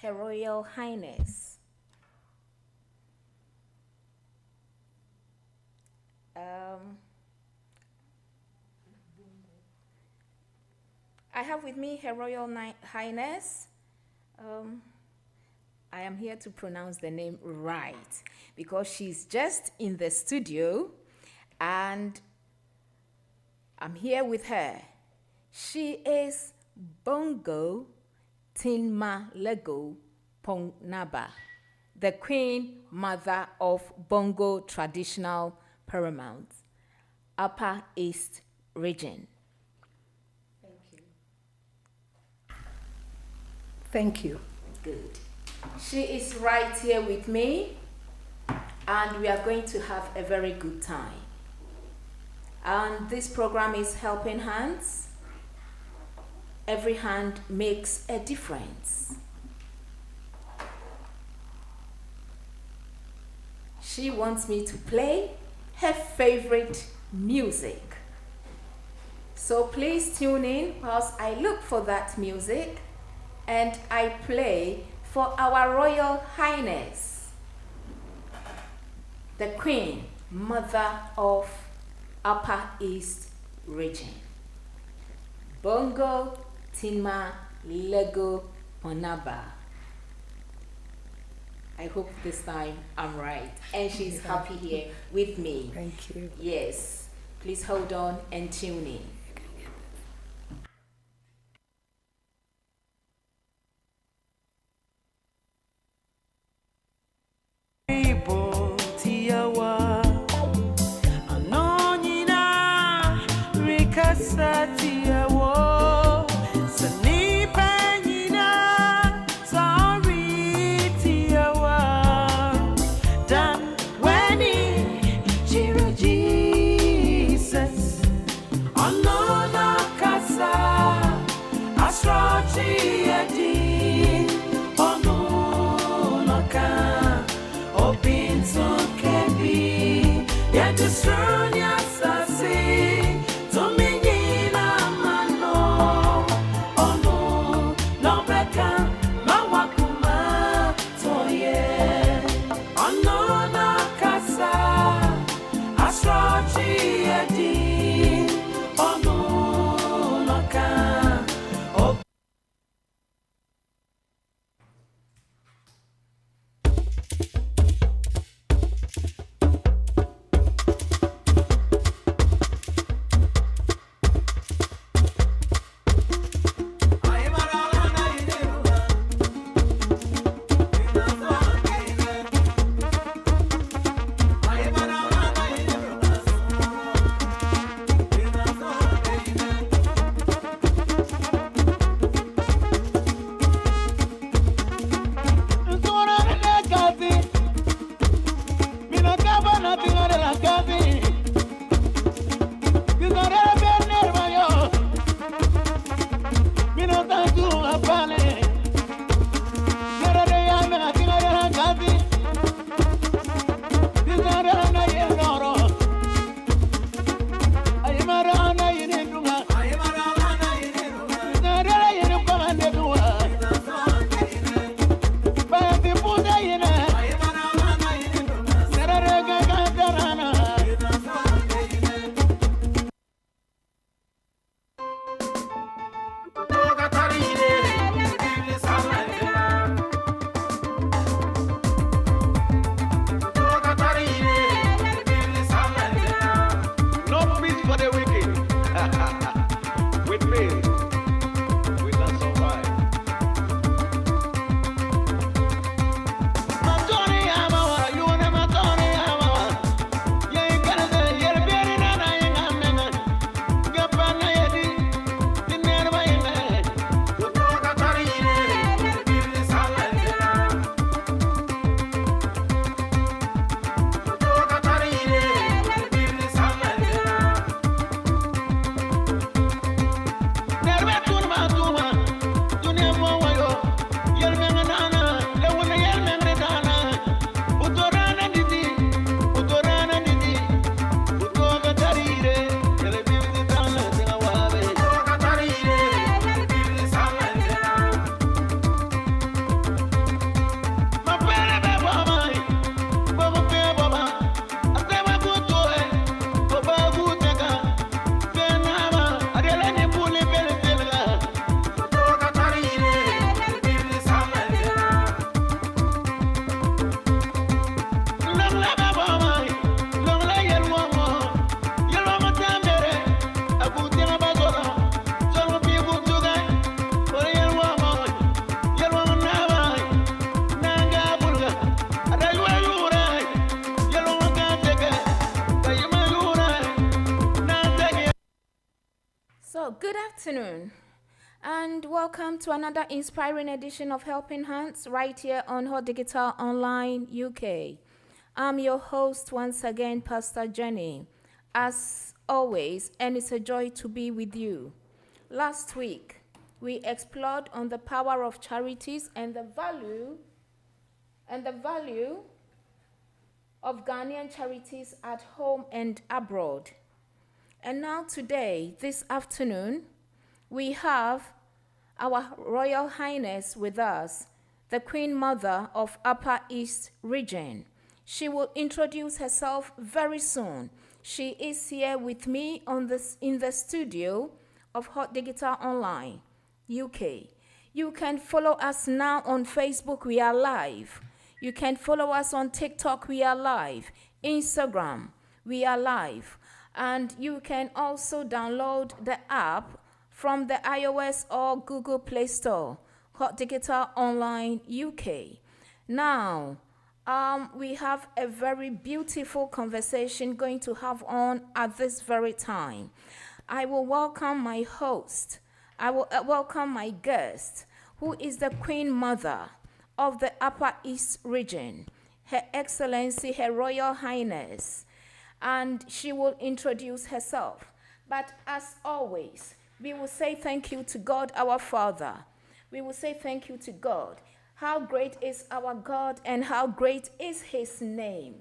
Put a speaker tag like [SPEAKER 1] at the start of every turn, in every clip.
[SPEAKER 1] Her Royal Highness. I have with me Her Royal Highness. I am here to pronounce the name right because she's just in the studio and I'm here with her. She is Bongo Tinma Lego Pongnaba, the Queen Mother of Bongo Traditional Paramount, Upper East Region.
[SPEAKER 2] Thank you. Thank you.
[SPEAKER 1] Good. She is right here with me, and we are going to have a very good time. And this program is Helping Hands. Every hand makes a difference. She wants me to play her favorite music. So please tune in whilst I look for that music and I play for our Royal Highness, the Queen Mother of Upper East Region. Bongo Tinma Lego Ponaba. I hope this time I'm right. And she's happy here with me.
[SPEAKER 2] Thank you.
[SPEAKER 1] Yes. Please hold on and tune in. Good afternoon, and welcome to another inspiring edition of Helping Hands right here on Hot Digital Online UK. I'm your host once again, Pastor Jenny. As always, and it's a joy to be with you. Last week, we explored on the power of charities and the value of Ghanaian charities at home and abroad. And now today, this afternoon, we have our Royal Highness with us, the Queen Mother of Upper East Region. She will introduce herself very soon. She is here with me in the studio of Hot Digital Online, UK. You can follow us now on Facebook, we are live. You can follow us on TikTok, we are live. Instagram, we are live. And you can also download the app from the iOS or Google Play Store, Hot Digital Online UK. Now, we have a very beautiful conversation going to have on at this very time. I will welcome my host. I will welcome my guest, who is the Queen Mother of the Upper East Region, Her Excellency, Her Royal Highness, and she will introduce herself. But as always, we will say thank you to God, our Father. We will say thank you to God. How great is our God and how great is his name.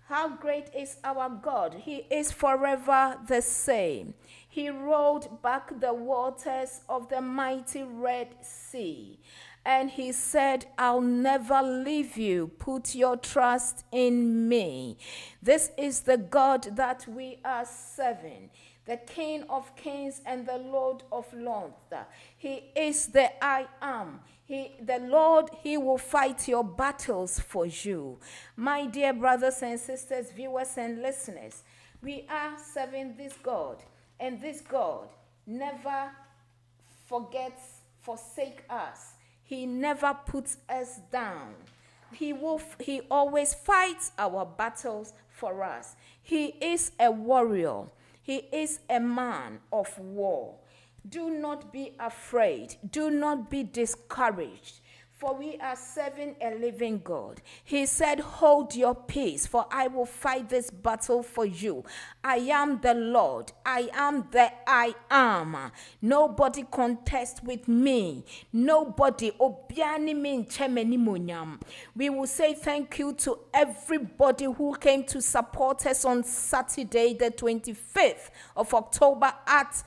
[SPEAKER 1] How great is our God. He is forever the same. He rolled back the waters of the mighty Red Sea. And he said, I'll never leave you. Put your trust in me. This is the God that we are serving, the King of Kings and the Lord of Lords. He is the I am. The Lord, he will fight your battles for you. My dear brothers and sisters, viewers and listeners, we are serving this God. And this God never forsake us. He never puts us down. He always fights our battles for us. He is a warrior. He is a man of war. Do not be afraid. Do not be discouraged. For we are serving a living God. He said, hold your peace, for I will fight this battle for you. I am the Lord. I am the I am. Nobody contest with me. Nobody. We will say thank you to everybody who came to support us on Saturday, the 25th of October at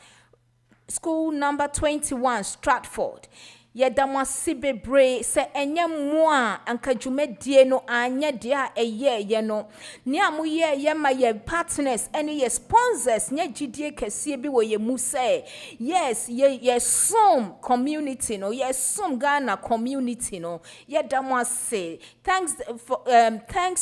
[SPEAKER 1] school number 21, Stratford. Yedamwasi bebre se enye mwa anka dwumadie no anya dia eye no ne amoye ye ma ye partners ene ye sponsors nye gidie kese bi wo ye mu se yes ye some community no ye some Ghana community no yedamwasi thanks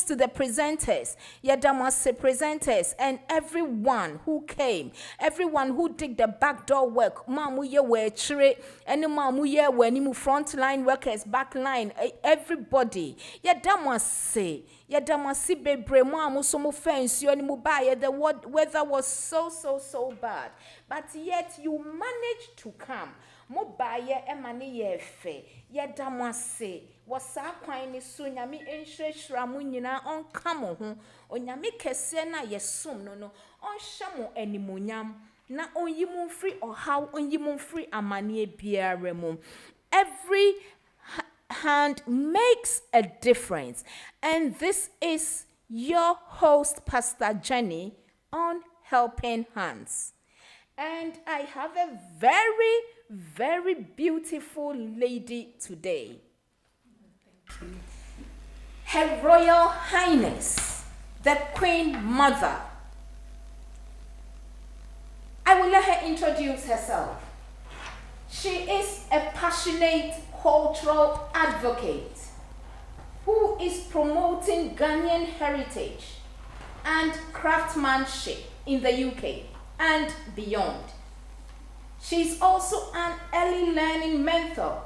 [SPEAKER 1] to the presenters yedamwasi presenters and everyone who came, everyone who did the backdoor work mamu ye we chire ene mamu ye we frontline workers, backline, everybody. Yadamwase bebre mo amuso mo fence you ni mubaye. The weather was so bad, but yet you managed to come. Mubaye emani yefe. Yadamwase wasa kwan ni so nyame enhwehwera mu nyina onkamo ho onyame kese na yesum no onhya mo animonyam na onyimu free ohaw onyimu free amane biare mu. Every hand makes a difference. And this is your host, Pastor Jenny, on Helping Hands. And I have a very, very beautiful lady today. Her Royal Highness, the Queen Mother. I will let her introduce herself. She is a passionate cultural advocate who is promoting Ghanaian heritage and craftsmanship in the UK and beyond. She is also an early learning mentor,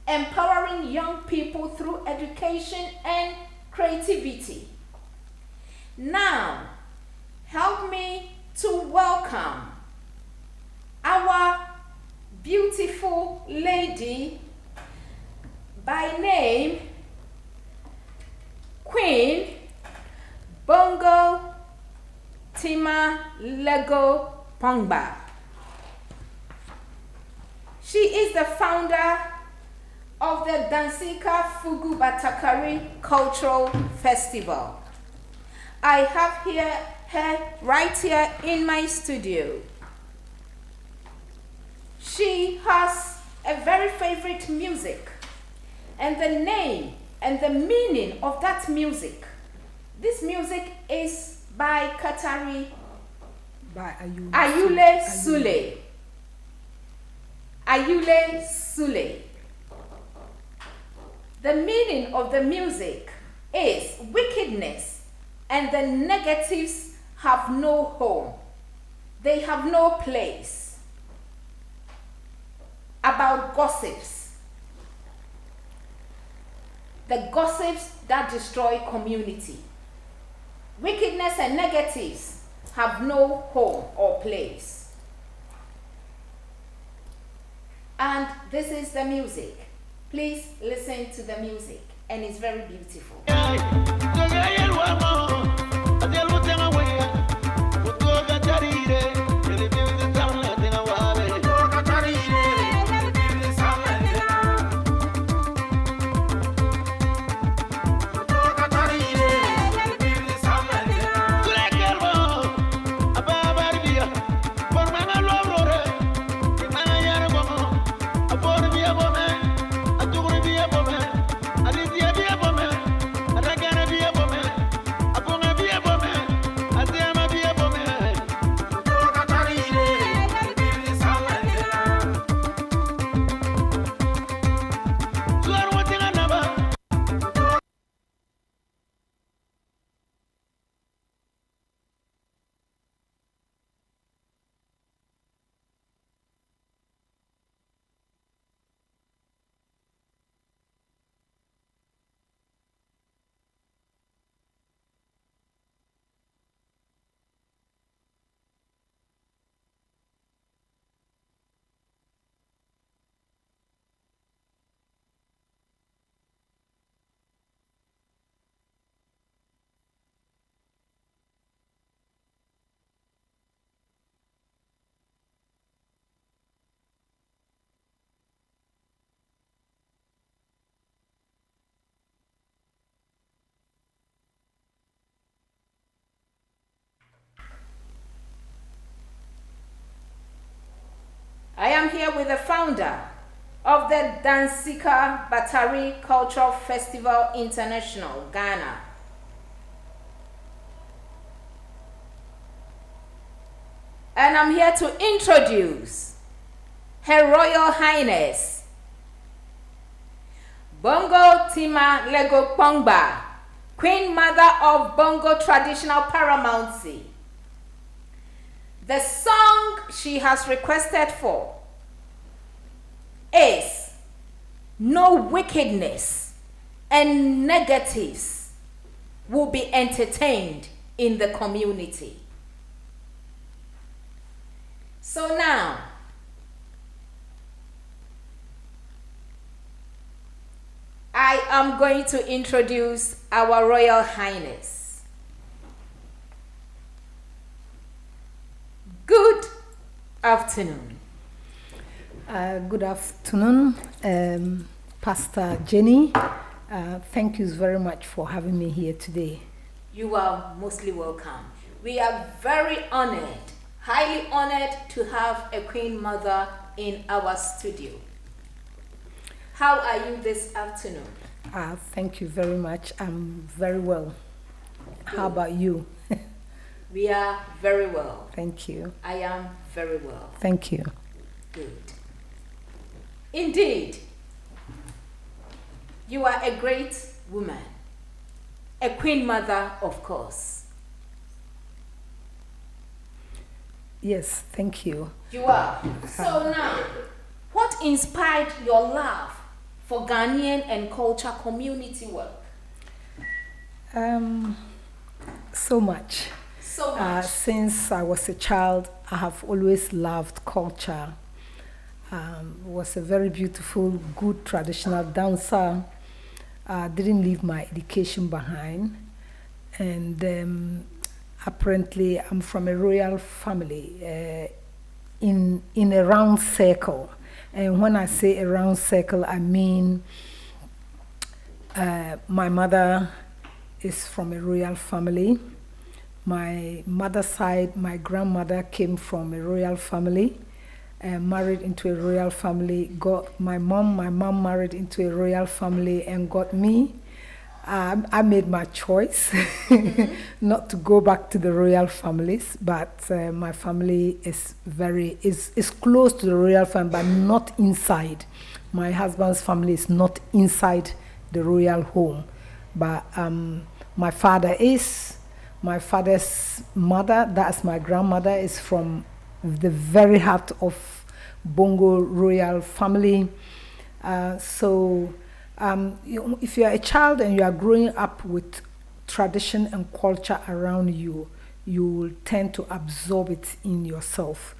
[SPEAKER 1] empowering young people through education and creativity. Now, help me to welcome our beautiful lady by name Queen Bongo Tima Lego Pongba. She is the founder of the Dansika Fugu Batakari Cultural Festival. I have her right here in my studio. She has a very favorite music, and the name and the meaning of that music. This music is by Katari
[SPEAKER 2] By
[SPEAKER 1] Ayule Sule. Ayule Sule. The meaning of the music is wickedness and the negatives have no home. They have no place. About gossips. The gossips that destroy community. Wickedness and negatives have no home or place. And this is the music. Please listen to the music, and it's very beautiful. I am here with the founder of the Dansika Batari Cultural Festival International, Ghana. And I'm here to introduce Her Royal Highness Bongo Tima Lego Pongba, Queen Mother of Bongo Traditional Paramountcy. The song she has requested for is No Wickedness and Negatives Will Be Entertained in the Community. So now, I am going to introduce our Royal Highness. Good afternoon.
[SPEAKER 2] Good afternoon, Pastor Jenny. Thank you very much for having me here today.
[SPEAKER 1] You are mostly welcome. We are very honored, highly honored to have a Queen Mother in our studio. How are you this afternoon?
[SPEAKER 2] Thank you very much. I'm very well.
[SPEAKER 1] Good.
[SPEAKER 2] How about you?
[SPEAKER 1] We are very well.
[SPEAKER 2] Thank you.
[SPEAKER 1] I am very well.
[SPEAKER 2] Thank you.
[SPEAKER 1] Good. Indeed, you are a great woman. A Queen Mother, of course.
[SPEAKER 2] Yes, thank you.
[SPEAKER 1] You are. So now, what inspired your love for Ghanaian and culture community work?
[SPEAKER 2] So much.
[SPEAKER 1] So much.
[SPEAKER 2] Since I was a child, I have always loved culture. Was a very beautiful, good traditional dancer. Didn't leave my education behind. And apparently I'm from a royal family in a round circle. And when I say a round circle, I mean my mother is from a royal family. My mother's side, my grandmother came from a royal family, married into a royal family, got my mom married into a royal family and got me. I made my choice not to go back to the royal families, but my family is close to the royal family, but not inside. My husband's family is not inside the royal home, but my father's mother, that's my grandmother, is from the very heart of Bongo royal family. If you are a child and you are growing up with tradition and culture around you, you will tend to absorb it in yourself.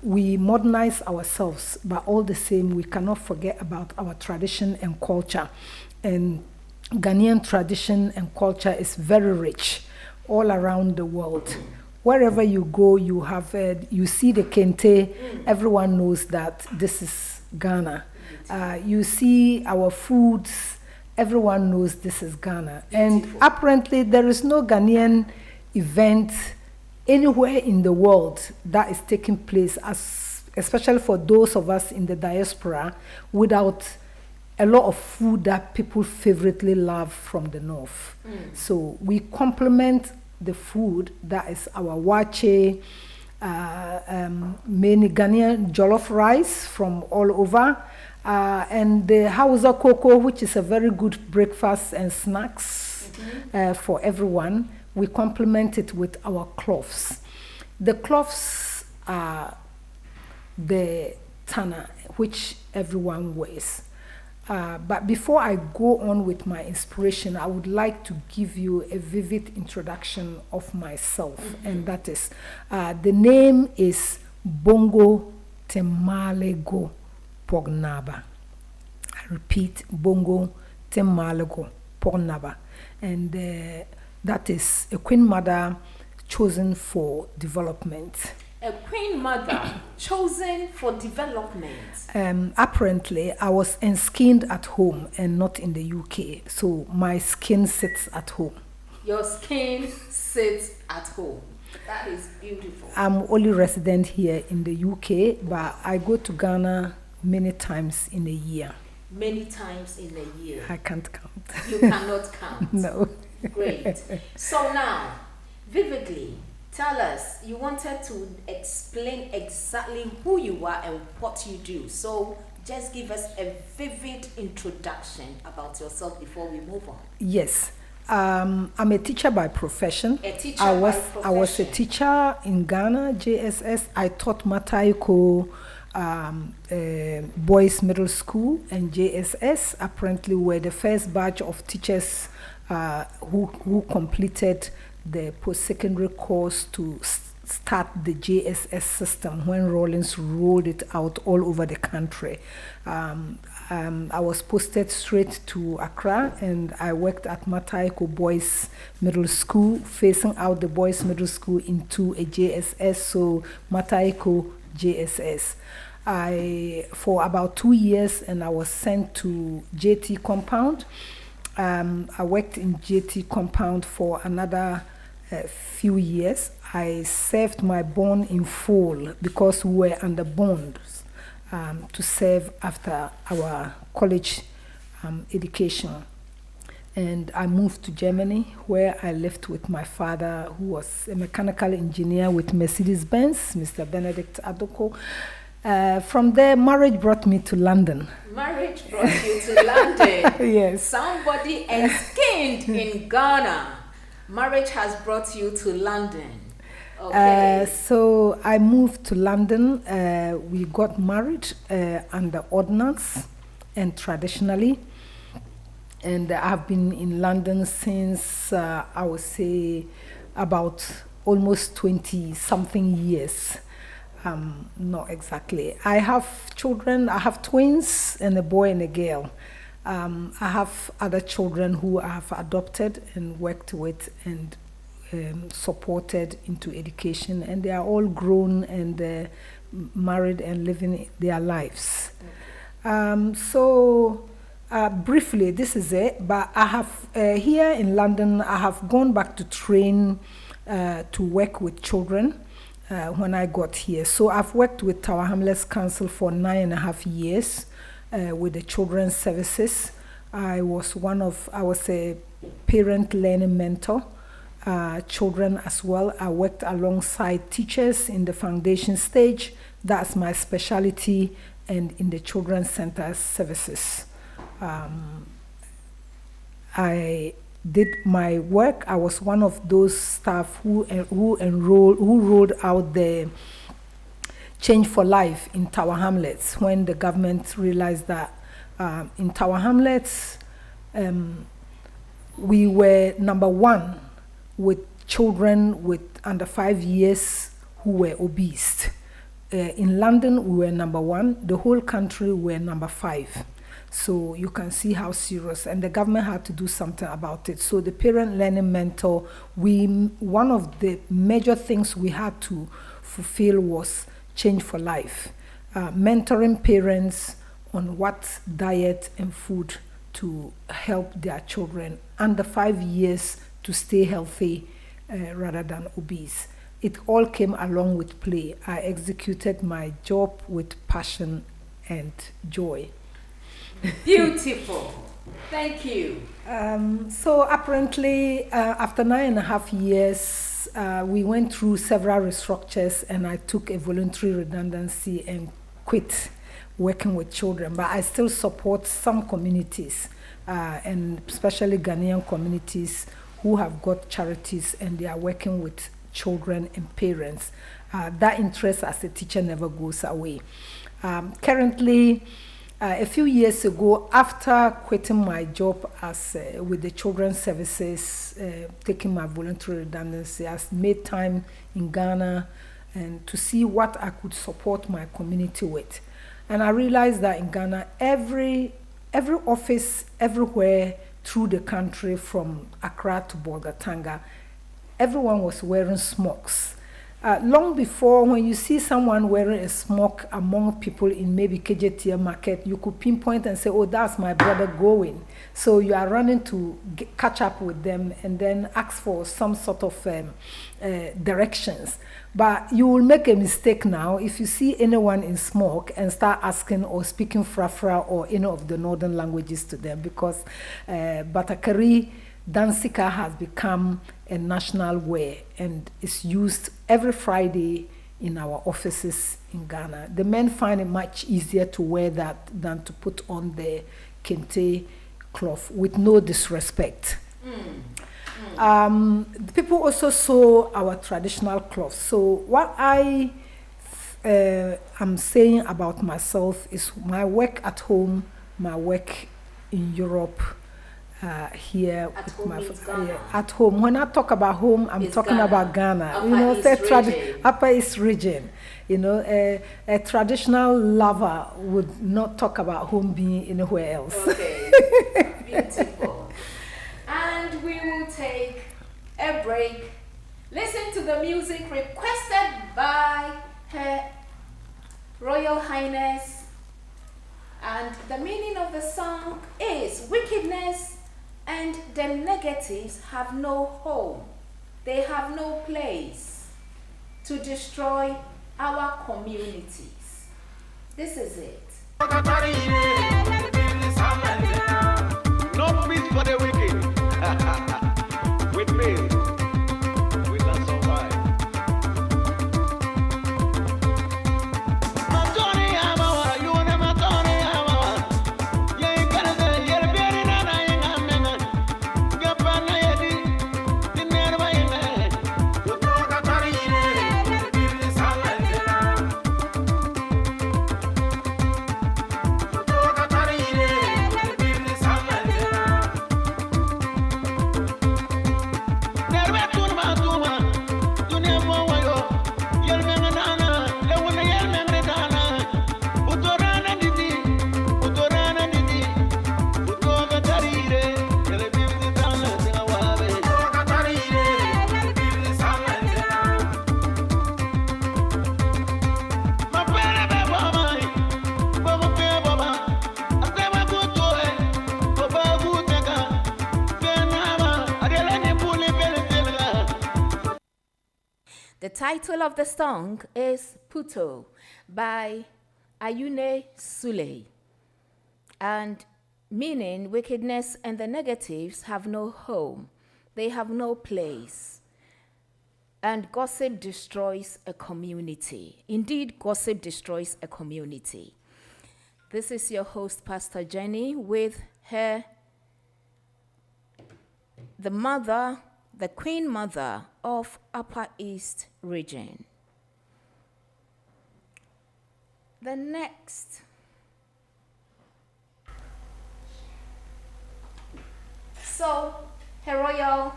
[SPEAKER 2] We modernize ourselves, but all the same, we cannot forget about our tradition and culture. And Ghanaian tradition and culture is very rich all around the world. Wherever you go, you see the kente, everyone knows that this is Ghana. You see our foods, everyone knows this is Ghana. And apparently there is no Ghanaian event anywhere in the world that is taking place, especially for those of us in the diaspora, without a lot of food that people favorably love from the north. So we complement the food that is our wache, many Ghanaian jollof rice from all over, and the Hausa cocoa, which is a very good breakfast and snacks for everyone. We complement it with our cloths. The cloths are the tana, which everyone wears. But before I go on with my inspiration, I would like to give you a vivid introduction of myself, and that is, the name is Bongo Temalego Pognaba. I repeat, Bongo Temalego Pognaba. And that is a queen mother chosen for development.
[SPEAKER 1] A queen mother chosen for development.
[SPEAKER 2] Apparently, I was enskinned at home and not in the UK, so my skin sits at home.
[SPEAKER 1] Your skin sits at home. That is beautiful.
[SPEAKER 2] I'm only resident here in the UK, but I go to Ghana many times in a year.
[SPEAKER 1] Many times in a year?
[SPEAKER 2] I can't count.
[SPEAKER 1] You cannot count?
[SPEAKER 2] No.
[SPEAKER 1] Great. So now, vividly, tell us, you wanted to explain exactly who you are and what you do. So just give us a vivid introduction about yourself before we move on.
[SPEAKER 2] Yes. I'm a teacher by profession.
[SPEAKER 1] A teacher by profession.
[SPEAKER 2] I was a teacher in Ghana, JSS. I taught Mataiko Boys Middle School and JSS. Apparently, we're the first batch of teachers who completed the post-secondary course to start the JSS system when Rawlings rolled it out all over the country. I was posted straight to Accra, and I worked at Mataiko Boys Middle School, facing out the Boys Middle School into a JSS, so Mataiko JSS. For about 2 years, and I was sent to JT Compound. I worked in JT Compound for another few years. I served my bond in full because we were under bonds to serve after our college education. And I moved to Germany, where I lived with my father, who was a mechanical engineer with Mercedes-Benz, Mr. Benedict Adoko. From there, marriage brought me to London.
[SPEAKER 1] Marriage brought you to London?
[SPEAKER 2] Yes.
[SPEAKER 1] Somebody enskinned in Ghana. Marriage has brought you to London. Okay.
[SPEAKER 2] So I moved to London. We got married under ordinance and traditionally. And I've been in London since, I would say, about almost 20 something years. Not exactly. I have children. I have twins and a boy and a girl. I have other children who I have adopted and worked with and supported into education, and they are all grown and married and living their lives. Briefly, this is it. But I have here in London, I have gone back to train to work with children when I got here. So I've worked with Tower Hamlets Council for 9.5 years with the children's services. I was a parent learning mentor. Children as well. I worked alongside teachers in the foundation stage. That's my specialty, and in the children's center services. I did my work. I was one of those staff who rolled out the Change for Life in Tower Hamlets when the government realized that in Tower Hamlets we were number one with children with under 5 years who were obese. In London, we were number one. The whole country were number 5. So you can see how serious, and the government had to do something about it. So the parent learning mentor, one of the major things we had to fulfill was Change for Life, mentoring parents on what diet and food to help their children under 5 years to stay healthy rather than obese. It all came along with play. I executed my job with passion and joy.
[SPEAKER 1] Beautiful. Thank you.
[SPEAKER 2] So apparently, after 9.5 years, we went through several restructures, and I took a voluntary redundancy and quit working with children. But I still support some communities, and especially Ghanaian communities who have got charities and they are working with children and parents. That interest as a teacher never goes away. Currently, a few years ago, after quitting my job as with the children's services, taking my voluntary redundancy, I made time in Ghana and to see what I could support my community with. And I realized that in Ghana, every office, everywhere through the country, from Accra to Bolgatanga, everyone was wearing smocks. Long before, when you see someone wearing a smock among people in maybe KJTM market, you could pinpoint and say, oh, that's my brother going. So you are running to catch up with them and then ask for some sort of directions. But you will make a mistake now if you see anyone in smock and start asking or speaking Frafra or any of the northern languages to them, because Batakari Dansika has become a national wear and is used every Friday in our offices in Ghana. The men find it much easier to wear that than to put on the kente cloth, with no disrespect. People also sew our traditional cloths. So what I am saying about myself is my work at home, my work in Europe, here
[SPEAKER 1] at
[SPEAKER 2] with
[SPEAKER 1] home
[SPEAKER 2] my at home. When I talk about home, I'm talking
[SPEAKER 1] Ghana.
[SPEAKER 2] about Ghana.
[SPEAKER 1] Upper
[SPEAKER 2] East region. You know, a traditional lover would not talk about home being anywhere else.
[SPEAKER 1] Okay, beautiful. And we will take a break. Listen to the music requested by Her Royal Highness. And the meaning of the song is wickedness and the negatives have no home. They have no place to destroy our communities. This is it.
[SPEAKER 3] No peace for the wicked. With me, we can survive.
[SPEAKER 1] The title of the song is Puto by Ayune Sule, and meaning wickedness and the negatives have no home, they have no place, and gossip destroys a community. Indeed, gossip destroys a community. This is your host, Pastor Jenny, with her, the Queen Mother of Upper East Region. The next. So, Her Royal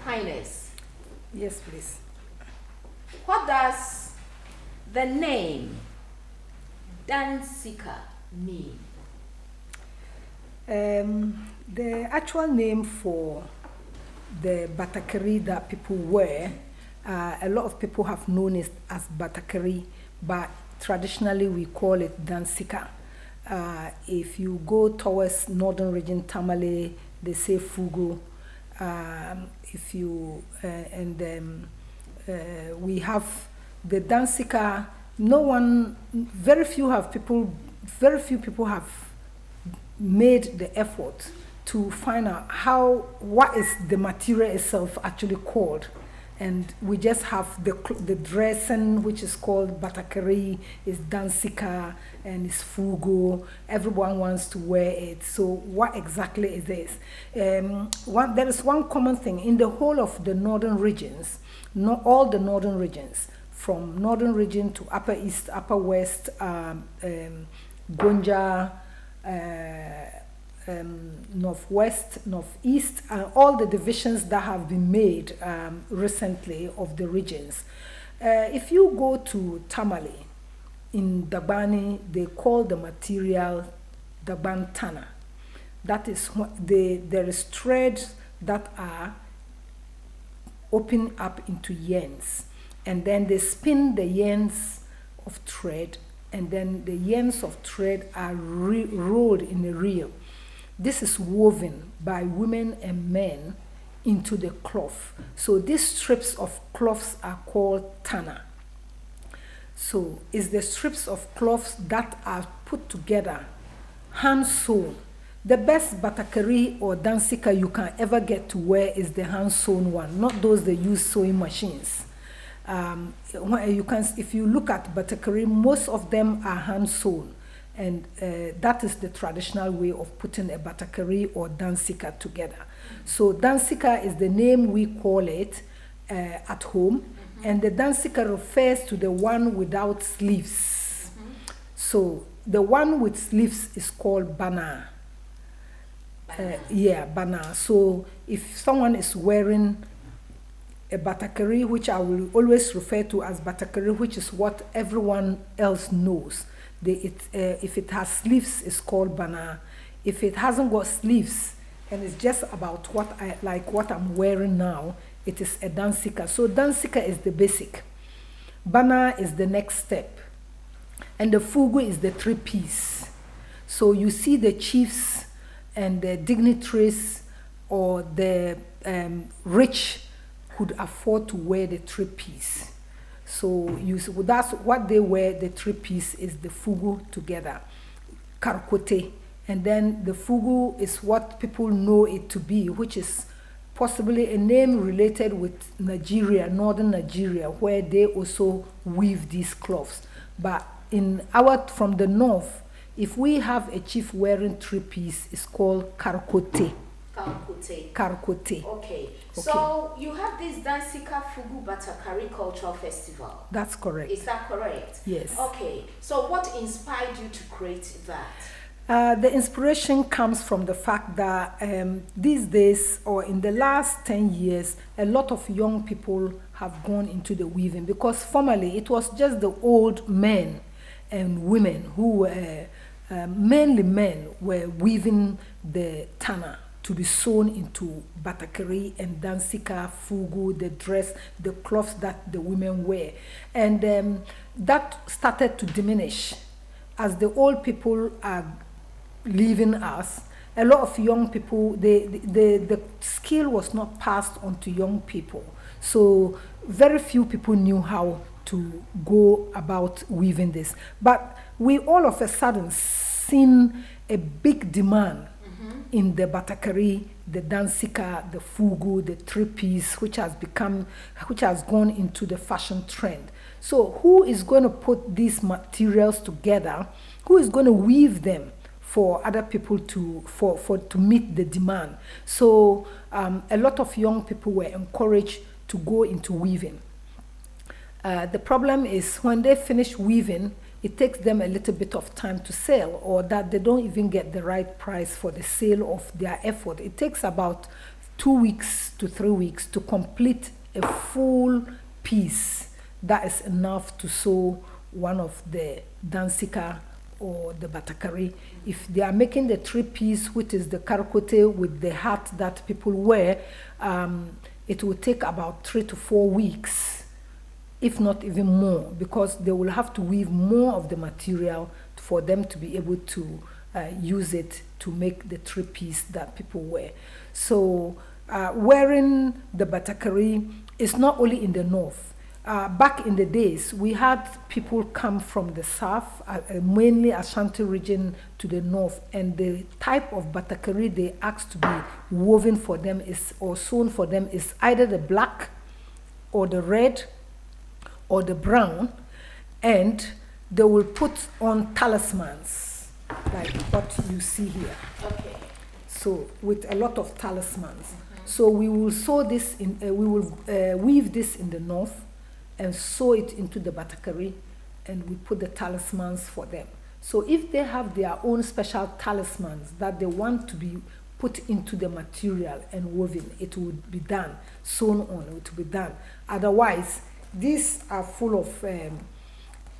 [SPEAKER 1] Highness.
[SPEAKER 2] Yes, please.
[SPEAKER 1] What does the name Dansika mean?
[SPEAKER 2] The actual name for the batakari that people wear, a lot of people have known it as batakari, but traditionally we call it Dansika. If you go towards northern region Tamale, they say Fugu. We have the Dansika. Very few people have made the effort to find out what is the material itself actually called. And we just have the dressing, which is called batakari, is Dansika, and is Fugu. Everyone wants to wear it. So what exactly is this? There is one common thing in the whole of the northern regions, not all the northern regions, from northern region to upper east, upper west, Gonja, northwest, northeast, all the divisions that have been made recently of the regions. If you go to Tamale, in Dagbani, they call the material Dagbantana. That is there is threads that are open up into yarns, and then they spin the yarns of thread, and then the yarns of thread are rolled in a reel. This is woven by women and men into the cloth. So these strips of cloths are called tana. So it's the strips of cloths that are put together, hand sewn. The best batakari or dansika you can ever get to wear is the hand sewn one, not those that use sewing machines. If you look at batakari, most of them are hand sewn. And that is the traditional way of putting a batakari or dansika together. So dansika is the name we call it at home, and the dansika refers to the one without sleeves. So the one with sleeves is called bana. Bana. So if someone is wearing a batakari, which I will always refer to as batakari, which is what everyone else knows. If it has sleeves, it's called bana. If it hasn't got sleeves and it's just about what I'm wearing now, it is a dansika. So dansika is the basic. Bana is the next step. And the fugu is the three-piece. So you see the chiefs and the dignitaries or the rich could afford to wear the three-piece. So that's what they wear. The three-piece is the fugu together, karkote, and then the fugu is what people know it to be, which is possibly a name related with Nigeria, northern Nigeria, where they also weave these cloths. But from the north, if we have a chief wearing three-piece, it's called karkote. Karkote.
[SPEAKER 1] Okay. So you have this Dansika Fugu Batakari Cultural Festival.
[SPEAKER 2] That's correct.
[SPEAKER 1] Is that correct?
[SPEAKER 2] Yes.
[SPEAKER 1] Okay. So what inspired you to create that?
[SPEAKER 2] The inspiration comes from the fact that these days, or in the last 10 years, a lot of young people have gone into the weaving, because formerly it was just the old men and women who were, mainly men, were weaving the tana to be sewn into batakari and dansika, fugu, the dress, the cloths that the women wear. And that started to diminish. As the old people are leaving us, a lot of young people, the skill was not passed on to young people. So very few people knew how to go about weaving this. But we all of a sudden seen a big demand in the batakari, the dansika, the fugu, the three-piece, which has gone into the fashion trend. So who is going to put these materials together? Who is going to weave them for other people to meet the demand? So a lot of young people were encouraged to go into weaving. The problem is when they finish weaving, it takes them a little bit of time to sell, or that they don't even get the right price for the sale of their effort. It takes about 2 weeks to 3 weeks to complete a full piece that is enough to sew one of the dansika or the batakari. If they are making the three-piece, which is the karakote with the hat that people wear, it will take about 3 to 4 weeks, if not even more, because they will have to weave more of the material for them to be able to use it to make the three-piece that people wear. So wearing the batakari is not only in the north. Back in the days, we had people come from the south, mainly Ashanti region, to the north, and the type of batakari they asked to be woven for them or sewn for them is either the black or the red or the brown, and they will put on talismans like what you see here.
[SPEAKER 1] Okay.
[SPEAKER 2] So with a lot of talismans. So we will sew this in. We will weave this in the north and sew it into the batakari, and we put the talismans for them. So if they have their own special talismans that they want to be put into the material and woven, it would be done, sewn on, it would be done. Otherwise, these are full of,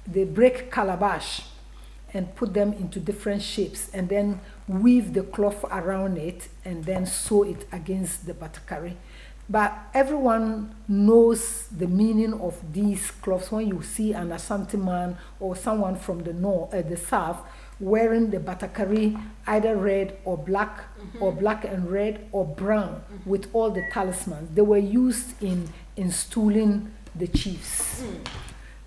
[SPEAKER 2] they break calabash and put them into different shapes and then weave the cloth around it and then sew it against the batakari. But everyone knows the meaning of these cloths. When you see an Ashanti man or someone from the north, the south, wearing the batakari, either red or black, or black and red, or brown, with all the talismans, they were used in stooling the chiefs.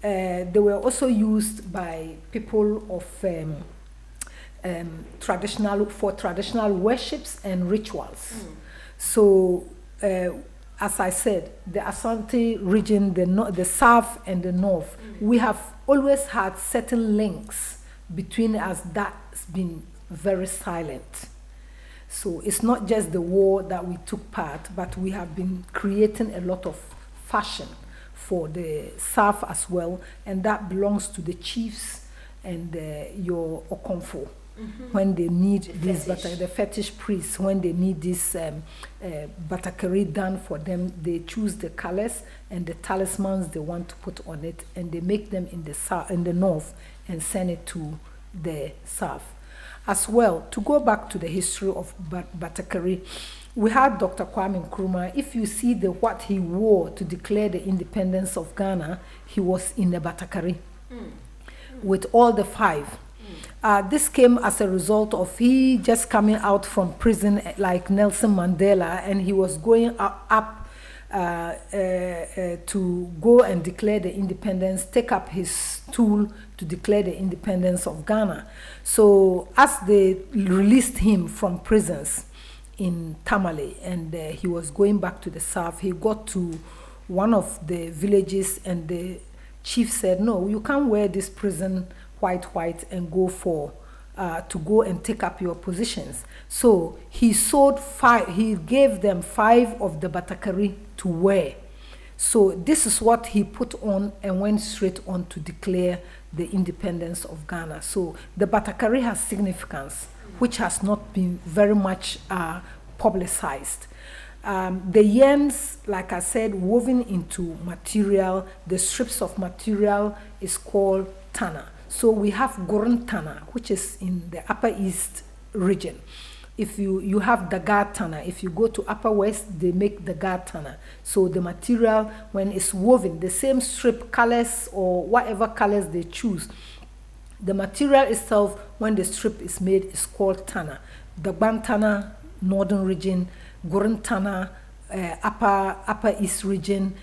[SPEAKER 2] They were also used by people of traditional worships and rituals. So, as I said, the Ashanti region, the south and the north, we have always had certain links between us that's been very silent. So it's not just the war that we took part, but we have been creating a lot of fashion for the south as well, and that belongs to the chiefs and your okonfo. When they need the fetish priests, when they need this batakari done for them, they choose the colors and the talismans they want to put on it, and they make them in the south, in the north, and send it to the south. As well, to go back to the history of batakari, we had Dr. Kwame Nkrumah. If you see what he wore to declare the independence of Ghana, he was in the batakari with all the 5. This came as a result of he just coming out from prison like Nelson Mandela, and he was going up to go and declare the independence, take up his tool to declare the independence of Ghana. So as they released him from prisons in Tamale, and he was going back to the south, he got to one of the villages, and the chief said, "No, you can't wear this prison white and go to go and take up your positions." So he sold 5. He gave them 5 of the batakari to wear. So this is what he put on and went straight on to declare the independence of Ghana. So the batakari has significance, which has not been very much publicized. The yarns, like I said, woven into material, the strips of material is called tana. So we have Gurun Tana, which is in the Upper East region. If you have Dagar Tana, if you go to Upper West, they make Dagar Tana. So the material, when it's woven, the same strip colors or whatever colors they choose, the material itself, when the strip is made, is called Tana. Dagar Tana, Northern region, Gurun Tana, Upper East region,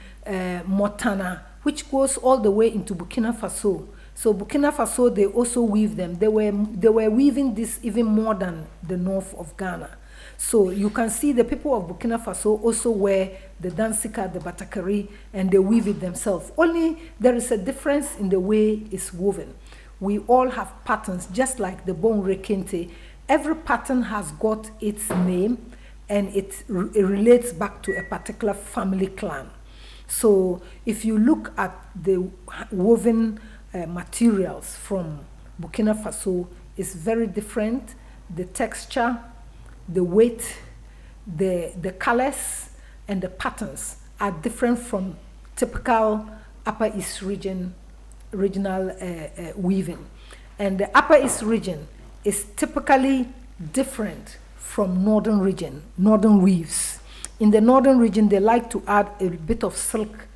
[SPEAKER 2] Montana, which goes all the way into Burkina Faso. So Burkina Faso, they also weave them. They were weaving this even more than the north of Ghana. So you can see the people of Burkina Faso also wear the dansika, the batakari, and they weave it themselves. Only there is a difference in the way it's woven. We all have patterns, just like the Bonre Kente. Every pattern has got its name, and it relates back to a particular family clan. So if you look at the woven materials from Burkina Faso, it's very different. The texture, the weight, the colors, and the patterns are different from typical Upper East regional weaving. And the Upper East region is typically different from northern weaves. In the northern region, they like to add a bit of silk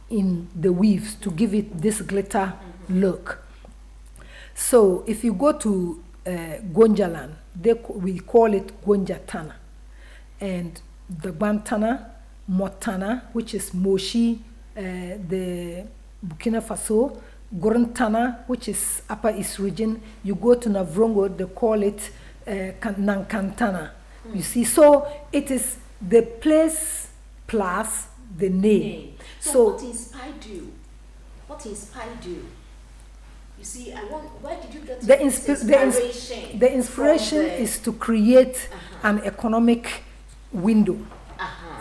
[SPEAKER 2] in the weaves to give it this glitter look. So if you go to Gonjaland, we call it Gonjatana. And the Bantana, Motana, which is Moshi, the Burkina Faso, Gorantana, which is Upper East region. You go to Navrongo, they call it Nankantana. You see, so it is the place plus the name.
[SPEAKER 1] So what inspired you? What inspired you? You see, where did you get
[SPEAKER 2] the
[SPEAKER 1] inspiration?
[SPEAKER 2] The inspiration is to create an economic window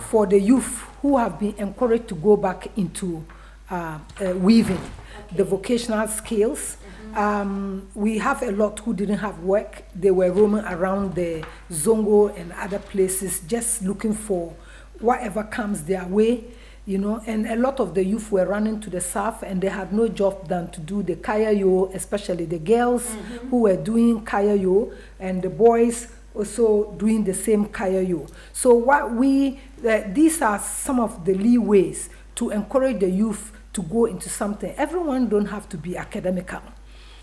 [SPEAKER 2] for the youth who have been encouraged to go back into weaving, the vocational skills. We have a lot who didn't have work. They were roaming around the Zongo and other places just looking for whatever comes their way, you know, and a lot of the youth were running to the south and they had no job than to do the kayayo, especially the girls who were doing kayayo and the boys also doing the same kayayo. So these are some of the leeways to encourage the youth to go into something. Everyone don't have to be academical.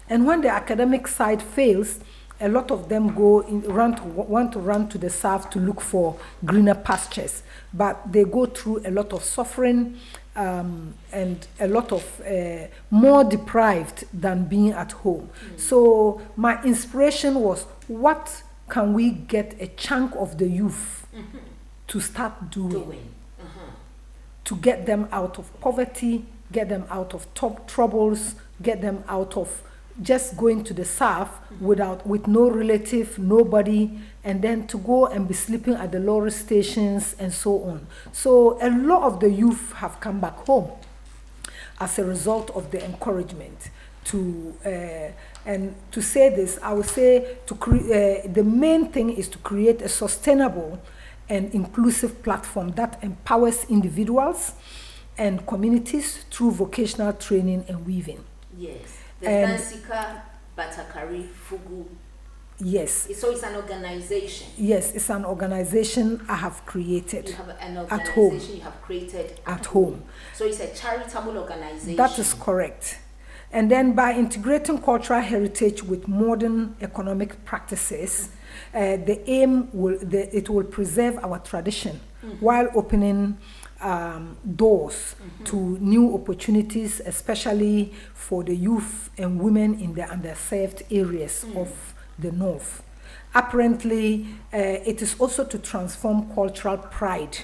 [SPEAKER 2] And when the academic side fails, a lot of them want to run to the south to look for greener pastures. But they go through a lot of suffering and a lot of more deprived than being at home. So my inspiration was, what can we get a chunk of the youth to start doing? To get them out of poverty, get them out of troubles, get them out of just going to the south with no relative, nobody, and then to go and be sleeping at the lorry stations and so on. So a lot of the youth have come back home as a result of the encouragement to and to say this, I would say the main thing is to create a sustainable and inclusive platform that empowers individuals and communities through vocational training and weaving.
[SPEAKER 1] Yes. The Dansika Batakari Fugu.
[SPEAKER 2] Yes.
[SPEAKER 1] So it's an organization.
[SPEAKER 2] Yes, it's an organization I have created.
[SPEAKER 1] You have an organization
[SPEAKER 2] at home.
[SPEAKER 1] You have created
[SPEAKER 2] at home.
[SPEAKER 1] So it's a charitable organization.
[SPEAKER 2] That is correct. And then by integrating cultural heritage with modern economic practices, the aim will preserve our tradition while opening doors to new opportunities, especially for the youth and women in the underserved areas of the north. Apparently, it is also to transform cultural pride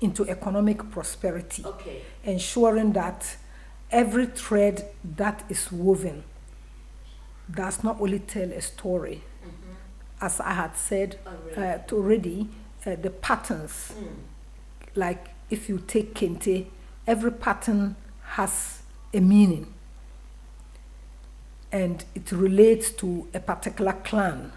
[SPEAKER 2] into economic prosperity, ensuring that every thread that is woven does not only tell a story, as I had said already, the patterns, like if you take kente, every pattern has a meaning and it relates to a particular clan.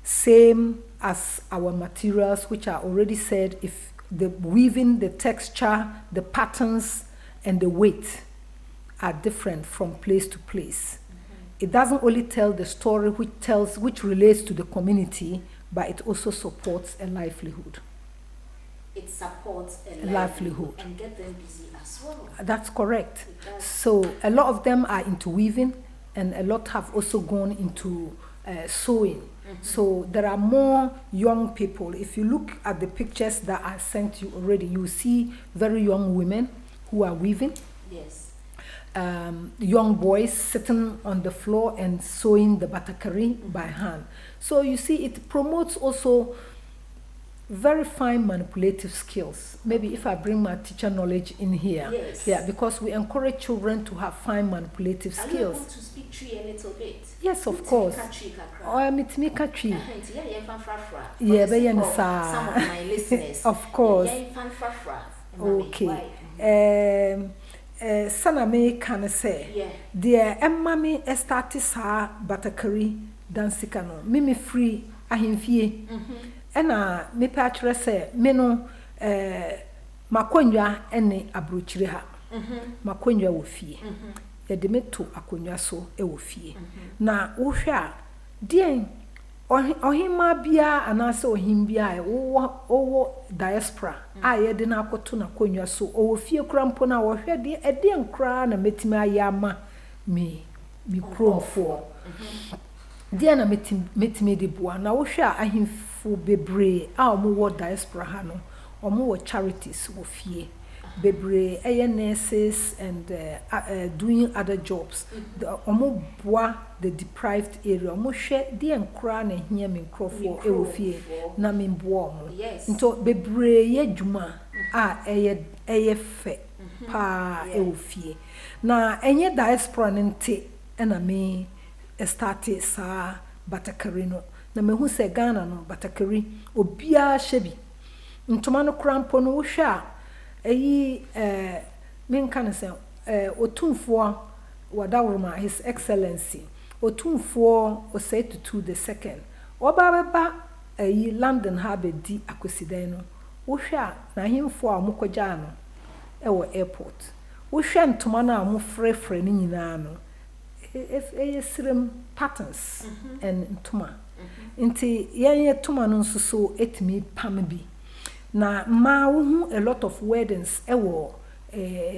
[SPEAKER 2] Same as our materials, which are already said, if the weaving, the texture, the patterns, and the weight are different from place to place. It doesn't only tell the story which relates to the community, but it also supports a livelihood.
[SPEAKER 1] It supports a
[SPEAKER 2] livelihood
[SPEAKER 1] and get them busy as well.
[SPEAKER 2] That's correct. So a lot of them are into weaving, and a lot have also gone into sewing. So there are more young people. If you look at the pictures that I sent you already, you see very young women who are weaving.
[SPEAKER 1] Yes.
[SPEAKER 2] Young boys sitting on the floor and sewing the batakari by hand. So you see, it promotes also very fine manipulative skills. Maybe if I bring my teacher knowledge in here,
[SPEAKER 1] Yes.
[SPEAKER 2] yeah, because we encourage children to have fine manipulative
[SPEAKER 1] Are you
[SPEAKER 2] skills.
[SPEAKER 1] able to speak tree a little bit?
[SPEAKER 2] Yes, of course. Oh, metimika tree. Yeah, but
[SPEAKER 1] some of my listeners.
[SPEAKER 2] Of course. Okay. Sana me can say,
[SPEAKER 1] Yeah.
[SPEAKER 2] dear Emma started sa batakari dansika no. Mimi free ahimfie. Me patre say me no makonwa ene abrochire ha. Makonwa wo fie. Ye de me to akonwa so e wo fie. Na wo hwe a deɛ ohima bia anase ohim bia wo diaspora a ye de na akoto na konwa so owo fie krampo na wo hwe de ede nkra na metimi ayama me kromfo deɛ na metimi de boa na wo hwe a ahimfo bebre a omo wo diaspora ha no omo wo charities wo fie bebre nurses and doing other jobs. Omo boa the deprived area. Omo hwe de nkra na hia me nkrofo e wo fie na me boa omo. Nto bebre ye dwuma a eye fe pa e wo fie. Na enye diaspora nte na me start sa batakari no. Na me hu se Ghana no batakari obia hye bi. Ntoma no krampo no wo hwe a men kan say otumfo wadawroma his excellency otumfo Osei the second obabeba London habe di akosidan no wo hwe a na himfo a mokogya no airport wo hwe ntoma na mo frefre ni nyina no sirem patterns and ntoma nti yenye toma no nso so etimi pam bi na ma wo a lot of weddings ewo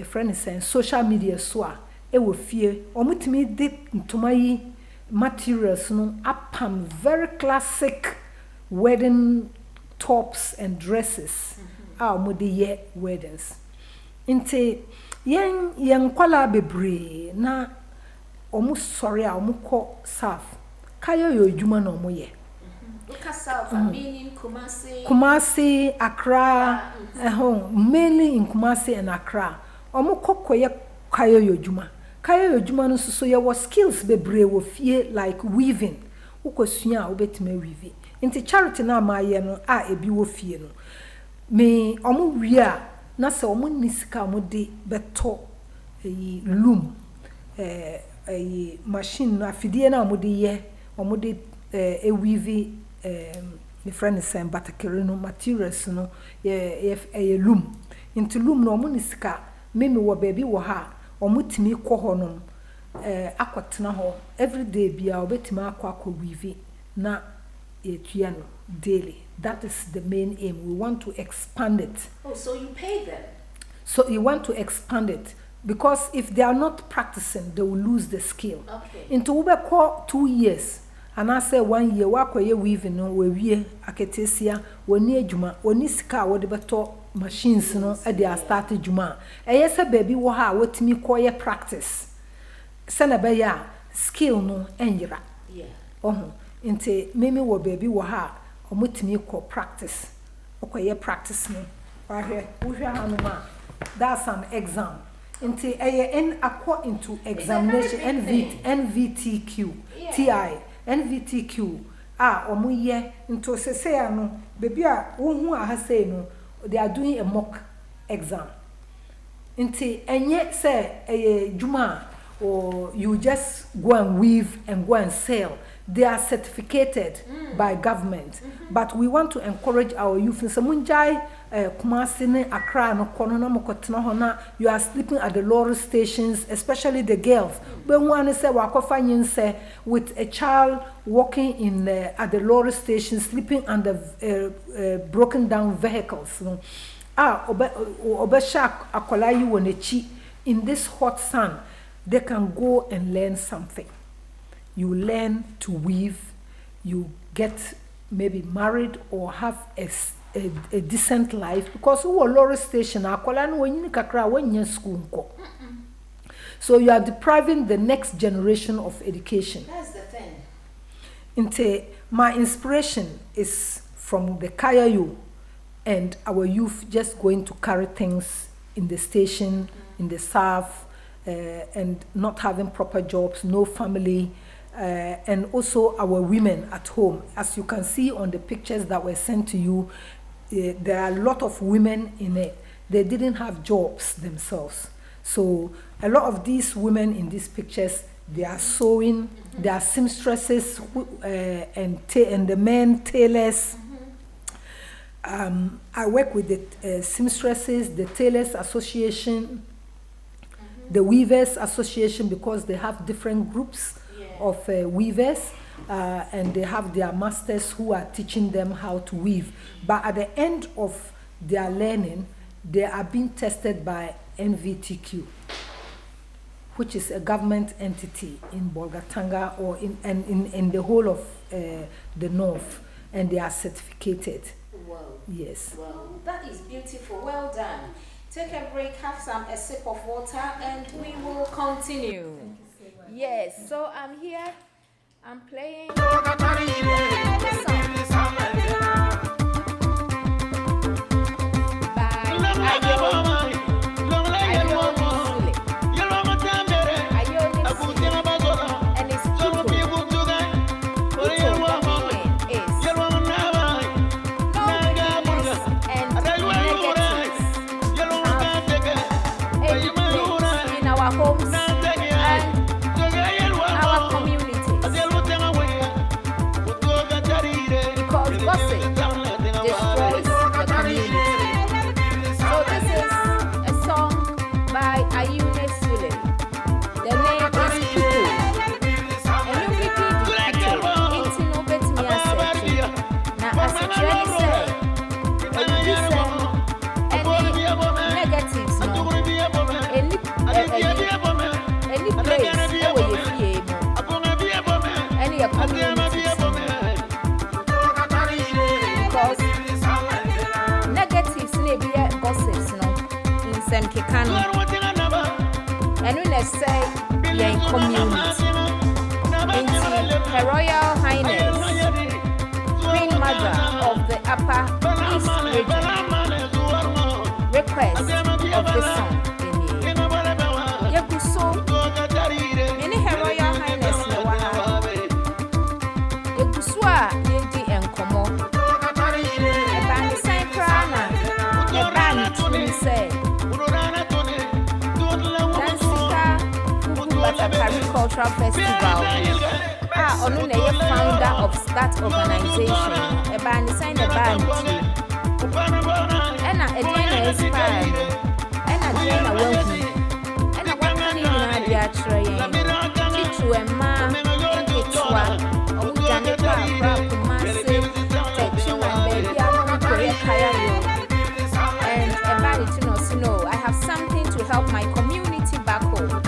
[SPEAKER 2] friends and social media so a ewo fie omutimi de ntoma yi materials no apam very classic wedding tops and dresses a omode ye weddings nti yen kwala bebre na omu sorry a omu ko serve kayo yo djuma na omu ye
[SPEAKER 1] meaning
[SPEAKER 2] Kumasi, Accra, mainly in Kumasi and Accra. Omo kokoye kayo yojuma. Kayo yojuma no so ye was skills bebre wo fie like weaving. Ukosua obetime weave. Inti charity na ma ye no a ebi wo fie no. Me omo wi a na se omo nisika omo de beto loom machine na afidie na omo de ye omo de weave the friend is saying batakari no materials no ye loom into loom no mo nisika meme wo baby wo ha omutimi kɔ hɔ no akɔtena hɔ every day bia obetimi akɔ weave na etua no daily. That is the main aim. We want to expand it.
[SPEAKER 1] Oh, so you pay them?
[SPEAKER 2] So you want to expand it because if they are not practicing they will lose the skill.
[SPEAKER 1] Okay.
[SPEAKER 2] Into we call 2 years and I say 1 year wakoye weaving no we wie aketesia woni adwuma woni sika wo de beto machines no e dey start adwuma eyese baby wo ha wotimi koye practice se na be ya skill no enjira nti meme wo baby wo ha omotimi ko practice okoye practice no wahwe wo hwe hanuma that's an exam nti eye akwa into examination NVTQ TI NVTQ omuye into sese ya no baby a wo hu a ha say no they are doing a mock exam nti enye say juma or you just go and weave and go and sell. They are certificated by government, but we want to encourage our youth. Samunjai Kumasi ne Accra no kono na mokotena ho na you are sleeping at the lorry stations, especially the girls. When one say wakofa nyense with a child walking in at the lorry station, sleeping under broken down vehicles. No, obesha akola yi wonechi in this hot sun. They can go and learn something. You learn to weave you get maybe married or have a decent life, because who lorry station akola no wenyi kakra wenya school nko. So you are depriving the next generation of education.
[SPEAKER 1] That's the thing.
[SPEAKER 2] My inspiration is from the Kayayo and our youth just going to carry things in the station, in the south, and not having proper jobs, no family, and also our women at home. As you can see on the pictures that were sent to you, there are a lot of women in it. They didn't have jobs themselves. So a lot of these women in these pictures, they are sewing, they are seamstresses, and the men tailors. I work with the seamstresses, the tailors association, the weavers association, because they have different groups of weavers, and they have their masters who are teaching them how to weave. But at the end of their learning, they are being tested by NVTQ, which is a government entity in Bolgatanga or in the whole of the north, and they are certificated.
[SPEAKER 1] Wow.
[SPEAKER 2] Yes.
[SPEAKER 1] Wow, that is beautiful. Well done. Take a break, have a sip of water, and we will continue. Yes, so I'm here. I'm playing the song and when I say you're in community, Her Royal Highness, Queen Mother of the Upper East Region, request of the song in Yakuso, in Her Royal Highness, Yakusua, Lady and Como, a band sign crana, a band to say. Cultural Festival. Onune ye founder of that organization. A band sign a band too. And a dinner is fine. And a dinner will be. And a one can even have their train. Chichu and ma, and Kichwa, or Janeta, massive, Techu and baby, I want to hear Kayayo. And a band to know, I have something to help my community back home.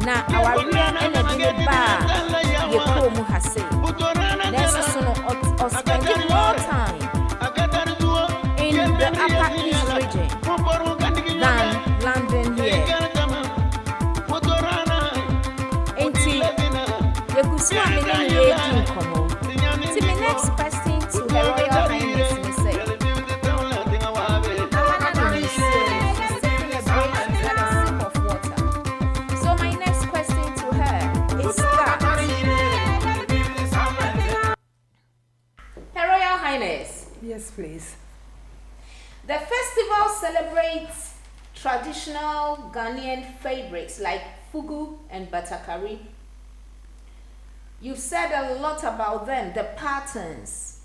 [SPEAKER 1] Now our real energy bar, you come has said. There's or spending more time in the Upper East region than London here. Until you could see how many ladies come on. See my next question to Her Royal Highness, me say.
[SPEAKER 2] Yes, please.
[SPEAKER 1] The festival celebrates traditional Ghanaian favorites like fugu and batakari. You've said a lot about them, the patterns.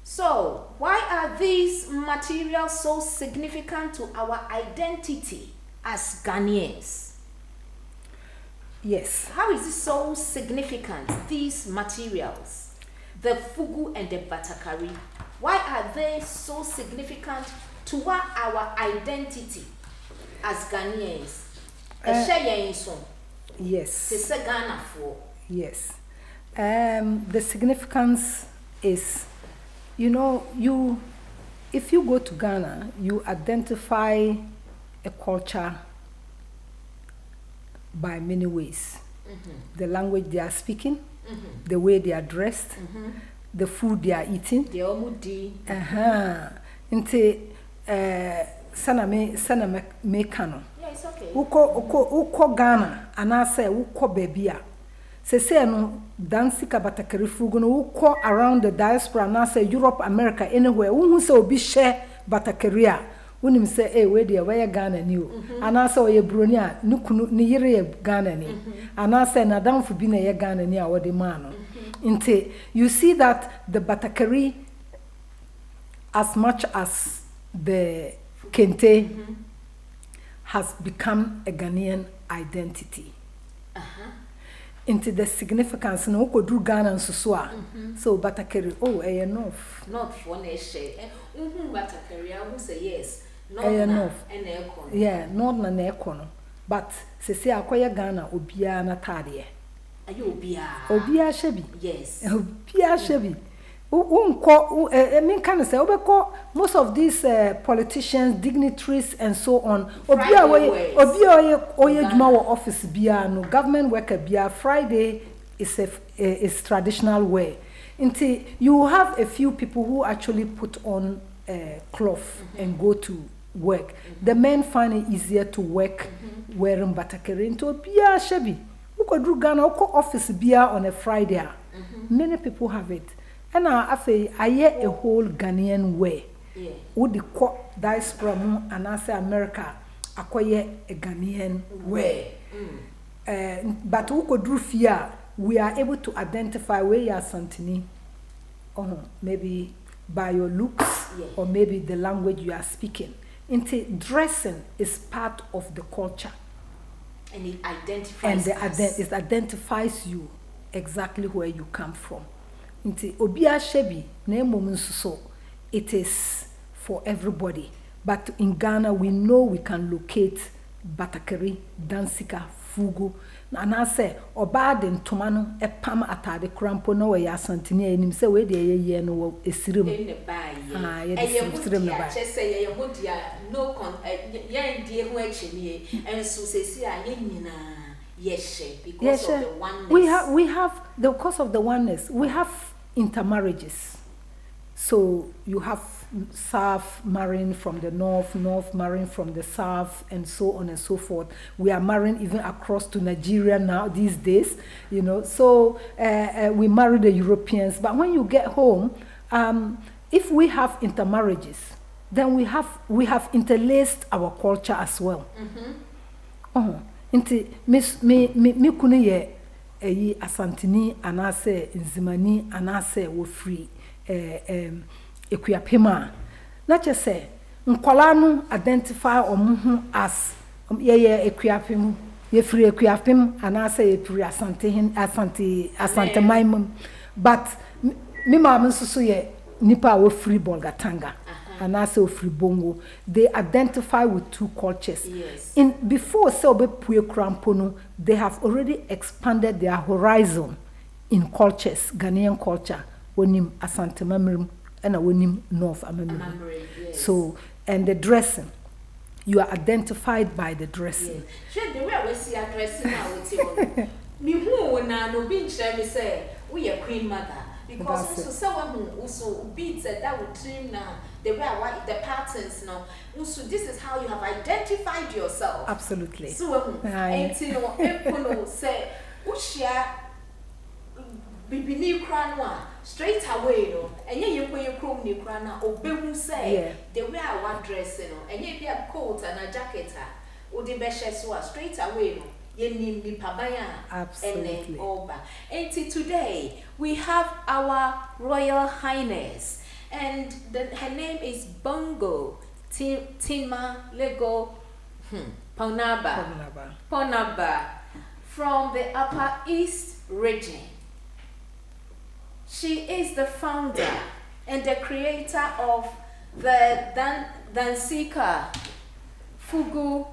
[SPEAKER 1] So, why are these materials so significant to our identity as Ghanaians?
[SPEAKER 2] Yes.
[SPEAKER 1] How is it so significant, these materials? The fugu and the batakari. Why are they so significant to our identity as Ghanaians?
[SPEAKER 2] Yes.
[SPEAKER 1] It's a Ghana for.
[SPEAKER 2] Yes. The significance is, if you go to Ghana, you identify a culture by many ways. The language they are speaking, the way they are dressed, the food they are eating.
[SPEAKER 1] The omudi.
[SPEAKER 2] Nti sana me kano.
[SPEAKER 1] Yeah, it's okay.
[SPEAKER 2] Uko Ghana anase uko bebia. Se no dansi kabatakari fugu no uko around the diaspora anase Europe, America, anywhere. Unhu se obi share batakari a unim se we dey where Ghana ni o. Anase oye broni a nukunu ni yire ye Ghana ni. Anase na damfu bi na ye Ghana ni a wode ma no. Nti you see that the batakari, as much as the kente has become a Ghanaian identity. Into the significance no ko dru Ghana nso so batakari enough
[SPEAKER 1] Not for nation. Batakari I will say yes. Not
[SPEAKER 2] enough.
[SPEAKER 1] And
[SPEAKER 2] Yeah, not na ekono. But se akoye Ghana obia na tade.
[SPEAKER 1] Ayo
[SPEAKER 2] Obia shebi.
[SPEAKER 1] Yes.
[SPEAKER 2] Obia shebi. Mean can say most of these politicians, dignitaries and so on. Obia juma office bia no government worker bia Friday is traditional wear. Until you have a few people who actually put on cloth and go to work. The men find it easier to work wearing batakari into obia shebi. Uko dru Ghana uko office bia on a Friday. Many people have it. And I say I hear a whole Ghanaian way.
[SPEAKER 1] Yeah.
[SPEAKER 2] Would the diaspora and I say America acquire a Ghanaian way. But who could do fear? We are able to identify where you are Santini. Maybe by your looks or maybe the language you are speaking. Into dressing is part of the culture.
[SPEAKER 1] And it identifies
[SPEAKER 2] it identifies you exactly where you come from. Nti obia shebi na emom nsuso it is for everybody, but in Ghana we know we can locate batakari, dansika, fugu and I say oba de ntoma no epam atade krampo na we asantini enim say we de ye no esirim
[SPEAKER 1] in the buy
[SPEAKER 2] ye esirim na buy
[SPEAKER 1] say ye modia no con ye die ho achini enso sesi a ye nyina because of the oneness.
[SPEAKER 2] We have the cause of the oneness. We have intermarriages. So you have South marrying from the North, North marrying from the South, and so on and so forth. We are marrying even across to Nigeria now these days, So we marry the Europeans. But when you get home, if we have intermarriages, then we have interlaced our culture as well. Inti me kunu ye asantini anase nzimani anase wo free ekuapema na chese nkwala no identify omuhu as ye ekuapem ye free ekuapem anase ye free asante maimum but me ma nsusu ye nipa wo free bolgatanga and also free bongo. They identify with two cultures.
[SPEAKER 1] Yes.
[SPEAKER 2] Before Pue Krampono, they have already expanded their horizon in cultures, Ghanaian culture, wonim Asante Mamrim and a wonim North Amamrim.
[SPEAKER 1] Yes.
[SPEAKER 2] So, and the dressing, you are identified by the dressing.
[SPEAKER 1] Yes. The way we see a dressing now with you. Me who na no bin share me say we are queen mother. Because also someone who also beats that would dream now the way the patterns now. Also, this is how you have identified yourself.
[SPEAKER 2] Absolutely.
[SPEAKER 1] So and say Ushia Bibini Kranwa straight away no and you put your chrome ni krana obehu say the way I want dress and you be a coat and a jacket would the best straight away no.
[SPEAKER 2] Absolutely.
[SPEAKER 1] And today we have our Royal Highness, and her name is Bongo Tinma Lego Ponaba from the Upper East region. She is the founder and the creator of the Dansika Fugu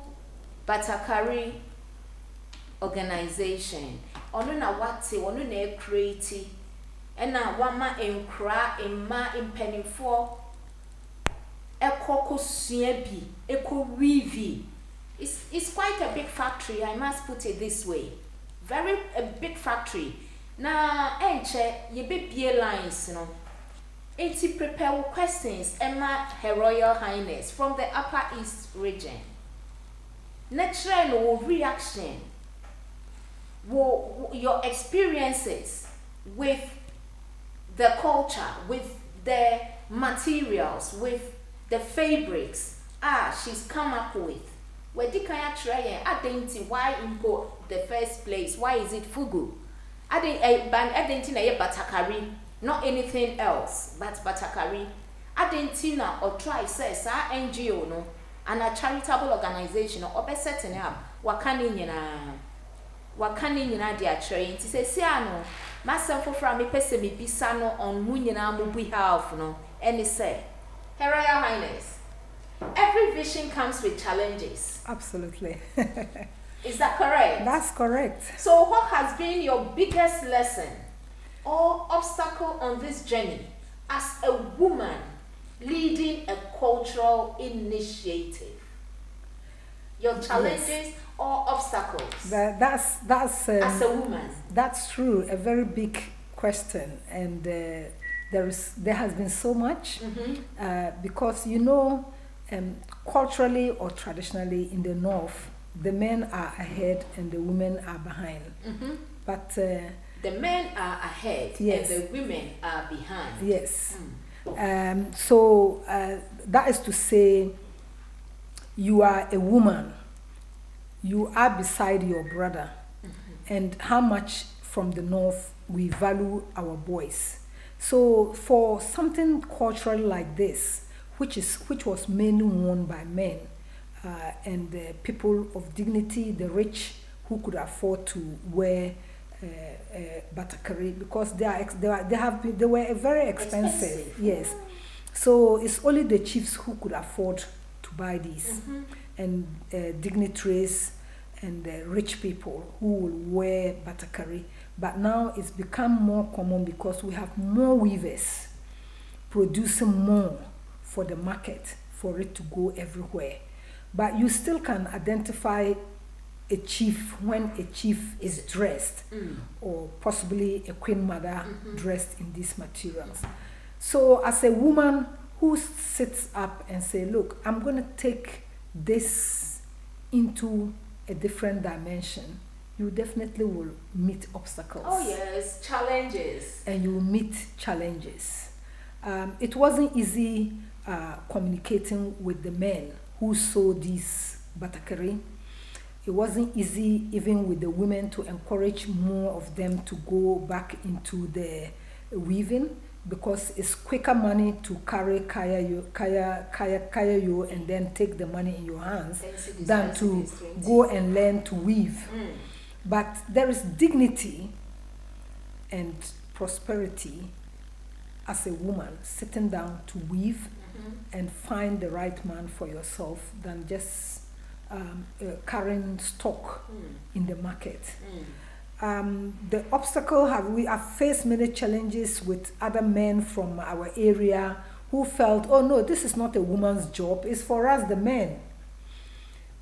[SPEAKER 1] Batakari organization. Ono na wate, ono na create. Ena wama enkra emma impenifo ekoko suebi, eko weavy. It's quite a big factory, I must put it this way. Very a big factory. Na enche yebe lines no. Eti prepare questions Emma Her Royal Highness from the Upper East region. Natural no reaction. Your experiences with the culture, with the materials, with the fabrics she's come up with. Where did I try identity why import the first place? Why is it fugu? I didn't know batakari, not anything else but batakari. I didn't know or try says NGO no and a charitable organization or be setting up wakani nyina dia train ti say no myself from me pese me bisa no on mu nyina mo behalf no any say Her Royal Highness, every vision comes with challenges.
[SPEAKER 2] Absolutely.
[SPEAKER 1] Is that correct?
[SPEAKER 2] That's correct.
[SPEAKER 1] So what has been your biggest lesson or obstacle on this journey as a woman leading a cultural initiative? Your challenges, yes, or obstacles?
[SPEAKER 2] That's
[SPEAKER 1] as a woman.
[SPEAKER 2] That's true. A very big question, and there has been so much, because culturally or traditionally in the North, the men are ahead and the women are behind. But
[SPEAKER 1] the men are ahead, yes, and the women are behind.
[SPEAKER 2] Yes. So that is to say, you are a woman, you are beside your brother, and how much from the North we value our boys. So for something cultural like this, which was mainly worn by men, and the people of dignity, the rich who could afford to wear batakari, because they were very expensive. Yes. So it's only the chiefs who could afford to buy these, and dignitaries and rich people who will wear batakari. But now it's become more common because we have more weavers producing more for the market, for it to go everywhere. But you still can identify a chief when a chief is dressed, or possibly a queen mother dressed in these materials. So as a woman who sits up and say, look, I'm going to take this into a different dimension, you definitely will meet obstacles.
[SPEAKER 1] Oh yes, challenges.
[SPEAKER 2] And you will meet challenges. It wasn't easy communicating with the men who saw these batakari. It wasn't easy even with the women to encourage more of them to go back into the weaving, because it's quicker money to carry kaya you and then take the money in your hands than to go and learn to weave. But there is dignity and prosperity as a woman sitting down to weave and find the right man for yourself than just carrying stock in the market. The obstacle we have faced many challenges with other men from our area who felt, oh no, this is not a woman's job, it's for us the men.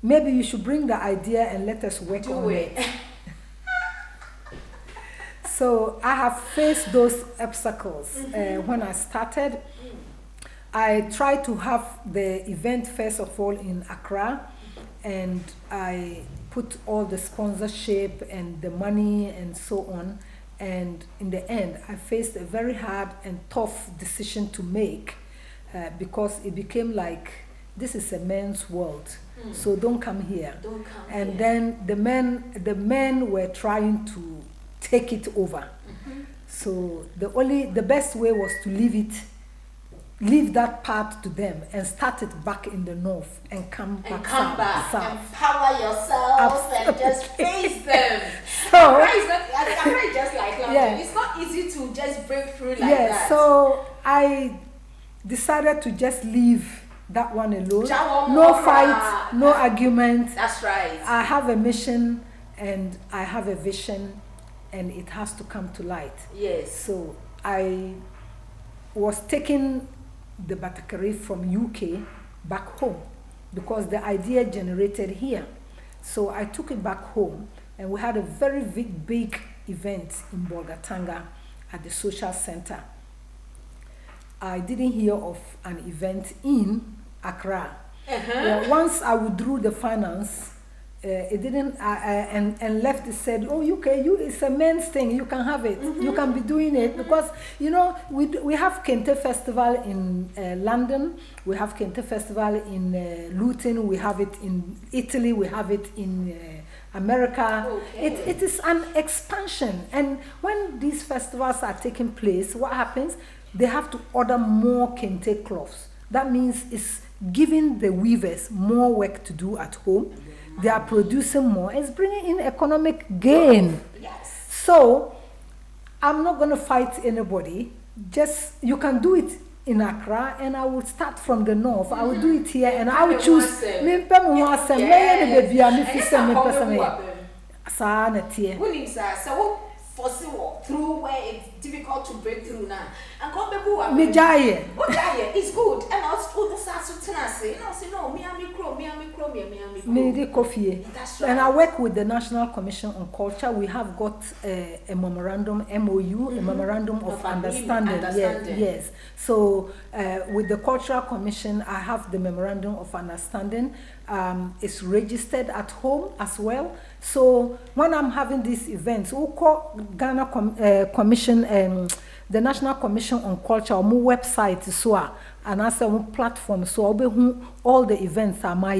[SPEAKER 2] Maybe you should bring the idea and let us work on it. So I have faced those obstacles. When I started, I tried to have the event first of all in Accra, and I put all the sponsorship and the money and so on. And in the end, I faced a very hard and tough decision to make, because it became like, this is a men's world, so don't come here. And then the men were trying to take it over. So the best way was to leave that part to them and start it back in the North and come back south.
[SPEAKER 1] Empower yourself and just face them.
[SPEAKER 2] So
[SPEAKER 1] Accra is just like London. Yeah. It's not easy to just break through like that.
[SPEAKER 2] So I decided to just leave that one alone. No fight, no argument.
[SPEAKER 1] That's right.
[SPEAKER 2] I have a mission, and I have a vision, and it has to come to light.
[SPEAKER 1] Yes.
[SPEAKER 2] So I was taking the Batakari from UK back home because the idea generated here. So I took it back home, and we had a very big event in Bolgatanga at the social center. I didn't hear of an event in Accra. Well, once I withdrew the finance, it didn't, and left it said, oh, it's a men's thing, you can have it, you can be doing it, because, you know, we have Kente Festival in London, we have Kente Festival in Luton, we have it in Italy, we have it in America.
[SPEAKER 1] Okay.
[SPEAKER 2] It is an expansion, and when these festivals are taking place, what happens? They have to order more Kente cloths. That means it's giving the weavers more work to do at home. They are producing more. It's bringing in economic gain.
[SPEAKER 1] Yes.
[SPEAKER 2] So I'm not going to fight anybody. Just you can do it in Accra, and I will start from the north. I will do it here, and I will choose.
[SPEAKER 1] Through where it's difficult to break through now. And come back who it's good. And also say no, me
[SPEAKER 2] coffee.
[SPEAKER 1] That's
[SPEAKER 2] And I
[SPEAKER 1] right.
[SPEAKER 2] work with the National Commission on Culture. We have got a memorandum, MOU, a memorandum of understanding. Yes. So with the Cultural Commission, I have the memorandum of understanding. It's registered at home as well. So when I'm having these events, we call Ghana Commission, the National Commission on Culture, my website so and as a platform. So all the events are my,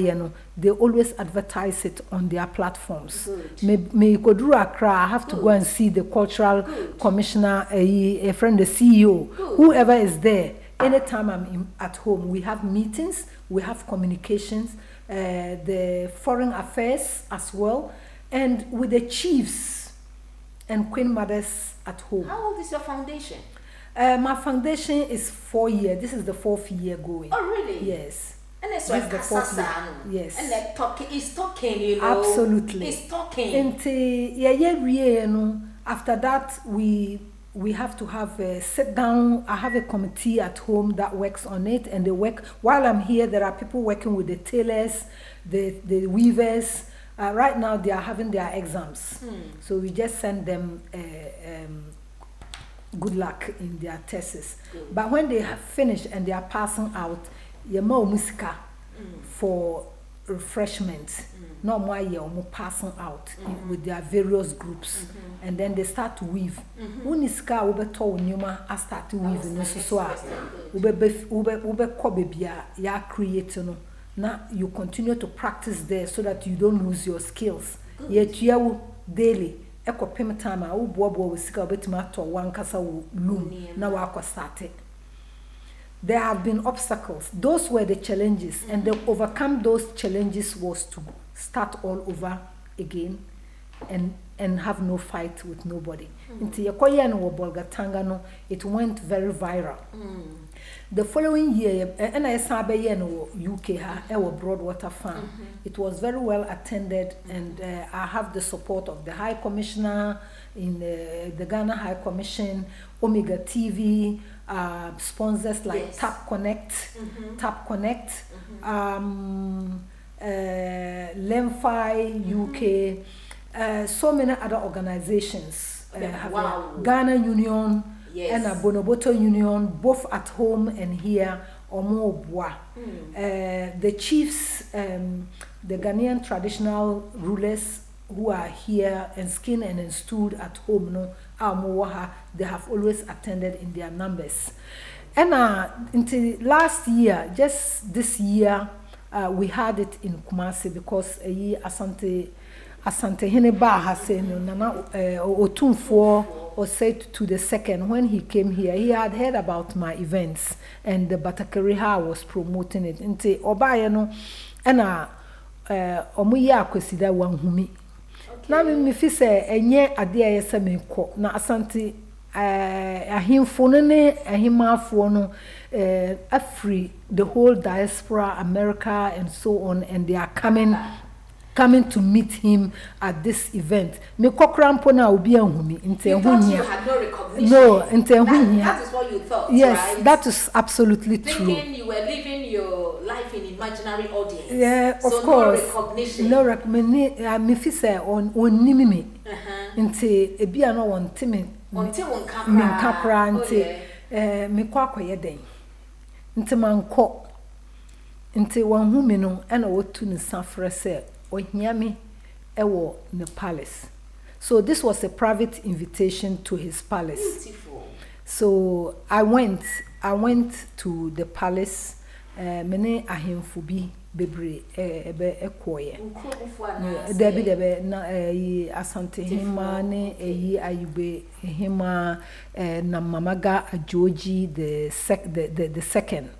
[SPEAKER 2] they always advertise it on their platforms. Me go through Accra, I have to go and see the Cultural Commissioner, a friend, the CEO, whoever is there. Anytime I'm at home, we have meetings, we have communications, the foreign affairs as well, and with the chiefs and queen mothers at home.
[SPEAKER 1] How old is your foundation?
[SPEAKER 2] My foundation is 4 years. This is the 4th year going.
[SPEAKER 1] Oh, really?
[SPEAKER 2] Yes.
[SPEAKER 1] And it's
[SPEAKER 2] This
[SPEAKER 1] like
[SPEAKER 2] is the 4th year. Yes.
[SPEAKER 1] And like it's talking, you know.
[SPEAKER 2] Absolutely.
[SPEAKER 1] It's talking.
[SPEAKER 2] And after that, we have to have a sit down. I have a committee at home that works on it, and they work while I'm here. There are people working with the tailors, the weavers. Right now, they are having their exams, so we just send them good luck in their tests.
[SPEAKER 1] Good.
[SPEAKER 2] But when they have finished and they are passing out, yema musika for refreshment. No more passing out with their various groups, and then they start to weave. When iska ubeto nyuma, I start to weave in so ube baby ya create no. Now you continue to practice there so that you don't lose your skills. Yet you daily. Eko pem time a wo boabo we sika obetima to wan kasa wo loom na wa akọ start. There have been obstacles. Those were the challenges, and to overcome those challenges was to start all over again and have no fight with nobody. Into Yakoya no Bolgatanga no, it went very viral. The following year, and I saw no UK our Broadwater Farm. It was very well attended, and I have the support of the High Commissioner in the Ghana High Commission, Omega TV, sponsors like Tap Connect, Lemfi UK, so many other organizations. Ghana Union.
[SPEAKER 1] Yes.
[SPEAKER 2] And a Bonoboto Union, both at home and here, or more. The chiefs, the Ghanaian traditional rulers who are here and skinned and installed at home, no, they have always attended in their numbers. And until last year, just this year, we had it in Kumasi because Asante Heneba has said, Nana Otumfo or said to the second, when he came here, he had heard about my events, and the Batakariha was promoting it. Into Obayano, and Omuya Kwesida Wanhumi. Now, me say, and yet a dear Yasamiko, na Asante a him phonene, a him no free the whole diaspora, America, and so on, and they are coming coming to meet him at this event. Me kokrampo na obi ahumi nte
[SPEAKER 1] You thought you had no recognition.
[SPEAKER 2] No, nte ehumi.
[SPEAKER 1] That is what you thought,
[SPEAKER 2] yes,
[SPEAKER 1] right?
[SPEAKER 2] that is absolutely
[SPEAKER 1] Thinking
[SPEAKER 2] true.
[SPEAKER 1] you were living your life in imaginary audience.
[SPEAKER 2] Yeah,
[SPEAKER 1] so
[SPEAKER 2] of course.
[SPEAKER 1] No recognition.
[SPEAKER 2] No recognition. Me fi say on nimi. Nte ebi ano won timi.
[SPEAKER 1] Until one
[SPEAKER 2] kakra nte me kwa akoye den. Nte manko. Nte wan hu me no na wotu ne safre say ohia me ewo ne palace. So this was a private invitation to his palace.
[SPEAKER 1] Beautiful.
[SPEAKER 2] So I went to the palace. Mene ahemfo bi bebre ebe ekoye. Debe na asante hima ne ayube hima na mamaga ajoji the second.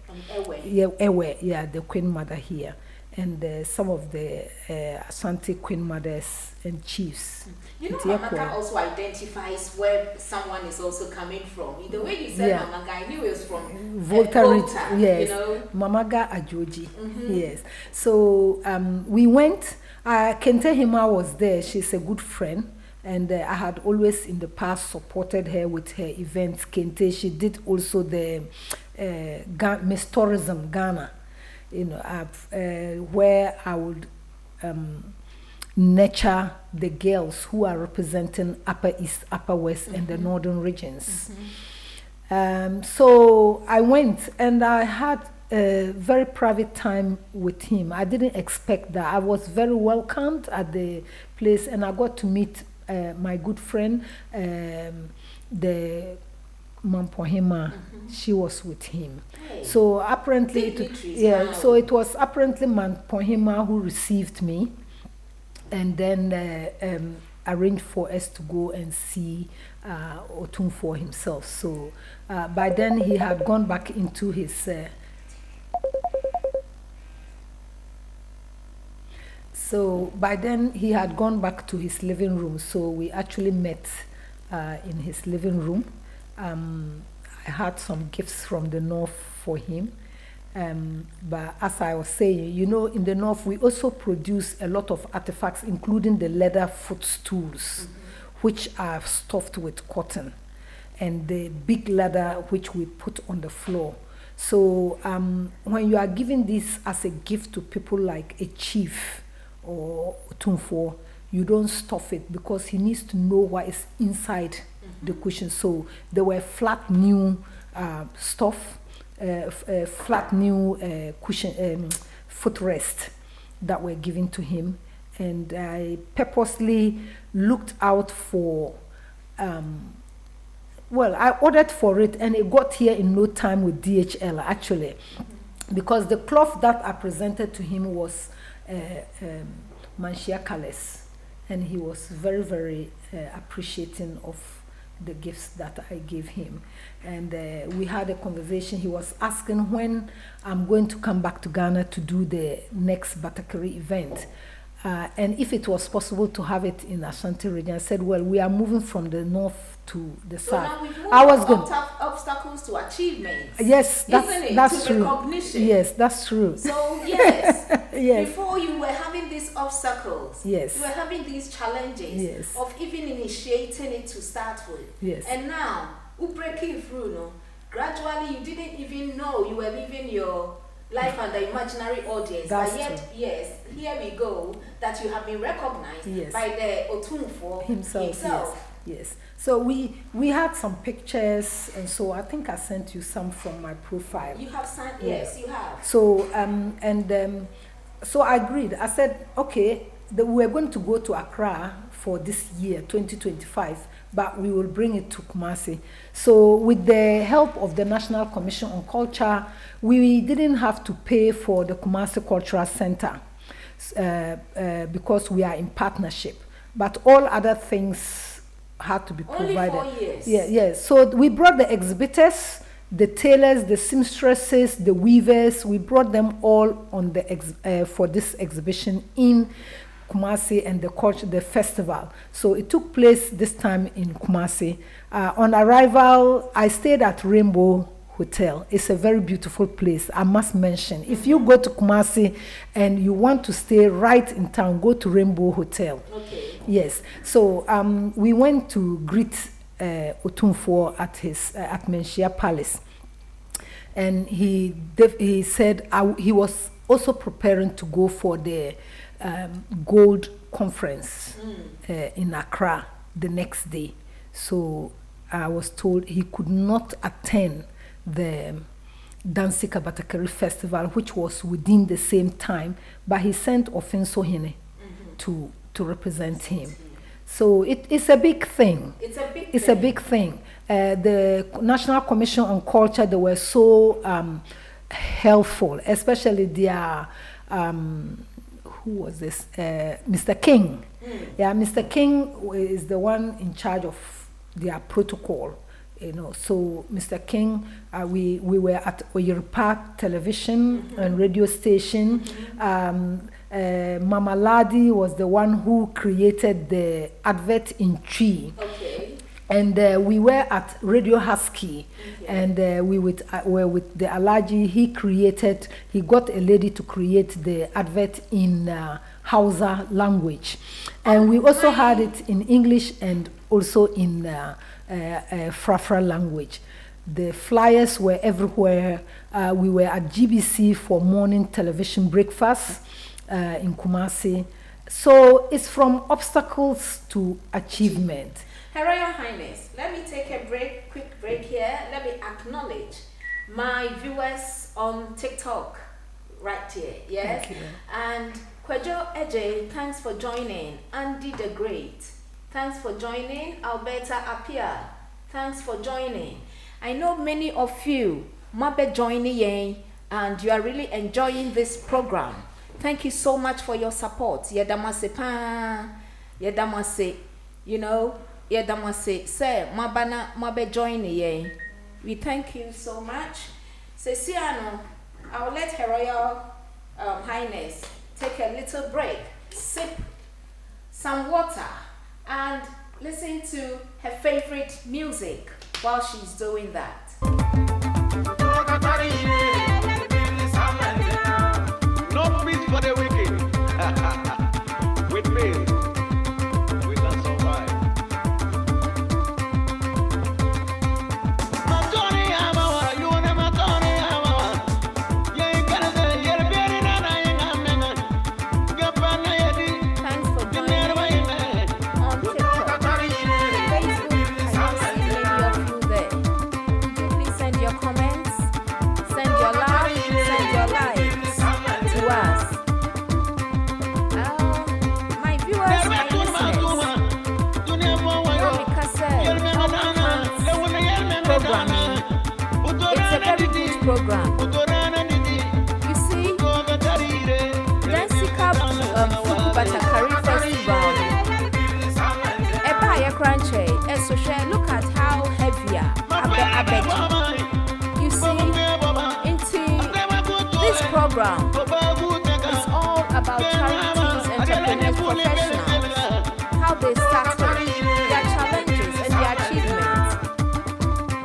[SPEAKER 2] Yeah, the queen mother here. And some of the Asante queen mothers and chiefs.
[SPEAKER 1] You know, Mamaga also identifies where someone is also coming from. The way you said Mamaga, I knew it was from Volta,
[SPEAKER 2] yes.
[SPEAKER 1] You know?
[SPEAKER 2] Mamaga Ajoji, yes. So we went. Kente Hima was there. She's a good friend. And I had always in the past supported her with her events. Kente, she did also the Miss Tourism Ghana. You know, where I would nurture the girls who are representing Upper East, Upper West, and the northern regions. So I went and I had a very private time with him. I didn't expect that. I was very welcomed at the place, and I got to meet my good friend, the Mampohema. She was with him.
[SPEAKER 1] Hey.
[SPEAKER 2] So apparently, so it was apparently Mampohema who received me, and then arranged for us to go and see Otumfuo himself. So by then he had gone back into his living room. So we actually met in his living room. I had some gifts from the north for him. But as I was saying, you know, in the north, we also produce a lot of artifacts, including the leather footstools, which are stuffed with cotton, and the big leather which we put on the floor. So when you are giving this as a gift to people like a chief or Otumfuo, you don't stuff it because he needs to know what is inside the cushion. So there were flat new stuff, flat new cushion footrest that were given to him, and I purposely looked out for. I ordered for it, and it got here in no time with DHL actually, because the cloth that I presented to him was Manchia colors, and he was very, very appreciating of the gifts that I gave him. And we had a conversation. He was asking when I'm going to come back to Ghana to do the next Batakari event. And if it was possible to have it in Ashanti region. I said, well, we are moving from the north to the south.
[SPEAKER 1] Now we've moved
[SPEAKER 2] I was going
[SPEAKER 1] obstacles to achievements.
[SPEAKER 2] Yes, that's
[SPEAKER 1] to
[SPEAKER 2] true.
[SPEAKER 1] Recognition.
[SPEAKER 2] Yes, that's true.
[SPEAKER 1] So yes,
[SPEAKER 2] yes.
[SPEAKER 1] Before you were having these obstacles.
[SPEAKER 2] Yes.
[SPEAKER 1] You were having these challenges.
[SPEAKER 2] Yes.
[SPEAKER 1] Of even initiating it to start with.
[SPEAKER 2] Yes.
[SPEAKER 1] And now, you breaking through, no? Gradually, you didn't even know you were living your life under imaginary audience.
[SPEAKER 2] That's
[SPEAKER 1] but yet,
[SPEAKER 2] true.
[SPEAKER 1] yes, here we go, that you have been recognized by the Otumfuo himself.
[SPEAKER 2] Yes. So we had some pictures, and so I think I sent you some from my profile.
[SPEAKER 1] You have sent, yes, you have.
[SPEAKER 2] So so I agreed. I said, okay, we're going to go to Accra for this year, 2025, but we will bring it to Kumasi. So with the help of the National Commission on Culture, we didn't have to pay for the Kumasi Cultural Center because we are in partnership. But all other things had to be provided.
[SPEAKER 1] Only 4 years.
[SPEAKER 2] Yeah. So we brought the exhibitors, the tailors, the seamstresses, the weavers. We brought them all on the for this exhibition in Kumasi and the festival. So it took place this time in Kumasi. On arrival, I stayed at Rainbow Hotel. It's a very beautiful place, I must mention. If you go to Kumasi and you want to stay right in town, go to Rainbow Hotel.
[SPEAKER 1] Okay.
[SPEAKER 2] Yes. So we went to greet Otumfuo at his at Menchia Palace, and he said he was also preparing to go for the gold conference in Accra the next day. So I was told he could not attend the Dansika Batakari festival, which was within the same time, but he sent Offenso Hine to represent him. So it's a big thing. It's a big thing. The National Commission on Culture, they were so helpful, especially their who was this? Mr. King. Yeah, Mr. King is the one in charge of their protocol. So Mr. King, we were at Oyiripa television and radio station. Mama Ladi was the one who created the advert in Tree.
[SPEAKER 1] Okay.
[SPEAKER 2] And we were at Radio Husky, and we were with the Alaji. He got a lady to create the advert in Hausa language. And we also had it in English and also in Frafra language. The flyers were everywhere. We were at GBC for morning television breakfast in Kumasi. So it's from obstacles to achievement.
[SPEAKER 1] Her Royal Highness, let me take a quick break here. Let me acknowledge my viewers on TikTok right here. Yes.
[SPEAKER 2] Thank you.
[SPEAKER 1] And Kwejo Eje, thanks for joining. Andy the Great, thanks for joining. Alberta Apia, thanks for joining. I know many of you might be joining in, and you are really enjoying this program. Thank you so much for your support. Yedamase pa, yedamase, yedamase. Say, mabana mabe joining ye. We thank you so much. Sesiano, I'll let Her Royal Highness take a little break, sip some water, and listen to her favorite music while she's doing that.
[SPEAKER 3] No peace for the wicked. With me, we can survive.
[SPEAKER 1] Thanks for joining on TikTok, Facebook. I can see many of you there. Would you please send your comments, send your love, send your likes to us. My viewers, my listeners, programming. It's a very good program. You see, Dansika Batakari Festival, Eba Crunchy, and so look at how heavier Abeji. You see, into this program, it's all about charities, entrepreneurs, professionals, how they started, their challenges and their achievements,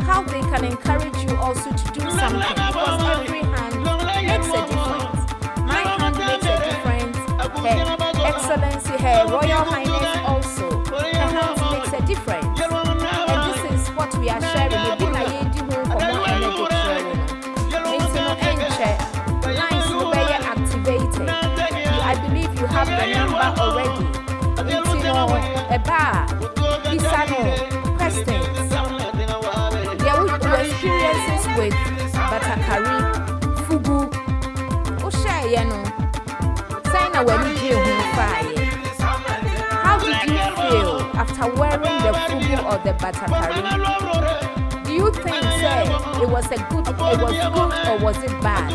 [SPEAKER 1] how they can encourage you also to do something, because every hand makes a difference. My hand makes a difference. Her Excellency, Her Royal Highness also, her hands makes a difference. And this is what we are sharing. I believe you have the number already. A bar, Isano, questions. There will be experiences with Batakari, Fugu, Oshayano, Sana Weniji Fire. How did you feel after wearing the Fugu or the Batakari? Do you think, say, it was good or was it bad?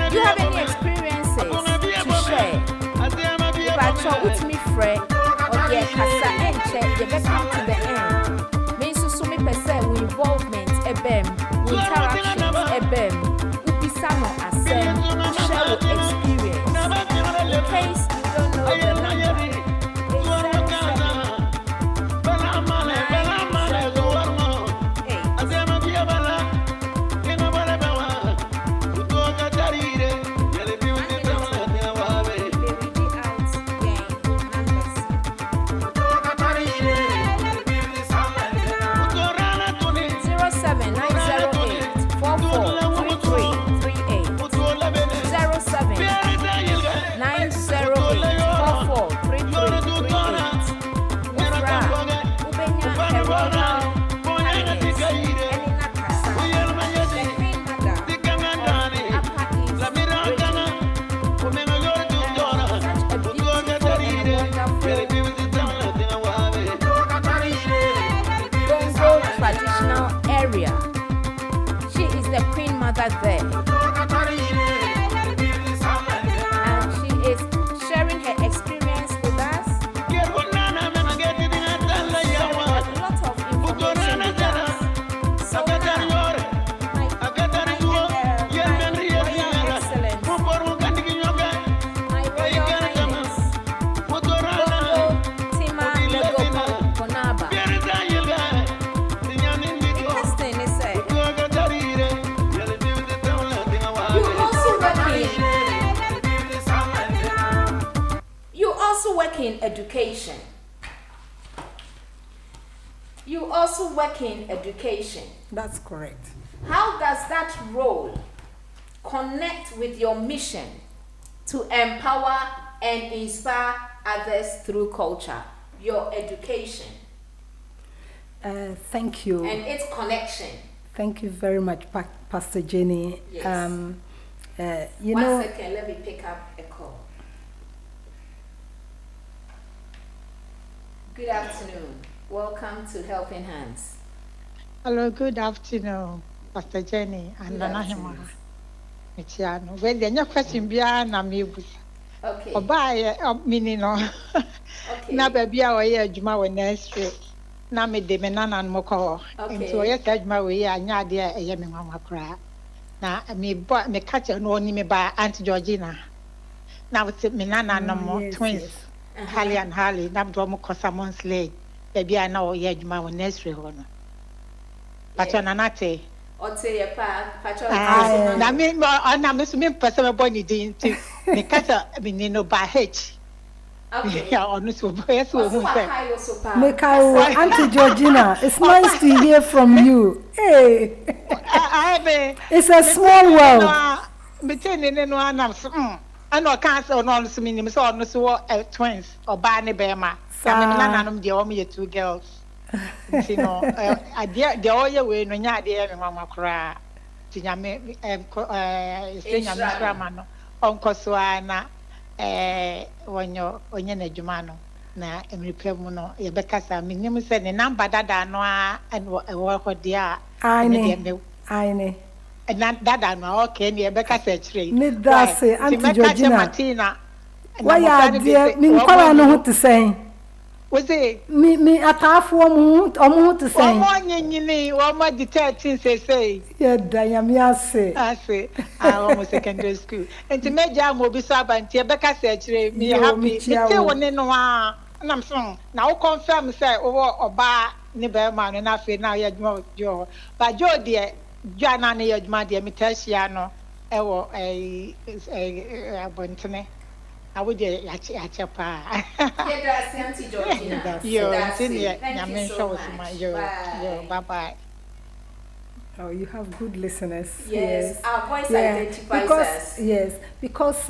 [SPEAKER 1] Do you have any experiences to share? If I talk with me, Fred, or the Casa and check the best to the end. Means to me per se, with involvement, a bem, with interactions, a bem, would be some of us, share with experience. In case you don't know the number, it's 779 area. She is the Queen Mother there. And she is sharing her experience with us. A lot of information with us. So now, my Royal Excellence, my Royal Highness, Bongo Tima Legopo Bonaba. Interesting, is it? You also work in education. You also work in education.
[SPEAKER 2] That's correct.
[SPEAKER 1] How does that role connect with your mission to empower and inspire others through culture, your education,
[SPEAKER 2] Thank you.
[SPEAKER 1] and its connection?
[SPEAKER 2] Thank you very much, Pastor Jenny.
[SPEAKER 1] Yes.
[SPEAKER 2] You
[SPEAKER 1] One
[SPEAKER 2] know,
[SPEAKER 1] second, let me pick up a call. Good afternoon. Welcome to Helping Hands.
[SPEAKER 4] Hello, good afternoon, Pastor Jenny and
[SPEAKER 1] Good
[SPEAKER 4] Nana
[SPEAKER 1] afternoon.
[SPEAKER 4] Hima. Michiano. Well, then your question beyond na me busa.
[SPEAKER 1] Okay.
[SPEAKER 4] Oba meaning no.
[SPEAKER 1] Okay.
[SPEAKER 4] Na baby a oye adwuma wɔ nursery. Na me de me nana no ko.
[SPEAKER 1] Okay.
[SPEAKER 4] Nti oye sa adwuma we anya de eye me nwanwa kra. Na me catch no ni me ba Auntie Georgina. Na we me nana no mo
[SPEAKER 2] yes,
[SPEAKER 4] twins.
[SPEAKER 2] yes.
[SPEAKER 4] Harley and Harley. Na do mo kosamon slay. Baby a na oye adwuma wɔ nursery ho no. Pacho nanate.
[SPEAKER 1] Ote ye pa
[SPEAKER 4] Na me na me so me person me boy ni din ti me kasa me ni no ba H.
[SPEAKER 1] Okay.
[SPEAKER 4] Ya onu so boy so hu say.
[SPEAKER 2] Mekao, Auntie Georgina, it's nice to hear from you. Hey, it's a small world.
[SPEAKER 4] Me tell ni no anam so ana kan say ono so me ni so ono so twins oba ne be ma. Sa me na nanom de o me 2 girls. You know, the oil we no nya de me mama kra. Ti nya me say nya me kra ma no. Onko so ana wonyo onye na dwuma no na emripe mu no ye beka sa me nim say ne number dada no a wo ho de a
[SPEAKER 2] Aine.
[SPEAKER 4] na dada no okay ne ye beka sa chire.
[SPEAKER 2] Me da say Auntie Georgina. Why ya dear me nkwala no ho te say.
[SPEAKER 4] Was it?
[SPEAKER 2] Me atafo omo ho te say.
[SPEAKER 4] Omo nyini, omo di 13 say.
[SPEAKER 2] Yeah, dayam ya say.
[SPEAKER 4] I say, almost secondary school. And to make jam will be so bad. Rebecca said, "Me happy." Me tell one in one. And I'm saying, now confirm say, "Oh, oba ni be man na fe na ya dwuma jo." But jo dear, Jana na ya dwuma dear me tell she no. E wo abontene. I would yachi pa.
[SPEAKER 1] That's Auntie Georgina.
[SPEAKER 4] Yo,
[SPEAKER 1] Thank you so much. Bye.
[SPEAKER 4] Bye.
[SPEAKER 2] Oh, you have good listeners.
[SPEAKER 1] Yes, our voice identifies us.
[SPEAKER 2] Yes, because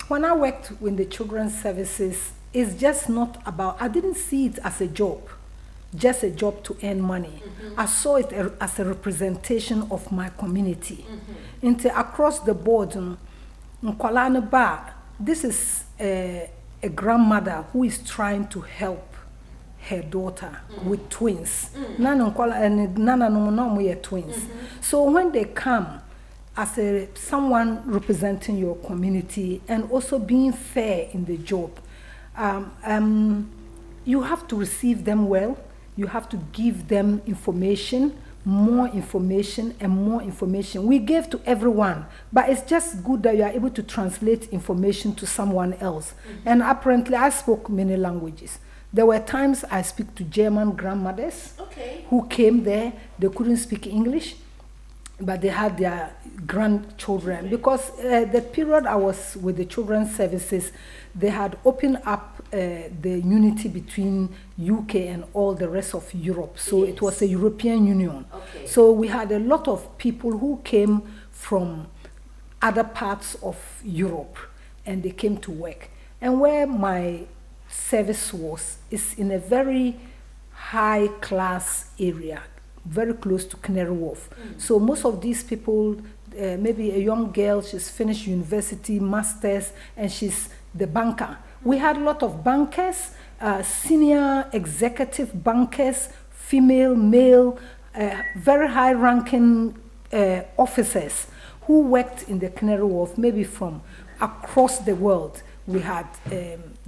[SPEAKER 2] when I worked with the children's services, it's just not about, I didn't see it as a job, just a job to earn money. I saw it as a representation of my community. Across the board, Nkwalana Ba, this is a grandmother who is trying to help her daughter with twins. Nana no twins. So when they come as someone representing your community and also being fair in the job, you have to receive them well. You have to give them information, more information and more information. We gave to everyone, but it's just good that you are able to translate information to someone else. And apparently I spoke many languages. There were times I speak to German grandmothers who came there. They couldn't speak English, but they had their grandchildren. Because the period I was with the children's services, they had opened up the unity between UK and all the rest of Europe. So it was a European Union. So we had a lot of people who came from other parts of Europe, and they came to work. And where my service is in a very high class area, very close to Canary Wharf. So most of these people, maybe a young girl, she's finished university, masters, and she's the banker. We had a lot of bankers, senior executive bankers, female, male, very high-ranking officers who worked in the Canary Wharf, maybe from across the world. We had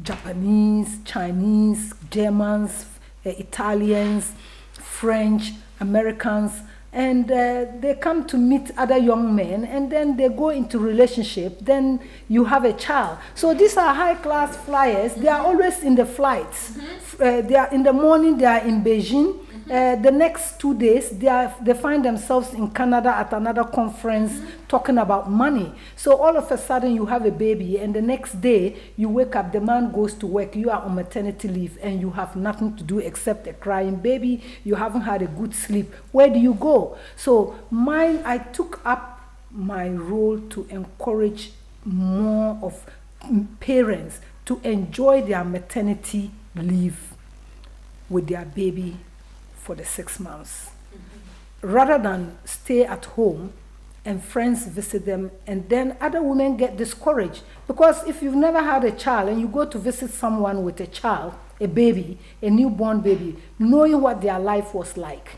[SPEAKER 2] Japanese, Chinese, Germans, Italians, French, Americans, and they come to meet other young men, and then they go into relationship. Then you have a child. So these are high-class flyers. They are always in the flights. They are in the morning. They are in Beijing. The next 2 days, they find themselves in Canada at another conference talking about money. So all of a sudden, you have a baby, and the next day, you wake up, the man goes to work, you are on maternity leave, and you have nothing to do except a crying baby. You haven't had a good sleep. Where do you go? So I took up my role to encourage more of parents to enjoy their maternity leave with their baby for the 6 months, rather than stay at home and friends visit them, and then other women get discouraged. Because if you've never had a child and you go to visit someone with a child, a baby, a newborn baby, knowing what their life was like,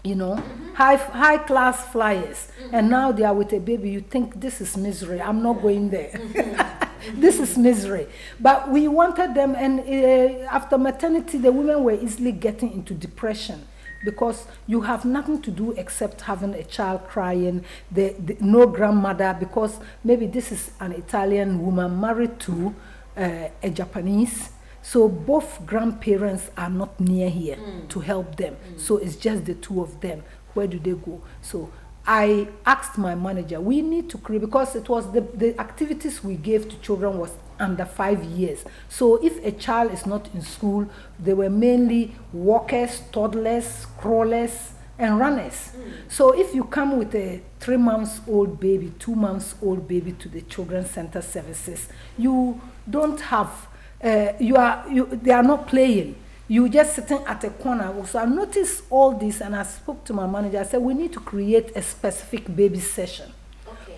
[SPEAKER 2] you know, high class flyers, and now they are with a baby, you think this is misery, I'm not going there. This is misery. But we wanted them, and after maternity, the women were easily getting into depression, because you have nothing to do except having a child crying, no grandmother, because maybe this is an Italian woman married to a Japanese. So both grandparents are not near here to help them. So it's just the two of them. Where do they go? So I asked my manager, we need to create, because it was the activities we gave to children was under 5 years. So if a child is not in school, they were mainly walkers, toddlers, crawlers, and runners. So if you come with a 3-month-old baby, 2-month-old baby to the children's center services, you don't have, they are not playing. You just sitting at a corner. So I noticed all this, and I spoke to my manager. I said, we need to create a specific baby session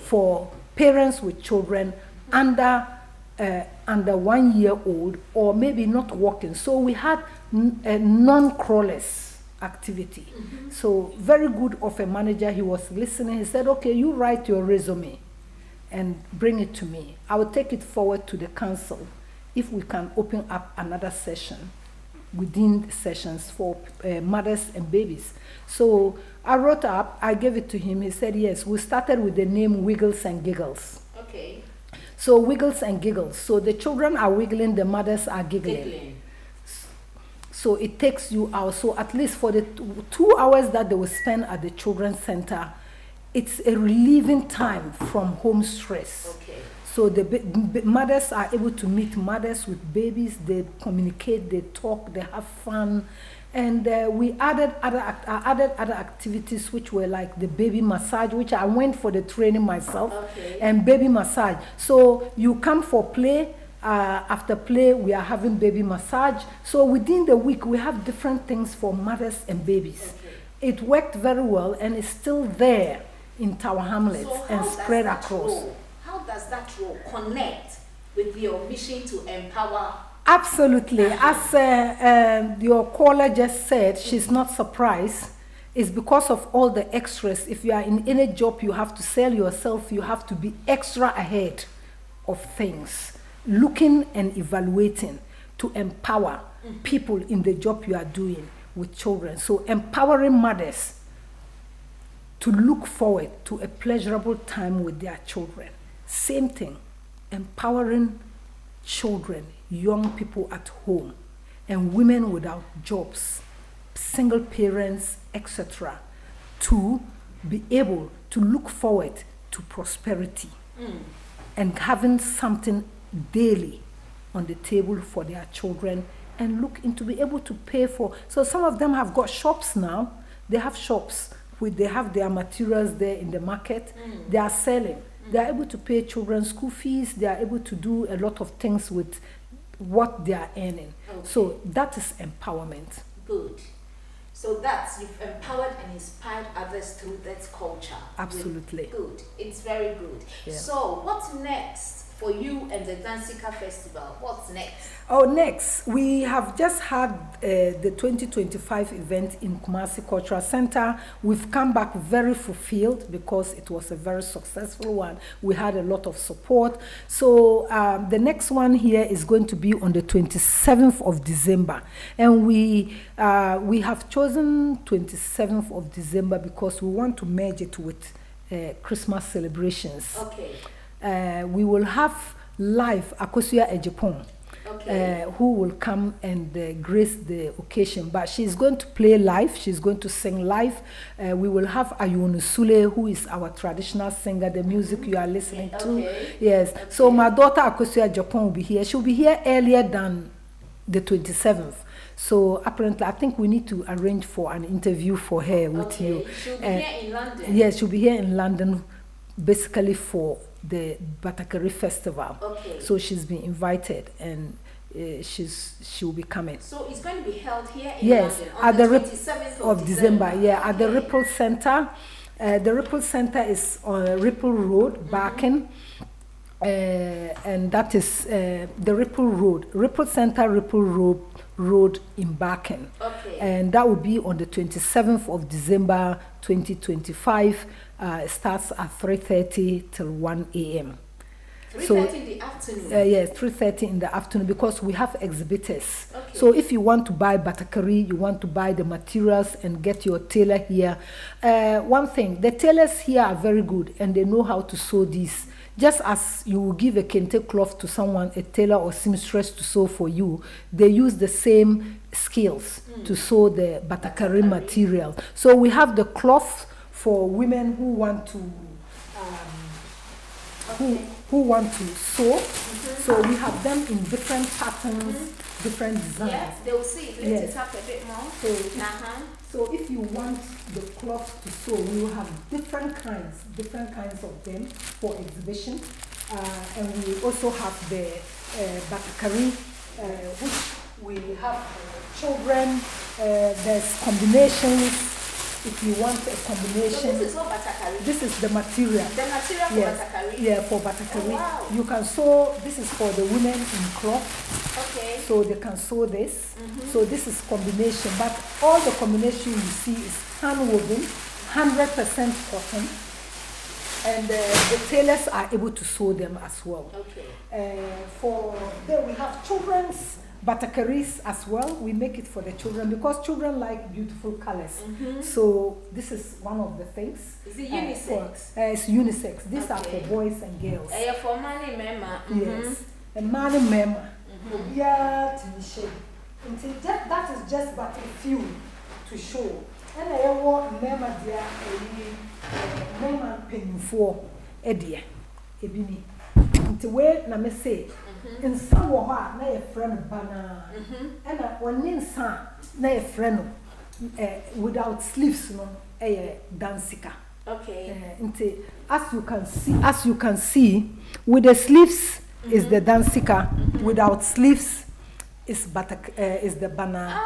[SPEAKER 2] for parents with children under 1 year old, or maybe not walking. So we had a non-crawlers activity. So very good of a manager. He was listening. He said, okay, you write your resume and bring it to me. I will take it forward to the council if we can open up another session within the sessions for mothers and babies. So I wrote up, I gave it to him. He said, yes. We started with the name Wiggles and Giggles.
[SPEAKER 1] Okay.
[SPEAKER 2] So Wiggles and Giggles. So the children are wiggling, the mothers are giggling. So it takes you out. So at least for the 2 hours that they will spend at the children's center, it's a relieving time from home stress. Okay. So the mothers are able to meet mothers with babies. They communicate, they talk, they have fun. And we added other activities, which were like the baby massage, which I went for the training myself, and baby massage. So you come for play. After play, we are having baby massage. So within the week, we have different things for mothers and babies. It worked very well, and it's still there in Tower Hamlets and spread across.
[SPEAKER 1] How does that role connect with your mission to empower?
[SPEAKER 2] Absolutely. As your caller just said, she's not surprised. It's because of all the extras. If you are in any job, you have to sell yourself. You have to be extra ahead of things, looking and evaluating to empower people in the job you are doing with children. So empowering mothers to look forward to a pleasurable time with their children. Same thing, empowering children, young people at home, and women without jobs, single parents, etc., to be able to look forward to prosperity and having something daily on the table for their children, and look into be able to pay for. So some of them have got shops now. They have shops they have their materials there in the market. They are selling. They are able to pay children's school fees. They are able to do a lot of things with what they are earning. So that is empowerment.
[SPEAKER 1] Good. So that's, you've empowered and inspired others through that culture.
[SPEAKER 2] Absolutely.
[SPEAKER 1] Good. It's very good.
[SPEAKER 2] Yeah.
[SPEAKER 1] So what's next for you and the Dansika Festival? What's next?
[SPEAKER 2] Oh, next, we have just had the 2025 event in Kumasi Cultural Center. We've come back very fulfilled because it was a very successful one. We had a lot of support. So the next one here is going to be on the 27th of December. And we have chosen 27th of December because we want to merge it with Christmas celebrations.
[SPEAKER 1] Okay.
[SPEAKER 2] We will have live Akosua Ejipon.
[SPEAKER 1] Okay.
[SPEAKER 2] Who will come and grace the occasion. But she's going to play live. She's going to sing live. We will have Ayunu Sule, who is our traditional singer, the music you are listening to.
[SPEAKER 1] Okay.
[SPEAKER 2] Yes.
[SPEAKER 1] Okay.
[SPEAKER 2] So my daughter Akosua Japan will be here. She'll be here earlier than the 27th. So apparently, I think we need to arrange for an interview for her with you.
[SPEAKER 1] She'll be here in London.
[SPEAKER 2] Yes, she'll be here in London, basically for the Batakari Festival.
[SPEAKER 1] Okay.
[SPEAKER 2] So she's been invited and she'll be coming.
[SPEAKER 1] So it's going to be held here in
[SPEAKER 2] Yes,
[SPEAKER 1] London
[SPEAKER 2] at
[SPEAKER 1] on
[SPEAKER 2] the
[SPEAKER 1] the 27th of December.
[SPEAKER 2] Yeah, at the
[SPEAKER 1] Okay.
[SPEAKER 2] Ripple Center. The Ripple Center is on Ripple Road, Barking. And that is the Ripple Road. Ripple Center, Ripple Road in Barking.
[SPEAKER 1] Okay.
[SPEAKER 2] And that will be on the 27th of December 2025. It starts at 3:30 till 1 a.m.
[SPEAKER 1] 3:30 in the afternoon.
[SPEAKER 2] Yes, 3:30 in the afternoon because we have exhibitors.
[SPEAKER 1] Okay.
[SPEAKER 2] So if you want to buy batakari, you want to buy the materials and get your tailor here. One thing, the tailors here are very good and they know how to sew these. Just as you will give a kente cloth to someone, a tailor or seamstress to sew for you, they use the same skills to sew the batakari material. So we have the cloth for women who want to who want to sew. So we have them in different patterns, different designs.
[SPEAKER 1] Yes, they will see it. Let
[SPEAKER 2] Yes.
[SPEAKER 1] it tap a bit more.
[SPEAKER 2] So,
[SPEAKER 1] Uh-huh.
[SPEAKER 2] so if you want the cloth to sew, we will have different kinds of them for exhibition. And we also have the batakari, which we have children. There's combinations. If you want a
[SPEAKER 1] So
[SPEAKER 2] combination,
[SPEAKER 1] this is what batakari.
[SPEAKER 2] this is the material.
[SPEAKER 1] The material for
[SPEAKER 2] Yes,
[SPEAKER 1] batakari.
[SPEAKER 2] yeah, for batakari.
[SPEAKER 1] Oh, wow.
[SPEAKER 2] You can sew. This is for the women in cloth.
[SPEAKER 1] Okay.
[SPEAKER 2] So they can sew this. So this is combination, but all the combination you see is hand woven, 100% cotton, and the tailors are able to sew them as well.
[SPEAKER 1] Okay.
[SPEAKER 2] For then we have children's batakaris as well. We make it for the children because children like beautiful colors. So this is one of the things.
[SPEAKER 1] Is it unisex?
[SPEAKER 2] It's unisex. These are
[SPEAKER 1] Okay.
[SPEAKER 2] for boys and girls.
[SPEAKER 1] For money, mema.
[SPEAKER 2] Yes. A man and mema. Yeah, that is just but a few to show. And I want mema dear mema penny for Edia. Ebini. Until where na me say in some wa na your friend bana. And one in san na your friend without sleeves no dansika.
[SPEAKER 1] Okay.
[SPEAKER 2] As you can see, with the sleeves is the dansika, without sleeves is the bana.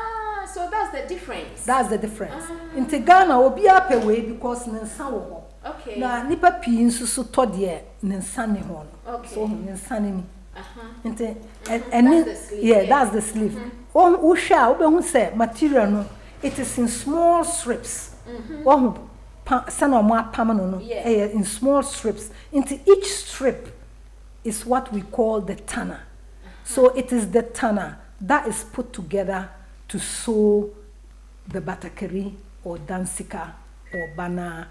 [SPEAKER 1] So that's the difference.
[SPEAKER 2] That's the difference. In Ghana, obi ape way because nensa wo ho.
[SPEAKER 1] Okay.
[SPEAKER 2] Na nipa pii nso so to de nensa ne ho no.
[SPEAKER 1] Okay.
[SPEAKER 2] So nensa ne ni. Inte
[SPEAKER 1] That's the sleeve,
[SPEAKER 2] yeah,
[SPEAKER 1] yeah.
[SPEAKER 2] that's the sleeve. Oh, sha, obehu say material no, it is in small strips. Oh, sana mo apam no no,
[SPEAKER 1] Yeah.
[SPEAKER 2] in small strips. Into each strip is what we call the tanner. So it is the tanner that is put together to sew the batakari or dansika or bana.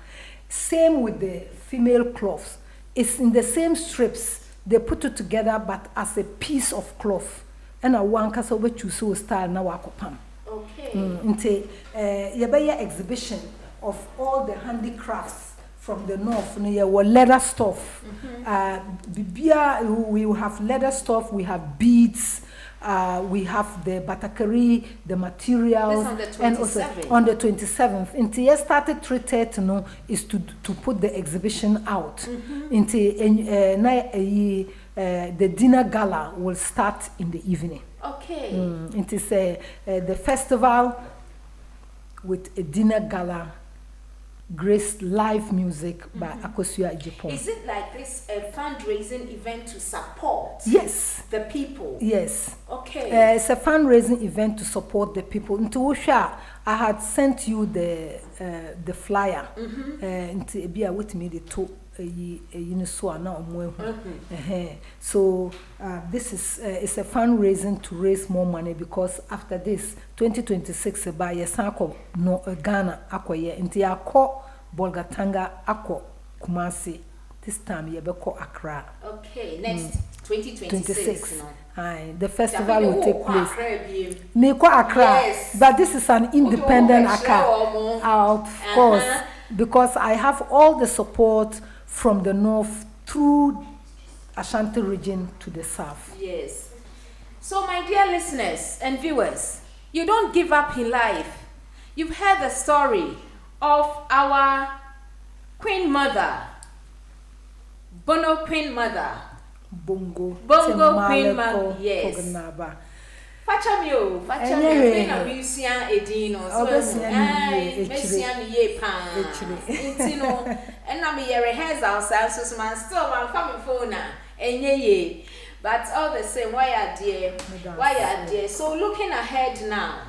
[SPEAKER 2] Same with the female cloths. It's in the same strips. They put it together, but as a piece of cloth. And a one kasa we choose style na wakopam.
[SPEAKER 1] Okay.
[SPEAKER 2] Into yabaya exhibition of all the handicrafts from the north. No, leather stuff. We will have leather stuff. We have beads. We have the batakari, the materials,
[SPEAKER 1] This on the
[SPEAKER 2] and also
[SPEAKER 1] 27th.
[SPEAKER 2] on the 27th. Until you started 3:30, no, is to put the exhibition out. Until the dinner gala will start in the evening.
[SPEAKER 1] Okay.
[SPEAKER 2] It is the festival with a dinner gala grace live music by Akosua Ejipon.
[SPEAKER 1] Is it like this a fundraising event to support
[SPEAKER 2] Yes.
[SPEAKER 1] the people?
[SPEAKER 2] Yes.
[SPEAKER 1] Okay.
[SPEAKER 2] It's a fundraising event to support the people. Into Usha, I had sent you the flyer. Into Ebia with me the two so this is it's a fundraising to raise more money, because after this 2026 by Yesako no Ghana akoye into Ako Bolgatanga Ako Kumasi. This time you beko Accra.
[SPEAKER 1] Okay, next 2026. No?
[SPEAKER 2] Aye, the festival will take place. Meko Accra,
[SPEAKER 1] Yes.
[SPEAKER 2] but this is an independent Accra, of course, because I have all the support from the north through Ashanti region to the south.
[SPEAKER 1] Yes. So, my dear listeners and viewers, you don't give up in life. You've heard the story of our Queen Mother, Bono Queen Mother.
[SPEAKER 2] Bongo
[SPEAKER 1] Queen Mother, yes. Fachamio, Queen of Lucia Edino, so Messian ye pan, and I'm here rehearsal, so my still one family phone, and ye. But all the same, why are dear? So looking ahead now,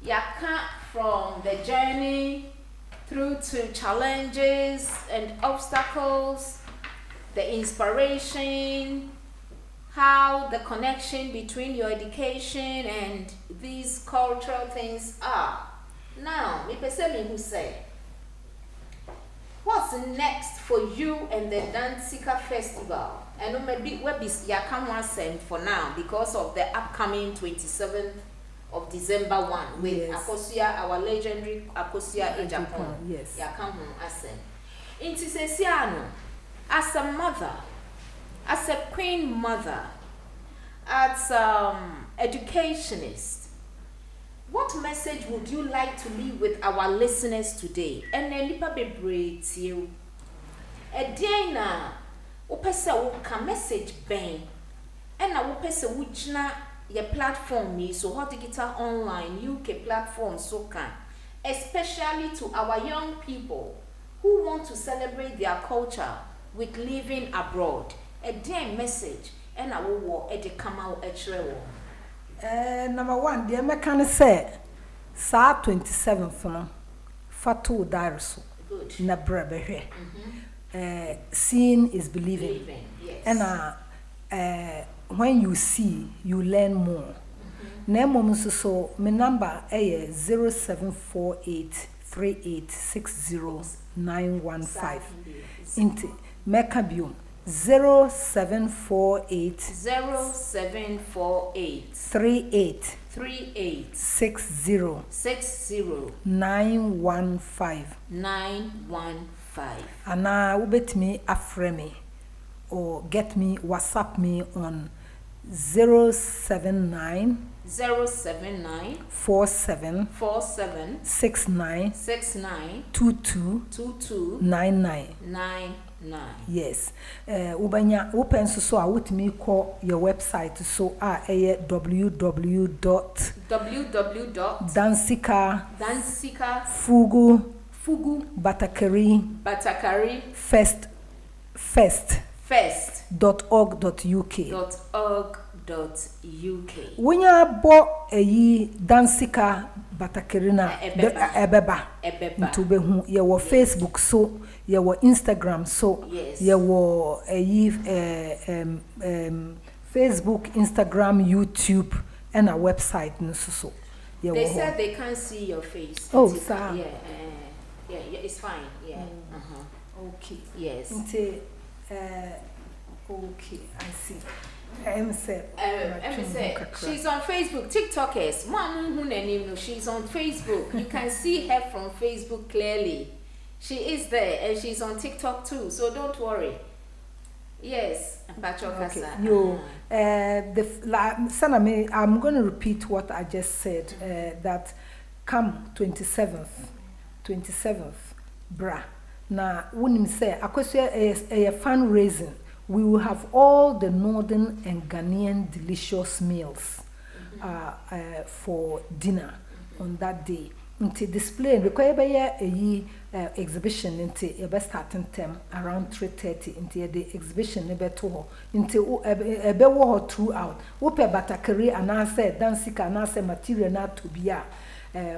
[SPEAKER 1] Yaka from the journey through to challenges and obstacles, the inspiration, how the connection between your education and these cultural things are. Now, me person who say, what's next for you and the Dansika Festival? And maybe we be Yakam send for now because of the upcoming 27th of December 1 with
[SPEAKER 2] Yes.
[SPEAKER 1] Akosua, our legendary Akosua in Japan.
[SPEAKER 2] Yes.
[SPEAKER 1] Yakam Asen. Into Sesiano, as a mother, as a queen mother, as educationist, what message would you like to leave with our listeners today? And then lipa be brave you. A day na upesa uka message bang. And na upesa wujna your platform me so hot guitar online UK platform so can, especially to our young people who want to celebrate their culture with living abroad. A damn message and I will walk at the come out at
[SPEAKER 2] Number one, the American say, Sa 27th, no, Fatu Dariso,
[SPEAKER 1] good.
[SPEAKER 2] Nabrebe. Seeing is believing.
[SPEAKER 1] Yes.
[SPEAKER 2] And when you see, you learn more. So my number is 0748 3860915. Inti Mekabium 0748
[SPEAKER 1] 38
[SPEAKER 2] 60 915. And now bet me afre me or get me WhatsApp me on 079 47 69 22 99. Yes. Ubanya open so I would me call your website so www.dansika fugu batakari first.org.uk. Winya bo Dansika Batakarina ebeba ntube hu ye wo Facebook so ye wo Instagram so ye wo Facebook, Instagram, YouTube and a website no so
[SPEAKER 1] they said they can't see your face.
[SPEAKER 2] Oh, sir.
[SPEAKER 1] Yeah, it's fine. Yeah.
[SPEAKER 2] Okay.
[SPEAKER 1] Yes.
[SPEAKER 2] Okay, I see.
[SPEAKER 1] She's on Facebook, TikTokers. She's on Facebook. You can see her from Facebook clearly. She is there and she's on TikTok too, so don't worry. Yes.
[SPEAKER 2] Okay. I'm going to repeat what I just said. That come 27th, bra. Now, when say Akosua is a fundraising, we will have all the northern and Ghanaian delicious meals for dinner on that day. Nti display because ebe exhibition nti ebe starting time around 3:30 nti the exhibition ebe to ho nti ebe wo ho throughout wo pe batakari anase dancing anase material na to bia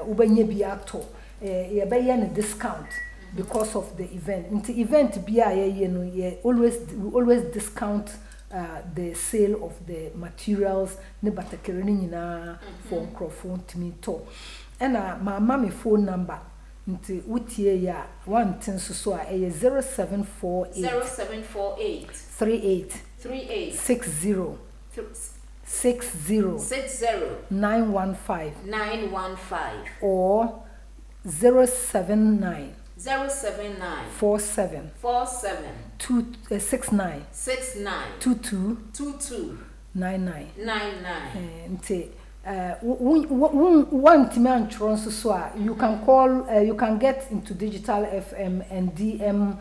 [SPEAKER 2] ubenye bia to ebe ye ne discount because of the event nti event bia ye no ye always discount the sale of the materials ne batakari ni nyina for microphone timi to ena my mommy phone number nti utie ya one tin so a 0748 38 60 915 or 079 47 69 22 99 nti one man so you can call you can get into Digital FM and DM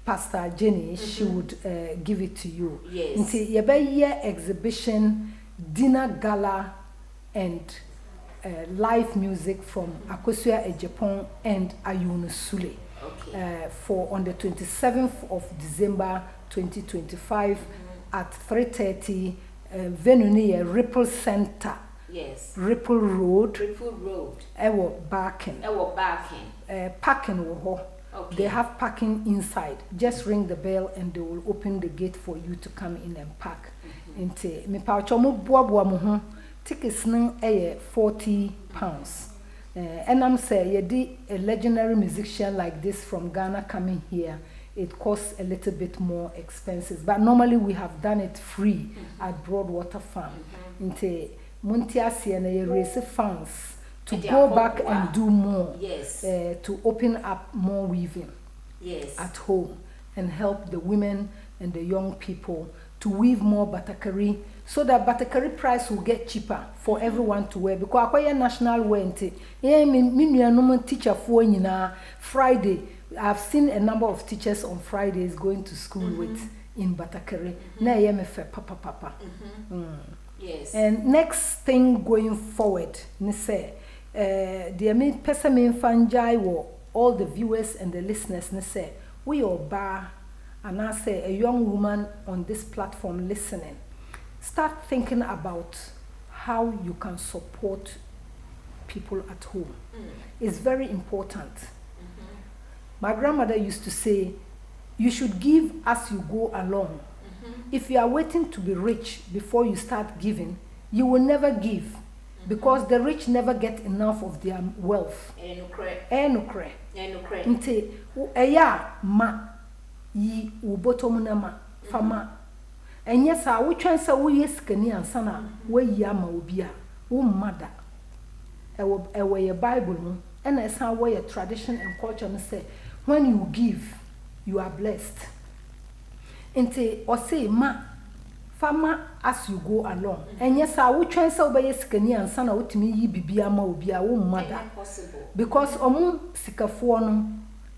[SPEAKER 2] Pastor Jenny. She would give it to you.
[SPEAKER 1] Yes.
[SPEAKER 2] Nti yebeye exhibition, dinner gala and live music from Akosua Ejepon and Ayun Sule.
[SPEAKER 1] Okay.
[SPEAKER 2] For on the 27th of December 2025 at 3:30 venue near Ripple Center.
[SPEAKER 1] Yes.
[SPEAKER 2] Ripple Road. Ewo Barking. Parking wo ho.
[SPEAKER 1] Okay.
[SPEAKER 2] They have parking inside. Just ring the bell and they will open the gate for you to come in and park. Nti me pa cho mo boaboa mo ho. Tickets no £40. And I'm say a legendary musician like this from Ghana coming here, it costs a little bit more expensive, but normally we have done it free at Broadwater Farm. Nti Muntiasi and raise funds to go back and do more.
[SPEAKER 1] Yes.
[SPEAKER 2] To open up more weaving.
[SPEAKER 1] Yes.
[SPEAKER 2] At home and help the women and the young people to weave more batakari so that batakari price will get cheaper for everyone to wear because akwaya national wear nti me teacher for nyina Friday. I've seen a number of teachers on Fridays going to school with in batakari. Na me fe papa.
[SPEAKER 1] Yes.
[SPEAKER 2] And next thing going forward, ne say the me person me fanjai wo all the viewers and the listeners ne say we are bar and I say a young woman on this platform listening, start thinking about how you can support people at home. It's very important. My grandmother used to say, you should give as you go along. If you are waiting to be rich before you start giving, you will never give because the rich never get enough of their wealth. Enukre. Nte eya ma yi ubotomu na ma fama enye sa wo twen sa wo yesikani ansa na wo yi ama obi a wo mada ewo ye bible no and esa wo ye tradition and culture no say when you give you are blessed. Nte o say ma fama as you go along enye sa wo twen sa wo be yesikani ansa na wo timi yi bibia ma obi a wo mada because omu sikafo no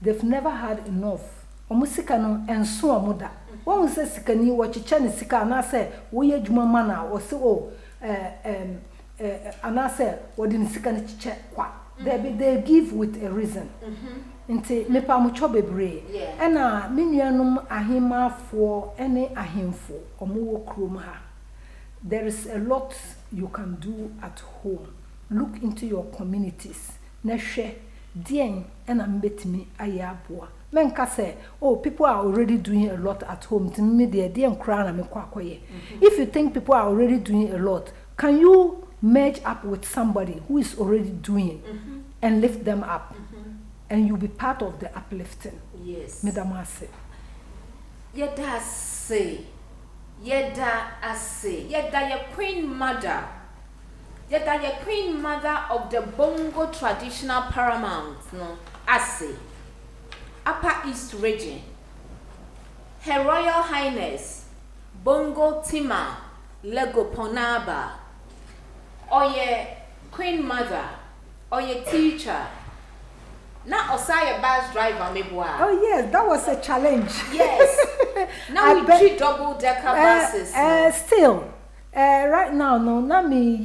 [SPEAKER 2] they've never had enough. Omusika no enso omuda won se sikani wo chiche ne sika na se wo ye dwuma mana wo se o ana se wo din sika ne chiche kwa they give with a reason. Nti me pa mo cho bebre na me nuanom ahemafo ene ahemfo omo krom ha. There is a lot you can do at home. Look into your communities na hwe dien na mbetimi ayaboa. Menka say, oh, people are already doing a lot at home. If you think people are already doing a lot, can you merge up with somebody who is already doing and lift them up? And you'll be part of the uplifting.
[SPEAKER 1] Yes.
[SPEAKER 2] Madam Ase.
[SPEAKER 1] Yeda say. Yeda your queen mother. Yeda your queen mother of the Bongo traditional paramount. No, Ase. Upper East region, Her Royal Highness Bongo Tima Lego Ponaba, Oye Queen Mother, Oye teacher, now Osaya bus driver mebwa.
[SPEAKER 2] Oh yes, that was a challenge.
[SPEAKER 1] Yes. Now we treat double-decker buses.
[SPEAKER 2] Still, right now, no, na me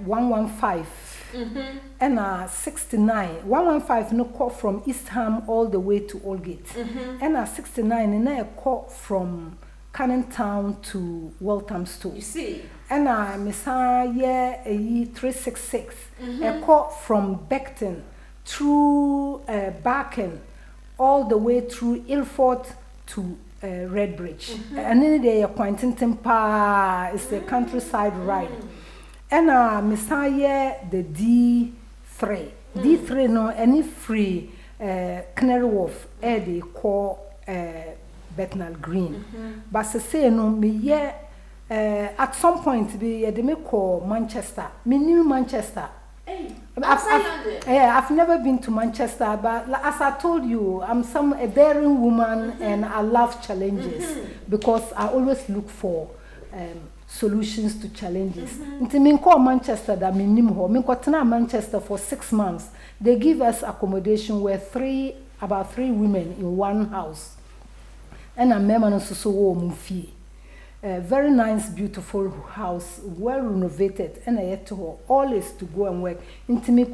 [SPEAKER 2] 115. And 69, 115 no call from East Ham all the way to Aldgate. And 69 and a call from Canning Town to Walthamstow.
[SPEAKER 1] You see.
[SPEAKER 2] And Messiah 366 a call from Beckton through Barking all the way through Ilford to Redbridge. And then they are Quentin Pa is the countryside ride. And Messiah the D3. D3 no any free Canary Wharf they call Bethnal Green. But say no me at some point they me call Manchester. Me new Manchester.
[SPEAKER 1] Hey,
[SPEAKER 2] I've never been to Manchester, but as I told you, I'm a daring woman and I love challenges because I always look for solutions to challenges. Until me call Manchester that me nim ho, me call Manchester for 6 months. They give us accommodation where about three women in one house. And a member so mufi. Very nice, beautiful house, well renovated, and I had to always to go and work. Into me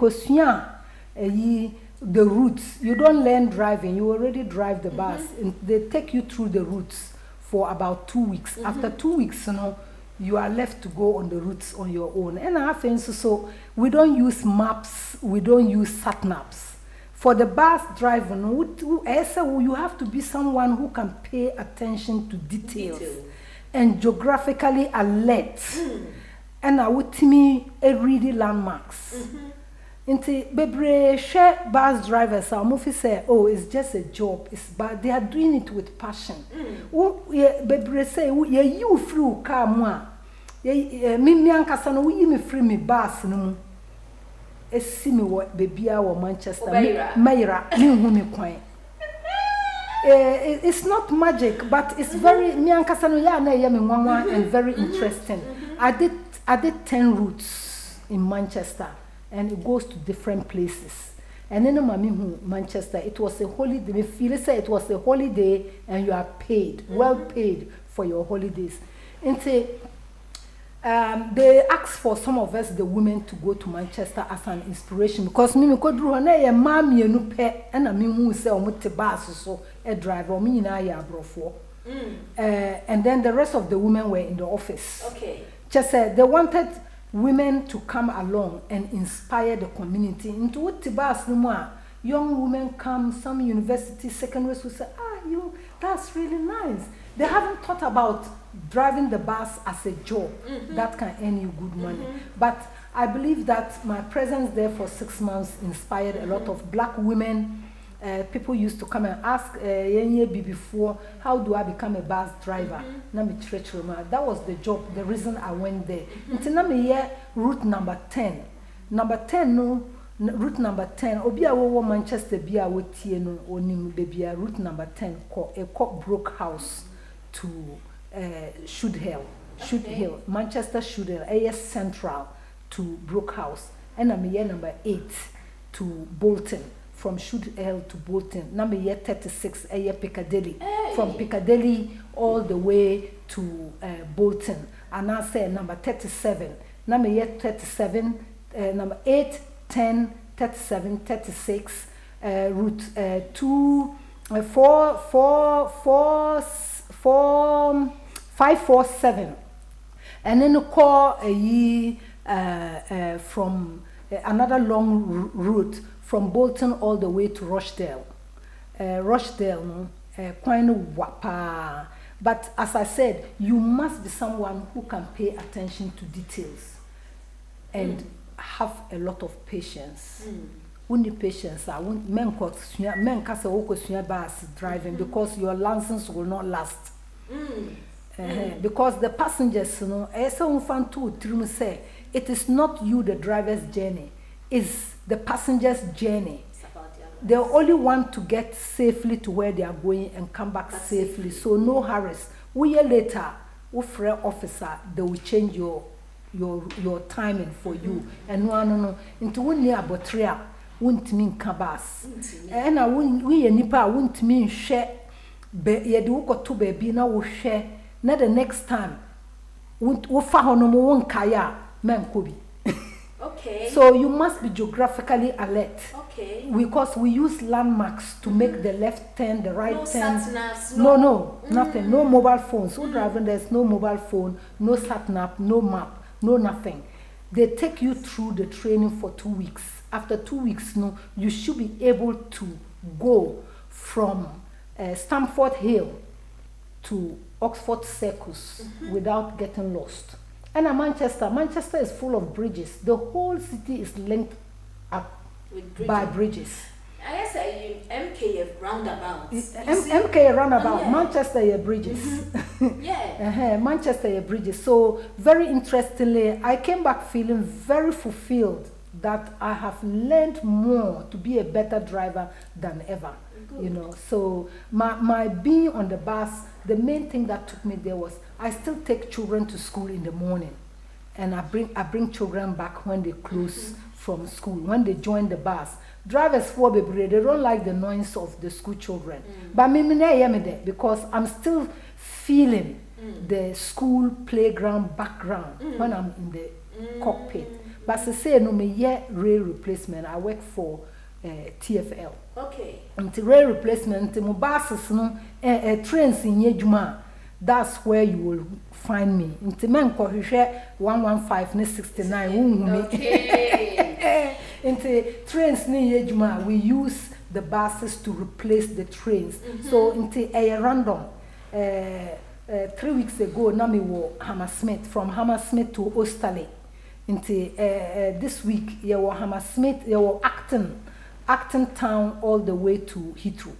[SPEAKER 2] the routes. You don't learn driving, you already drive the bus. And they take you through the routes for about 2 weeks. After 2 weeks, you are left to go on the routes on your own. And I think so we don't use maps, we don't use sat maps. For the bus driver, you have to be someone who can pay attention to details. And geographically alert. And I would me read the landmarks. Into bebre share bus drivers, some say, oh, it's just a job. But they are doing it with passion. Bebre say, you flew car moi. Me ankasa no me free me bus no. See me what baby or Manchester. Mayra, me who me quite. It's not magic, but it's very and very interesting. I did 10 routes in Manchester, and it goes to different places. And then Manchester, it was a holiday. Me feel say it was a holiday, and you are paid, well paid for your holidays. And they asked for some of us, the women, to go to Manchester as an inspiration because me could do a mammy and pet and a me who say bus so a driver me in a brofo. And then the rest of the women were in the office.
[SPEAKER 1] Okay.
[SPEAKER 2] Just said they wanted women to come along and inspire the community into what the bus no more. Young women come, some university, secondary school say, that's really nice. They haven't thought about driving the bus as a job that can earn you good money. But I believe that my presence there for 6 months inspired a lot of black women. People used to come and ask before, how do I become a bus driver? That was the job, the reason I went there. Until route number 10. Number 10, no. Route number 10, Obia wo Manchester Bia wotie no onim bebia route number 10 broke house to Should Hill, Manchester Should Hill, AS Central to Brook House, and number 8 to Bolton, from Should Hill to Bolton, number 36, Piccadilly, from Piccadilly all the way to Bolton, and I say number 37, number 37, number 8, 10, 37, 36, route 547, and then call from another long route from Bolton all the way to Rochdale. Rochdale, quite wapa. But as I said, you must be someone who can pay attention to details and have a lot of patience. We need patience. I want men bus driving because your license will not last. Because the passengers, say it is not you, the driver's journey, it's the passenger's journey. They only want to get safely to where they are going and come back safely. So no hurries. 1 year later, officer, they will change your timing for you. And no. Into 1 year abotria, won't mean cabas. And I we nipa won't mean share. Ye do go to baby now will share. Not the next time. Won't no more kaya, man could be.
[SPEAKER 1] Okay.
[SPEAKER 2] So you must be geographically alert.
[SPEAKER 1] Okay.
[SPEAKER 2] Because we use landmarks to make the left turn, the right
[SPEAKER 1] No
[SPEAKER 2] turn.
[SPEAKER 1] sat-navs,
[SPEAKER 2] No, nothing. No mobile phones. So driving, there's no mobile phone, no sat-nav, no map, no nothing. They take you through the training for 2 weeks. After 2 weeks, no, you should be able to go from Stamford Hill to Oxford Circus without getting lost. And Manchester is full of bridges. The whole city is linked up
[SPEAKER 1] With
[SPEAKER 2] by bridges.
[SPEAKER 1] I guess MKF roundabout.
[SPEAKER 2] MK roundabout,
[SPEAKER 1] Yeah.
[SPEAKER 2] Manchester bridges.
[SPEAKER 1] Yeah.
[SPEAKER 2] Manchester bridges. So very interestingly, I came back feeling very fulfilled that I have learned more to be a better driver than ever.
[SPEAKER 1] Good.
[SPEAKER 2] You know, so my being on the bus, the main thing that took me there was I still take children to school in the morning, and I bring children back when they close from school, when they join the bus. Drivers for baby, they don't like the noise of the school children. But me there because I'm still feeling the school playground background when I'm in the cockpit. But to say no me rail replacement, I work for TFL.
[SPEAKER 1] Okay.
[SPEAKER 2] Until rail replacement, my buses no trains in Yejuma. That's where you will find me. Until men call 115 ne 69.
[SPEAKER 1] Okay.
[SPEAKER 2] Into trains ni Yejuma, we use the buses to replace the trains. So into a random 3 weeks ago, Nami wo Hammersmith, from Hammersmith to Osterley. Into this week, you were Hammersmith, you were Acton town all the way to Heathrow.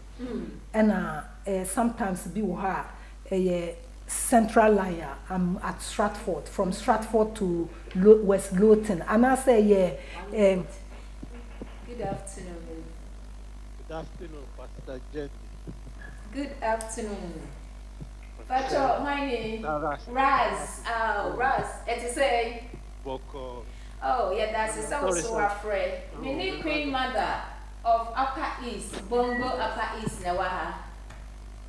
[SPEAKER 2] And sometimes be hard a central line. I'm at Stratford, from Stratford to West Lowton. And I say,
[SPEAKER 1] Good afternoon.
[SPEAKER 5] Good afternoon, Pastor Jenny.
[SPEAKER 1] Good afternoon. Pacho, my name Raz. Oh, Raz. It is a.
[SPEAKER 5] Boko.
[SPEAKER 1] Oh, yeah, that's it. So afraid. Me Queen Mother of Upper East, Bongo Upper East, Nawaha.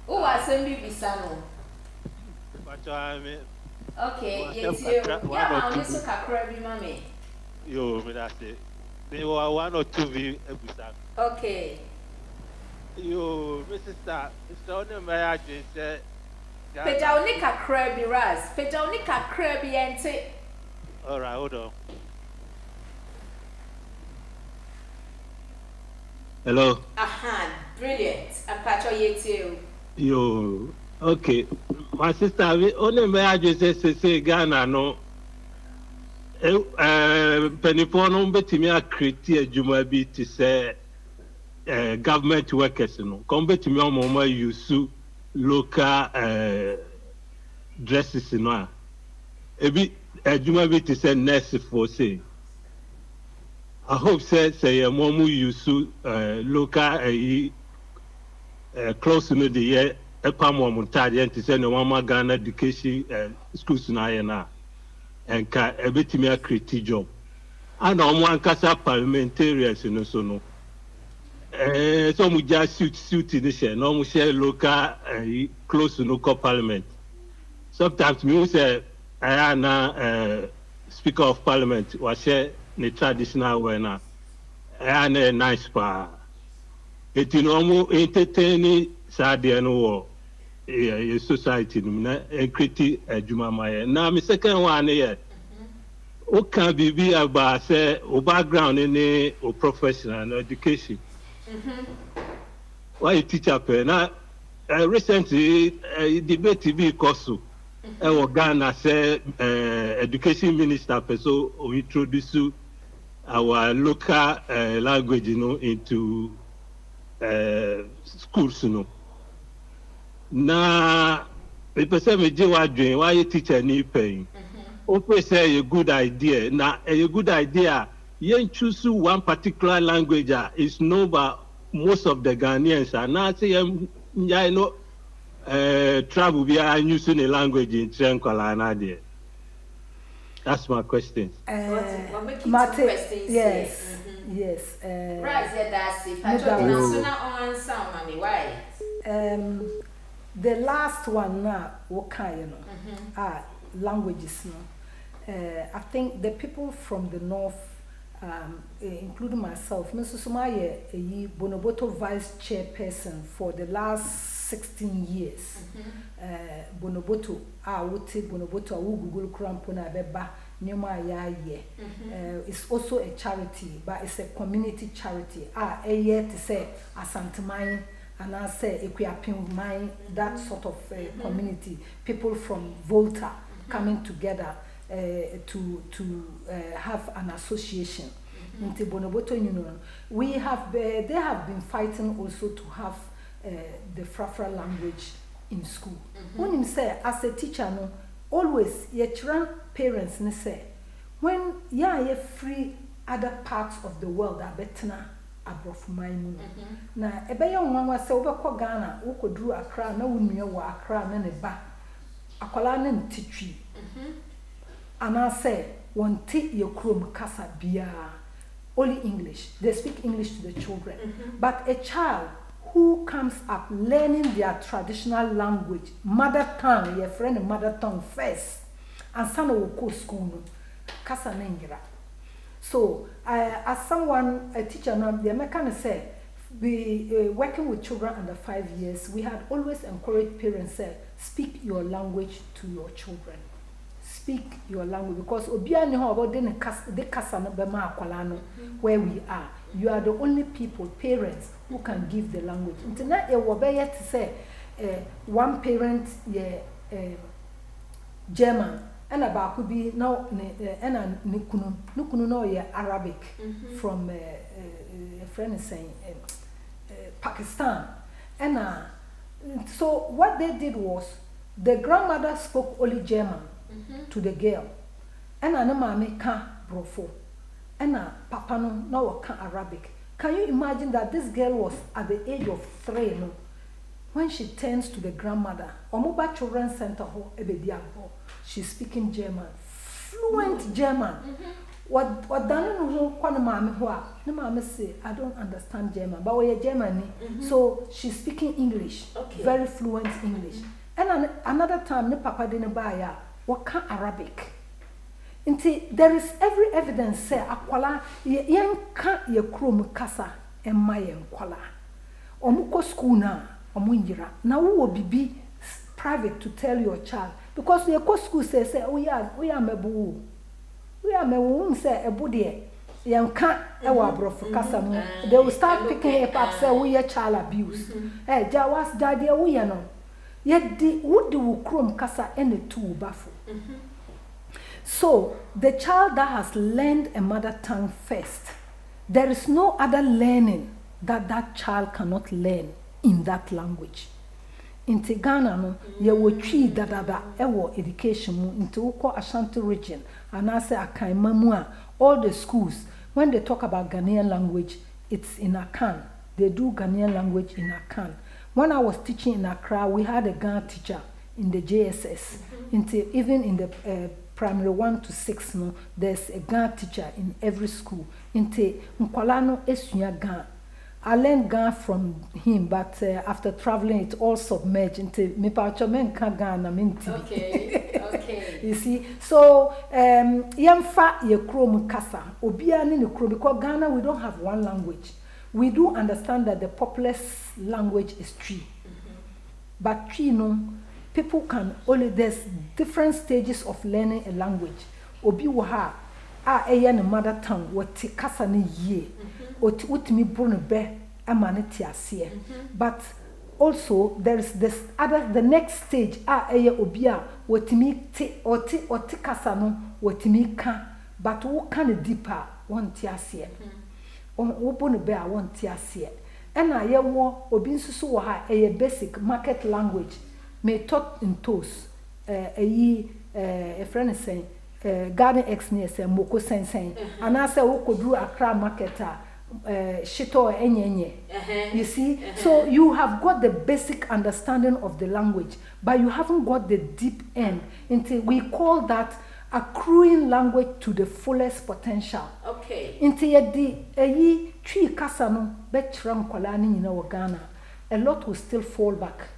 [SPEAKER 1] Who was a Bisano?
[SPEAKER 5] Pacho, I mean.
[SPEAKER 1] Okay, yes, you. Yeah, I'm just a crabby mommy.
[SPEAKER 5] Yo, me that's it. They were 1 or 2 episodes.
[SPEAKER 1] Okay.
[SPEAKER 5] Yo, Mr. Only my address said.
[SPEAKER 1] Pejaunica crabby Raz. Pejaunica crabby and say.
[SPEAKER 5] All right, hold on. Hello.
[SPEAKER 1] Aha, brilliant. And Pacho, you too.
[SPEAKER 5] Yo, okay. My sister, only my address say Ghana, no. Penipon no betimi a create adwuma bi to say government workers no come betimi o use local dresses no a ebi adwuma bi to say nurse for say I hope say momu use local close no the year epam mo mutade to say no mama Ghana education schools na ye na and a bit me a creative job. And on one casa parliamentarians in so no. Some would just suit in the share, no share local close to local parliament. Sometimes me say I am speaker of parliament was share the traditional way now. I am a nice pa. It in almost entertaining sad no a society and create a Juma Maya. Now, my second one here. What can be about say or background in a professional education? Why you teach up now? Recently, debate TV Kosu. Ghana say education minister so we introduce our local language, into schools, Na the person me do why you teacher need paying. Open say a good idea. Now a good idea. You choose one particular language is known by most of the Ghanaians. And now say I know travel we are using a language in Tranquilana. That's my question.
[SPEAKER 1] Questions.
[SPEAKER 2] Yes. Yes.
[SPEAKER 1] Right, yeah, that's it. National answer, mommy. Why?
[SPEAKER 2] The last one now, what kind languages. No, I think the people from the north including myself, Mrs. Sumaye, a Bonoboto vice chairperson for the last 16 years. Bonoboto, Bonoboto, Google Crampona Beba, Numa Yaye. It's also a charity, but it's a community charity. A year to say, Asantamine, and I say, Equiapin mine, that sort of community, people from Volta coming together. To have an association. Into Bonoboto Union, they have been fighting also to have the Frafra language in school. When you say as a teacher, no, always your parents ne say when you free other parts of the world are better abroad my moon. Na ebe young one was say over Ghana, who could drew Accra, no one knew what Accra and a ba. Akola ne teachi. And I say, one take your chrome casa bia, only English. They speak English to the children. But a child who comes up learning their traditional language, mother tongue, your friend mother tongue first, and son will go school, casa nengira. So, as someone, a teacher, the American say, we working with children under 5 years, we had always encouraged parents say, speak your language to your children. Speak your language, because obiani ho about the kasa no bema akwala no where we are. You are the only people, parents, who can give the language. Until e wo be yet say one parent German and about could be now and nukunu no ye Arabic from a friend is saying Pakistan. And so what they did was the grandmother spoke only German to the girl. And I know can brofo. And papa no can Arabic. Can you imagine that this girl was at the age of 3 no? When she turns to the grandmother, Omoba Children's Center ho ebediabo, she's speaking German, fluent German. What done no kwana mama ho a, no mama say I don't understand German, but we are Germany. So she's speaking English, very fluent English. And another time ne papa didn't buy ya. What can Arabic? There is every evidence say akwala yenka ye krom kasa emma yenkwala. Omuko school na omunjira. Na wo bibi private to tell your child because ye ko school say we are mebu. We are mebu say ebu de yenka e wa brofu kasa mu. They will start picking it up say we are child abuse. Jawas daddy we no. Yet the would do krom kasa any two baffle. So the child that has learned a mother tongue first, there is no other learning that child cannot learn in that language. In Ghana, no, ye wo twi dada ewo education mu into uko Ashanti region and I say Akaimamua, all the schools when they talk about Ghanaian language, it's in Akan. They do Ghanaian language in Akan. When I was teaching in Accra, we had a Ghana teacher in the JSS. Even in the primary 1 to 6, no, there's a Ghana teacher in every school. Nkwalano esunya Ghana. I learned Ghana from him, but after traveling, it all submerged into me pachomenka Ghana minti. Okay. You see, so yemfa ye krom kasa obia ni krom because Ghana we don't have one language. We do understand that the populous language is Twi. But Twi, no, people can only, there's different stages of learning a language. Obi waha, eye ne mother tongue, what kasa ni ye, what me brune be, amaneti asiye. But also, there is this other, the next stage, eye obia, what me te, or ti kasa no, what me ka, but what kind of deeper, one tiasiye. Open be I want to see. And I hear war or being so high a basic market language may taught in toast a friend is saying garden X near say moko saying and I say who could do a crowd marketer shito enye. You see, so you have got the basic understanding of the language, but you haven't got the deep end until we call that accruing language to the fullest potential.
[SPEAKER 1] Okay.
[SPEAKER 2] Into ye tree kasa no betram kolani in Ghana, a lot will still fall back.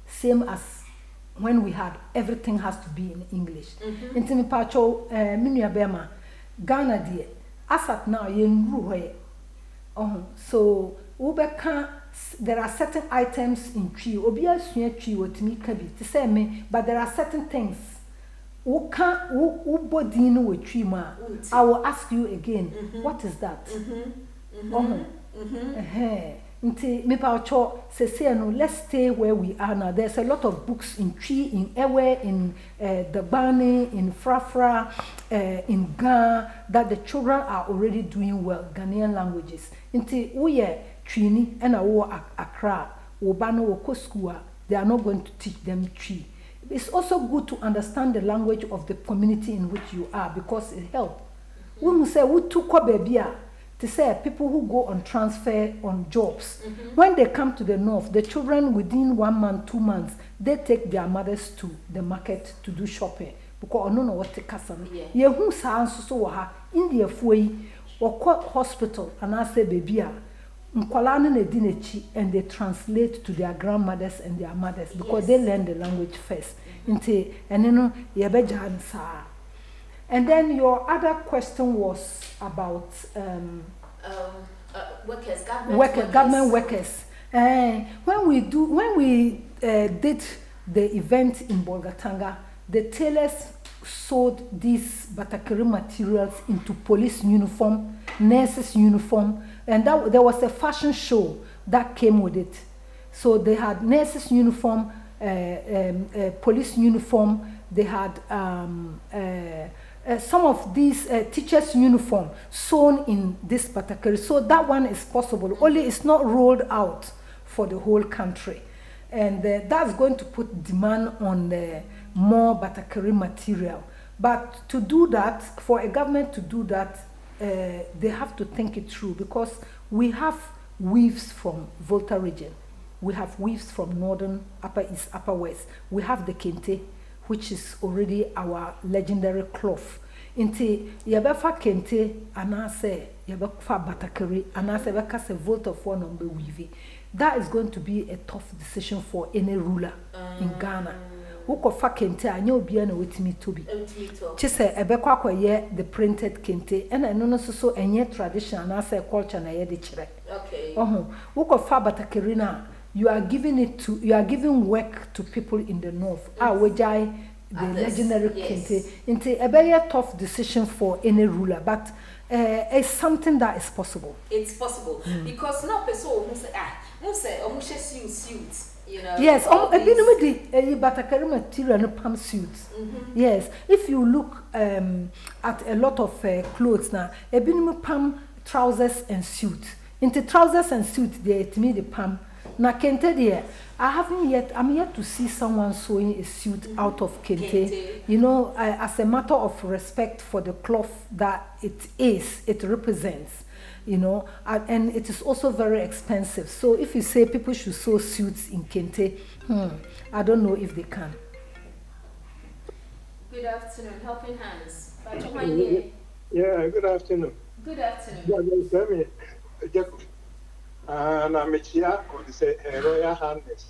[SPEAKER 2] Same as when we had everything has to be in English. Into me pacho minya bema Ghana die as at now yen so there are certain items in tree obi asua tree wotimi ka bi to say me but there are certain things wo body no with tree ma I will ask you again what is that nti me pa cho say no let's stay where we are now. There's a lot of books in tree in Ewe in the Bani in Frafra in Ghana that the children are already doing well Ghanaian languages nti wo ye Trini and Accra, Obano or school, they are not going to teach them tree. It's also good to understand the language of the community in which you are because it helps. When we say we took babia to say people who go on transfer on jobs, when they come to the north, the children within 1 month, 2 months, they take their mothers to the market to do shopping because I don't know what the custom. Yeah, who sounds so India fue or hospital and I say babia. And they translate to their grandmothers and their mothers because they learn the language first. And then your other question was about government workers. When we did the event in Bolgatanga, the tailors sewed these Batakari materials into police uniform, nurses uniform, and there was a fashion show that came with it. So they had nurses uniform, police uniform, they had some of these teachers uniform sewn in this Batakari. So that one is possible, only it's not rolled out for the whole country. And that's going to put demand on more Batakari material. But to do that, for a government to do that, they have to think it through because we have weaves from Volta region. We have weaves from northern, upper east, upper west. We have the kente, which is already our legendary cloth. Inti yabefa kente anase yabefa Batakari anase yabeka se Volta for number weaving. That is going to be a tough decision for any ruler in Ghana. Who ko fa kente anya obi na wetimi tobi chise ebekwa akoye the printed kente and eno no so enye tradition na say culture na ye de kire okay who ko fa Batakari na you are giving work to people in the north wejai the legendary kente into a very tough decision for any ruler but it's something that is possible.
[SPEAKER 1] It's possible because no person who say suit. You know,
[SPEAKER 2] yes, Batakari material no palm suits. Yes, if you look at a lot of clothes now, palm trousers and suit. Into trousers and suit, they to me the palm. Na kente there, I'm yet to see someone sewing a suit out of kente. You know, as a matter of respect for the cloth that it represents. You know, and it is also very expensive. So if you say people should sew suits in kente, I don't know if they can.
[SPEAKER 1] Good afternoon, Helping Hands.
[SPEAKER 6] Yeah, good afternoon.
[SPEAKER 1] Good afternoon.
[SPEAKER 6] And I'm here to say Royal Highness.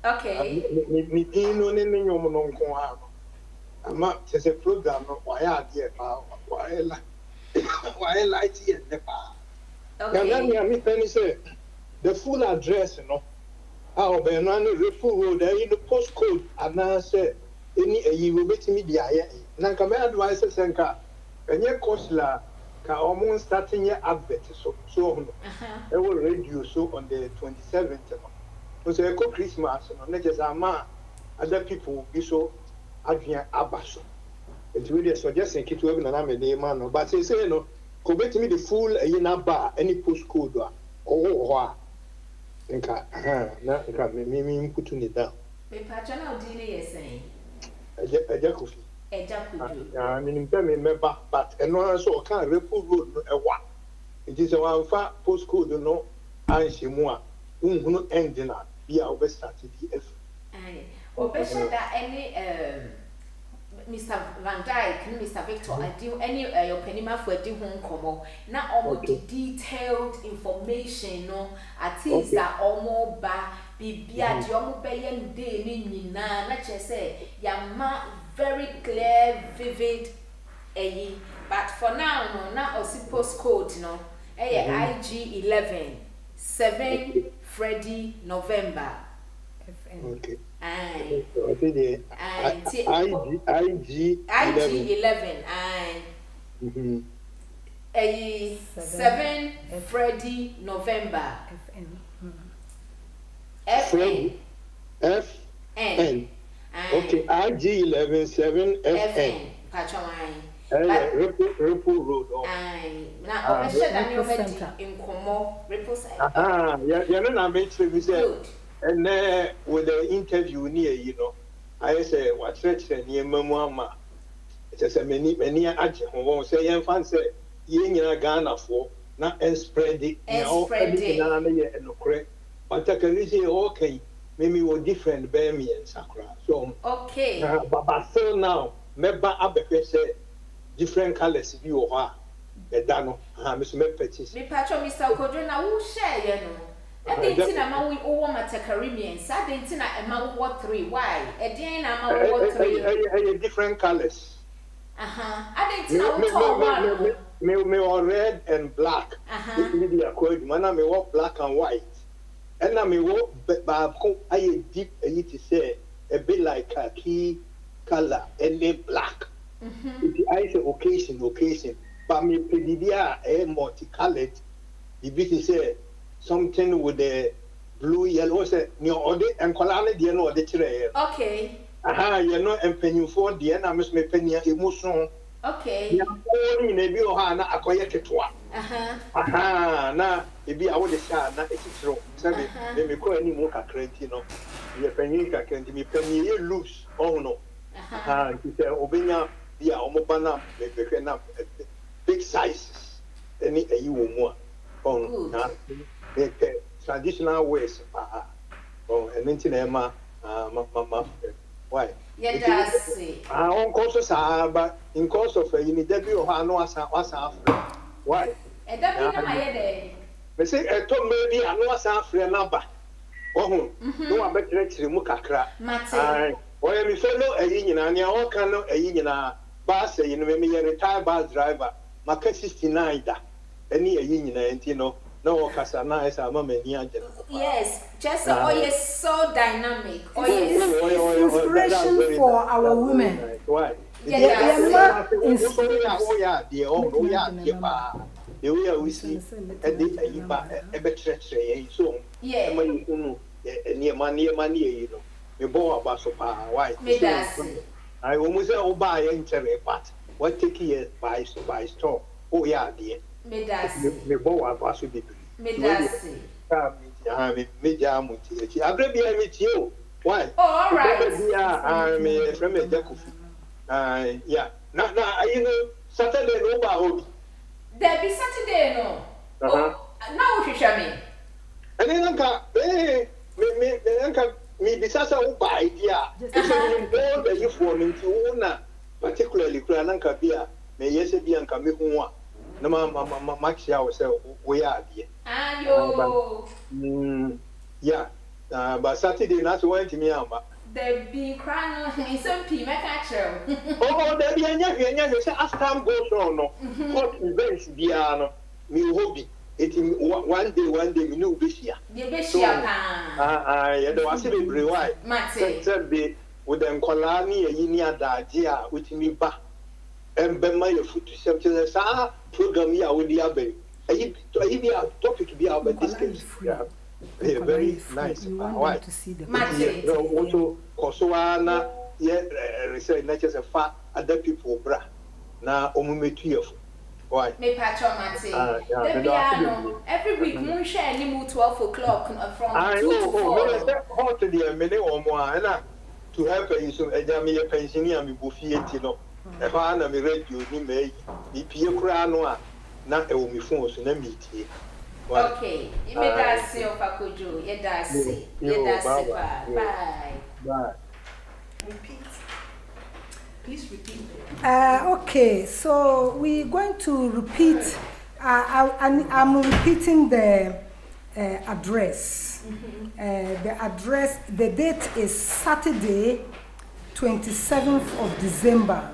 [SPEAKER 1] Okay.
[SPEAKER 6] I'm not just a program of why I get why light here the power. Okay. Say the full address, you know. How Bernard the full road there in the postcode and now say any you will bet me the air. Nankame advice senka. And your coastla can almost starting your advert so I will radio so on the 27th. Because I go Christmas and not just other people be so Adrian Abaso. It's really suggesting it to have an day man, but they say no. Go bet me the full in bar any postcode or me putting it down. I mean, remember, but and one so can't report road a what. It is a one far postcode, no, and she more, who ending up, be our best strategy.
[SPEAKER 1] Or better that any Mr. Van Dyke, Mr. Victor, I do any your penima for a home como. Now almost detailed information, no, at least that almost be at your bayan day, Nina, not just say, Yama very clear, vivid, But for now, no, now also postcode, no. IG 11 7 Freddy November.
[SPEAKER 6] Okay.
[SPEAKER 1] And
[SPEAKER 6] IG
[SPEAKER 1] 11 and 7 Freddy November. FN.
[SPEAKER 6] FN. Okay, IG 11 7 FN. Ripple Road.
[SPEAKER 1] Now, I'm sure that you're in Como, Ripple Side.
[SPEAKER 6] You're not mentioning good. And with the interview near, you know, I say, what's that near Mamma? It's just a many agent who won't say, and fancy, you're Ghana for not and spread it, and correct. But I can say, okay, maybe we're different, bear me and Sakura. So,
[SPEAKER 1] okay.
[SPEAKER 6] But so now, maybe I say different colors if you are. Dano, Mr. Mepettis.
[SPEAKER 1] Me patron, Mr. Kodrina, who share, you know. I didn't know we all want to Caribbean. So I didn't know a what 3. Why? A day and a what 3.
[SPEAKER 6] Different colors.
[SPEAKER 1] I didn't know
[SPEAKER 6] me all red and black. This is the accord. Man, me walk black and white. And I me walk, but I deep to say a bit like khaki color and then black. I say occasion. But me pedidia a multicolored. The bit say something with the blue, yellow, say near order and color the no the tray.
[SPEAKER 1] Okay.
[SPEAKER 6] You know, and penny for the end, I must make penny emotion.
[SPEAKER 1] Okay.
[SPEAKER 6] Only in a biohana acquire ketwa. Now, if I would say, not it's true. Say, they may call any more crentino. Your penny can be penny loose. Oh no. He said, Obina, the Omopana, they can up big sizes. Any a you more. Oh, now, traditional ways. Oh, and then Emma, Mamma. Why?
[SPEAKER 1] Yeah, that's it.
[SPEAKER 6] I won't course but in course of you need debut or no as why?
[SPEAKER 1] And that be my head.
[SPEAKER 6] They say I told maybe I know as a number. Oh, no, I bet let's remove a crack. Why am I fellow a union and your all can know a union bus, you know, maybe a retired bus driver, Market 69 that any a union and you know. No, Casana is a moment.
[SPEAKER 1] Yes, just yes, so dynamic.
[SPEAKER 2] Inspiration for our women.
[SPEAKER 6] Why? We see a better so near money, you know. We bought a bus of power. Why? I almost buy entry, but what take years by store? Oh, yeah, dear. Me bow a pass with the
[SPEAKER 1] Medasi.
[SPEAKER 6] I bring you with you. Why?
[SPEAKER 1] All right.
[SPEAKER 6] I'm a friend of Jacob. Yeah. Now, you know, Saturday no bar.
[SPEAKER 1] There be Saturday no. Now you show me.
[SPEAKER 6] And then me disasa uba idea. It's a you for me to owner, particularly Krananka beer. May yes be and come home. No, Maxia ourselves, we are dear. Yeah, but Saturday not went to me.
[SPEAKER 1] There be crying in some pea catcher.
[SPEAKER 6] Oh, there be a as time goes on. What events be new hobby? It one day, we knew this year.
[SPEAKER 1] The Bishop,
[SPEAKER 6] I was a bit wide. Said be with them colony a yinia da dear with me back. And Ben my foot to something as program here with the abbey. I topic to be out by this case. Yeah, very nice. Why
[SPEAKER 2] to see the
[SPEAKER 6] also Kosoana, yet research not just a fat other people bra. Now, Omumetu. Why?
[SPEAKER 1] Me patron Matty. Every week, we share any more 12 o'clock from 2 to 4.
[SPEAKER 6] Hot to the minute or more, to help you so a jammy pensioner and be no. If I am a radio, you may be Pia Cranoa, not a woman phone, so let me tea.
[SPEAKER 1] Okay, you may that say of Akujo, ye does say, bye. Repeat. Please repeat.
[SPEAKER 2] Okay, so we're going to repeat. I'm repeating the address. The address, the date is Saturday, 27th of December,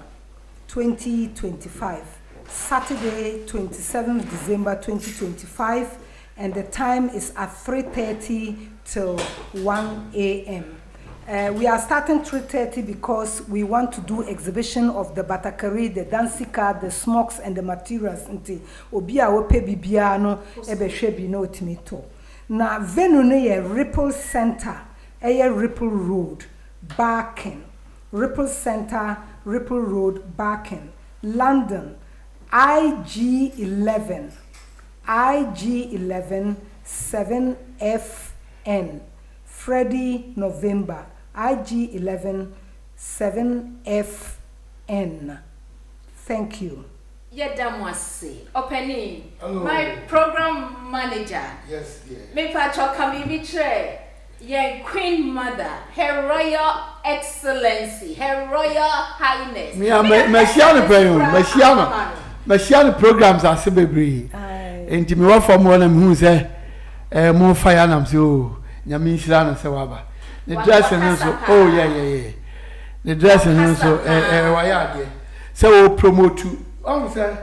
[SPEAKER 2] 2025. Saturday, 27th December 2025, and the time is at 3:30 till 1 a.m. We are starting 3:30 because we want to do exhibition of the batakari, the dancika, the smokes, and the materials. Nti obi a wope bibia no ebehwe bi na otimi to. Na venue no ye Ripple Center, Ripple Road, Barking. Ripple Center, Ripple Road, Barking, London, IG11 7FN. Freddie November, IG11 7FN. Thank you.
[SPEAKER 1] Yedamwasi, opening. My program manager.
[SPEAKER 7] Yes, dear.
[SPEAKER 1] Me pacho kami bitre. Ye Queen Mother, Her Royal Excellency, Her Royal Highness.
[SPEAKER 7] Messiah programs are so big. And to me, what from one of them who say, more fire, and I'm so. Nyamisha na sewaba. The dress and so oh yeah. The dress and so why so promote say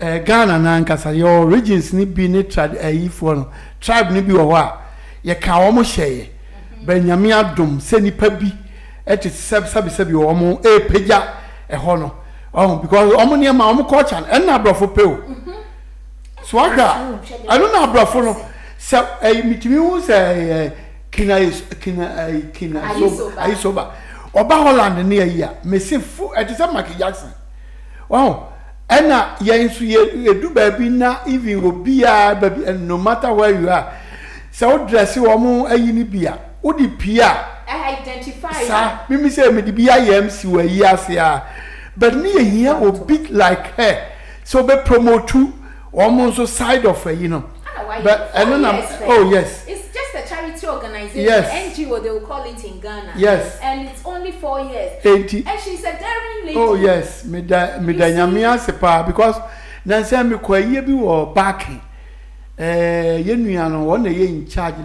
[SPEAKER 7] Ghana na nkasa your regions ni bi ni tribe ni bi wo ha ye ka wo mo hye ba nyame adom se nipa bi eti sabi wo mo pagya ho no because omo ne ma omo culture and na brofo pe o so aga I don't know brofo no. So mitimi who say kina soba oba Holland ne ya me se fu e say Michael Jackson wow ena yen so ye du ba bi na even obi a ba bi no matter where you are so dress wo mo ayi ni bia wo di pia
[SPEAKER 1] identify
[SPEAKER 7] sa me say me di bia MC wa yi ase a but ne here obi like her so be promote almost so side of her you know. But and then yes.
[SPEAKER 1] It's just a charity organization.
[SPEAKER 7] Yes.
[SPEAKER 1] NGO they will call it in Ghana.
[SPEAKER 7] Yes.
[SPEAKER 1] And it's only 4 years. And she's a daring lady.
[SPEAKER 7] Oh yes, me da nyamia sepa because na say me kwa ye bi wo back. Ye nua no won na ye in charge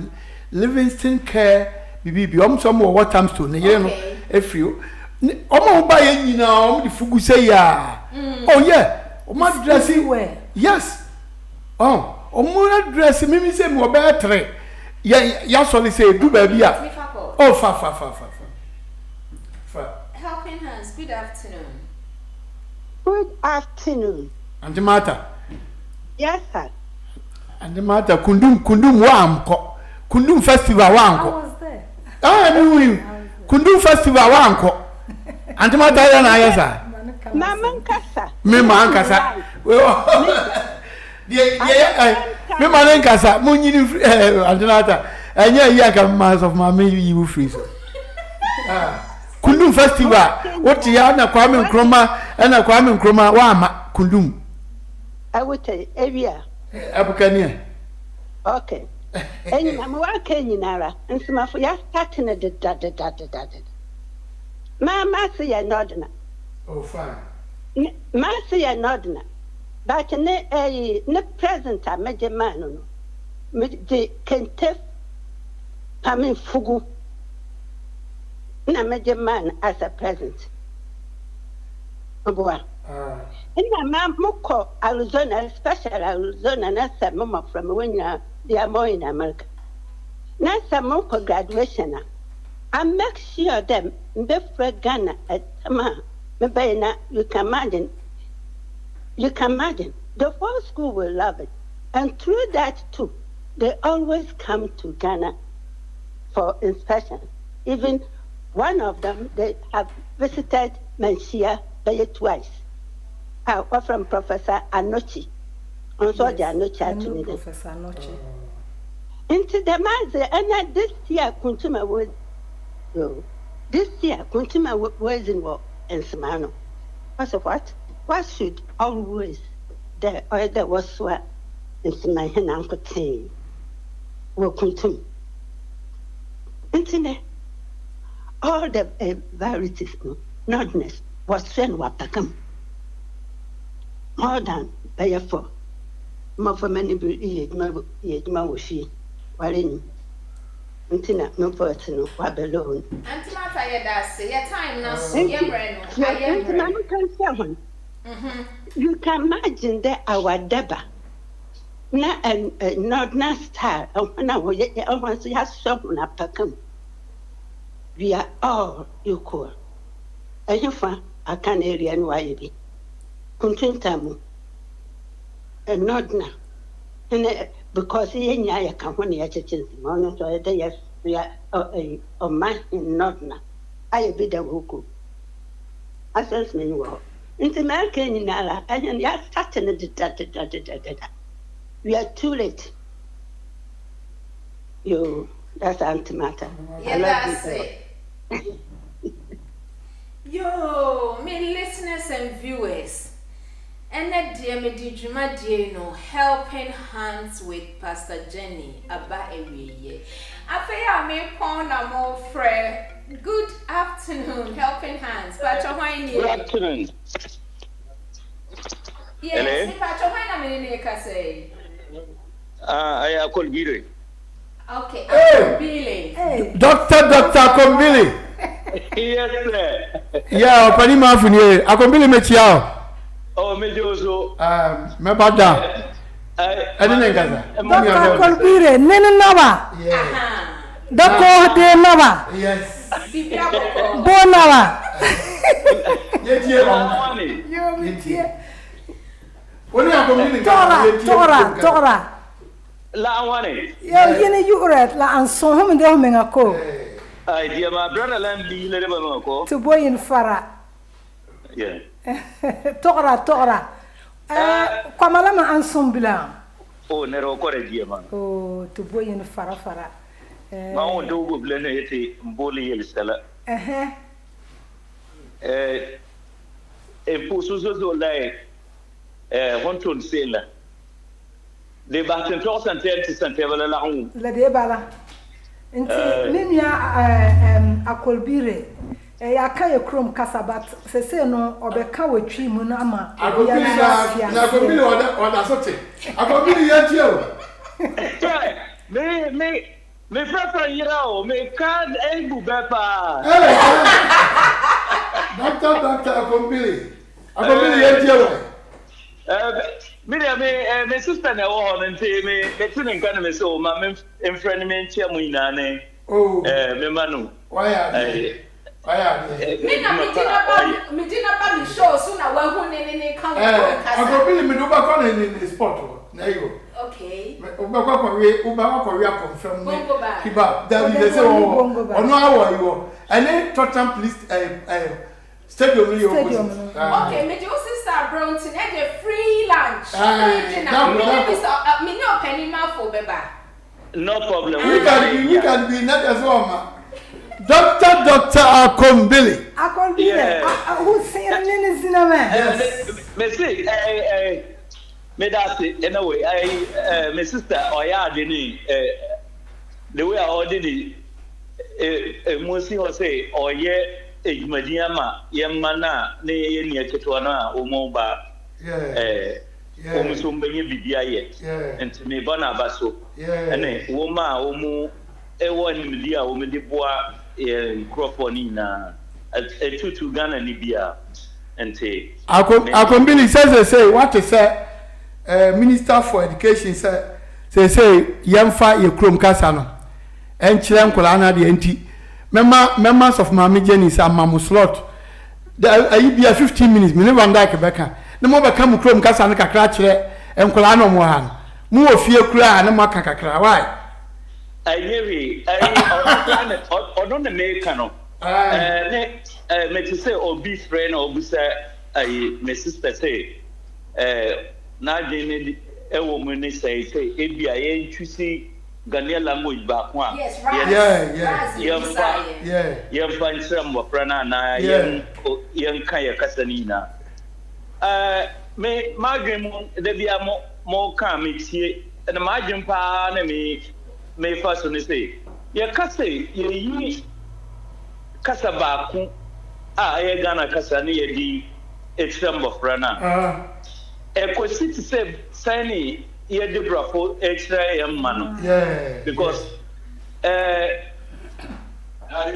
[SPEAKER 7] Livingston Care bibi some what times to ne ye no efrio. Omo ba ye nyina omo di fugu say ya. Oh yeah. Omo dressing
[SPEAKER 2] where?
[SPEAKER 7] Yes. Oh. Omuna dress me say me obe 3 ya so say do baby a oh fa
[SPEAKER 1] Helping Hands, good afternoon.
[SPEAKER 8] Good afternoon.
[SPEAKER 7] Auntie Martha.
[SPEAKER 8] Yes sir.
[SPEAKER 7] Auntie Martha kundum wa amko kundum festival wa anko.
[SPEAKER 2] I was there.
[SPEAKER 7] Kundum festival wa anko. Auntie Martha ya na yesa
[SPEAKER 8] Mama nkasa.
[SPEAKER 7] Me ma nkasa. Me man nkasa munyini antenata anya yi aka mass of my you freeze kundum festival what ya na Kwame Nkrumah wa ama kundum
[SPEAKER 8] I will tell you area
[SPEAKER 7] abukania
[SPEAKER 8] okay enyi na wa kenyi nara nsumafo ya start na de mama say ya nodna
[SPEAKER 7] oh fine
[SPEAKER 8] ma say ya nodna but ne present a meje man no me de kente pame fugu na meje man as a present oboa ina ma moko Arizona special Arizona na sa mama from when they are more in America na sa moko graduation I make sure them be for Ghana at ma me be na you can imagine, the whole school will love it. And through that too, they always come to Ghana for inspection. Even one of them, they have visited Mansia twice. From Professor Anochi. Also, the Anochi
[SPEAKER 2] I know Professor Anochi.
[SPEAKER 8] Into the maze, and this year, Kuntuma was, this year, Kuntuma was in war in Samano. Because of what? What should always the other was what is my hand uncle saying? Welcome to Internet. All the varieties, notness was sent what become more than by 4. More for many years, my was she. While in Internet, no person, what alone.
[SPEAKER 1] Auntie Martha, your time now, so you're
[SPEAKER 8] You can imagine that our Deba, not star, we are all equal. And you find a Canadian YB, Kuntintamu, and not now. And because he ain't a company at a chance, yes, we are a man in not now. I be the Wuku. I sense me well. In the American in Nala, and you are starting the we are too late. You, that's antimatter.
[SPEAKER 1] Yeah, that's it. Yo, me listeners and viewers, and that dear me did you my dear no helping hands with Pastor Jenny about a week. I feel I may pound a more friend. Good afternoon, helping hands. Pacho
[SPEAKER 3] Good afternoon.
[SPEAKER 1] Yes, Pacho Hina say.
[SPEAKER 3] I call Billy.
[SPEAKER 1] Okay,
[SPEAKER 7] Hey!
[SPEAKER 1] Billy.
[SPEAKER 2] Hey.
[SPEAKER 7] Dr. Akombili.
[SPEAKER 3] Yes, sir.
[SPEAKER 7] Yeah, Pani Mafuni. Akombili Mechiao.
[SPEAKER 3] Oh, Mejoso.
[SPEAKER 7] Mebada. I didn't get that.
[SPEAKER 2] Dr. Kolbire, Nene Nava.
[SPEAKER 7] Yeah.
[SPEAKER 2] Dr. De Nava.
[SPEAKER 7] Yes.
[SPEAKER 2] Bo Nava.
[SPEAKER 7] You're
[SPEAKER 2] Tora.
[SPEAKER 3] La one.
[SPEAKER 2] Yeah, you read la and so home and the home
[SPEAKER 3] I dear my brother land be little
[SPEAKER 2] to boy in Farah.
[SPEAKER 3] Yeah.
[SPEAKER 2] Tora. Kwamalama and some bilang.
[SPEAKER 3] Oh, never correct, dear man.
[SPEAKER 2] Oh, to boy in Farah.
[SPEAKER 3] My own dog blend it, Bolly Stella. A Pusuzo like Honton sailor. The Baton Toss and Tentis and Table along.
[SPEAKER 2] La de bala. Linia Akolbire. I can't a chrome casabat, say no, or the cow tree munama.
[SPEAKER 7] I could be on a sote. I could be a
[SPEAKER 3] me prefer you know, me can't able Beppa.
[SPEAKER 7] Dr. Akombili. Akombili,
[SPEAKER 3] me sister na wo and say me tin kan me so ma me friend me ntia mu ina ne me manu
[SPEAKER 7] why are
[SPEAKER 1] me dina ba mi show so na wa hu ne kan ko kasa
[SPEAKER 7] Akombili me do ba ko ne sport na yo
[SPEAKER 1] okay
[SPEAKER 7] uba ko we confirm me kiba that we say ono awo yo and Tottenham police stadium you
[SPEAKER 1] okay me do sister Bronson e dey free lunch me no penny mouth for beba
[SPEAKER 3] no problem
[SPEAKER 7] we can be not as well Dr. Akombili
[SPEAKER 2] who say name is in
[SPEAKER 3] me say me that in a way my sister oya deni the way I ordered it most was say oye ejumadiama yemana ne ye ne keto na omoba omuso mbenye bibia ye enti me bona abaso ene wo ma omu ewo ni media wo me de boa microphone na etutu Ghana ni bia enti
[SPEAKER 7] Akombili say what to say Minister for Education say yemfa ye krom kasa no enkyere nkola na de enti members of Mama Jenny say mamu slot ayi bia 15 minutes me never ndake beka na mo beka mu krom kasa no kakra kyere nkola na mo ha mu ofie kura na mo kakra why
[SPEAKER 3] ayewi odo na make no me to say obi friend obi say my sister say na de ewo mu ni say ebia ye ntwisi Ghanaian language back one.
[SPEAKER 1] Yes, right.
[SPEAKER 3] Yeah. Find some prana na young kaya kasanina. Me margin de bia more come here and the margin pa na me first on say. Ya kase ye kasa baku ye Ghana kasa ni ye di extreme of prana. Kwesi to say signing ye de brafo extra young man. Because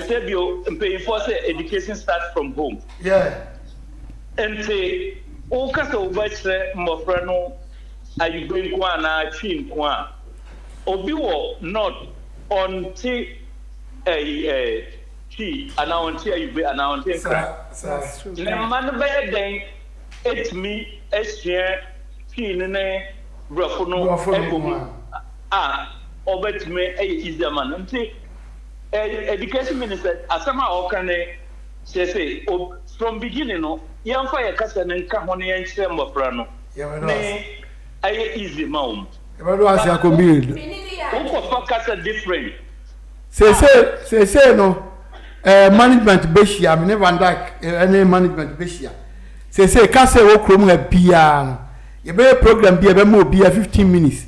[SPEAKER 3] Sebio paying for education starts from home. And say o kasa o ba kire mmofra no ayugbe nko ana twi nko a obi wo not onti twi ana onti ayugbe ana onti nkra ne man be den etmi esua twi ne brofo no ebomi obetme easy man nti education minister asama okane say from beginning no yamfa ya kasa ne nka ho ne yankyere mbofra no ne aye easy maum
[SPEAKER 7] ebado asi akombiri
[SPEAKER 3] uko focus different
[SPEAKER 7] say no management beshia me ne Van Dyke any management beshia say kasa wo krom ha bia no ye be program bia be ma obia 15 minutes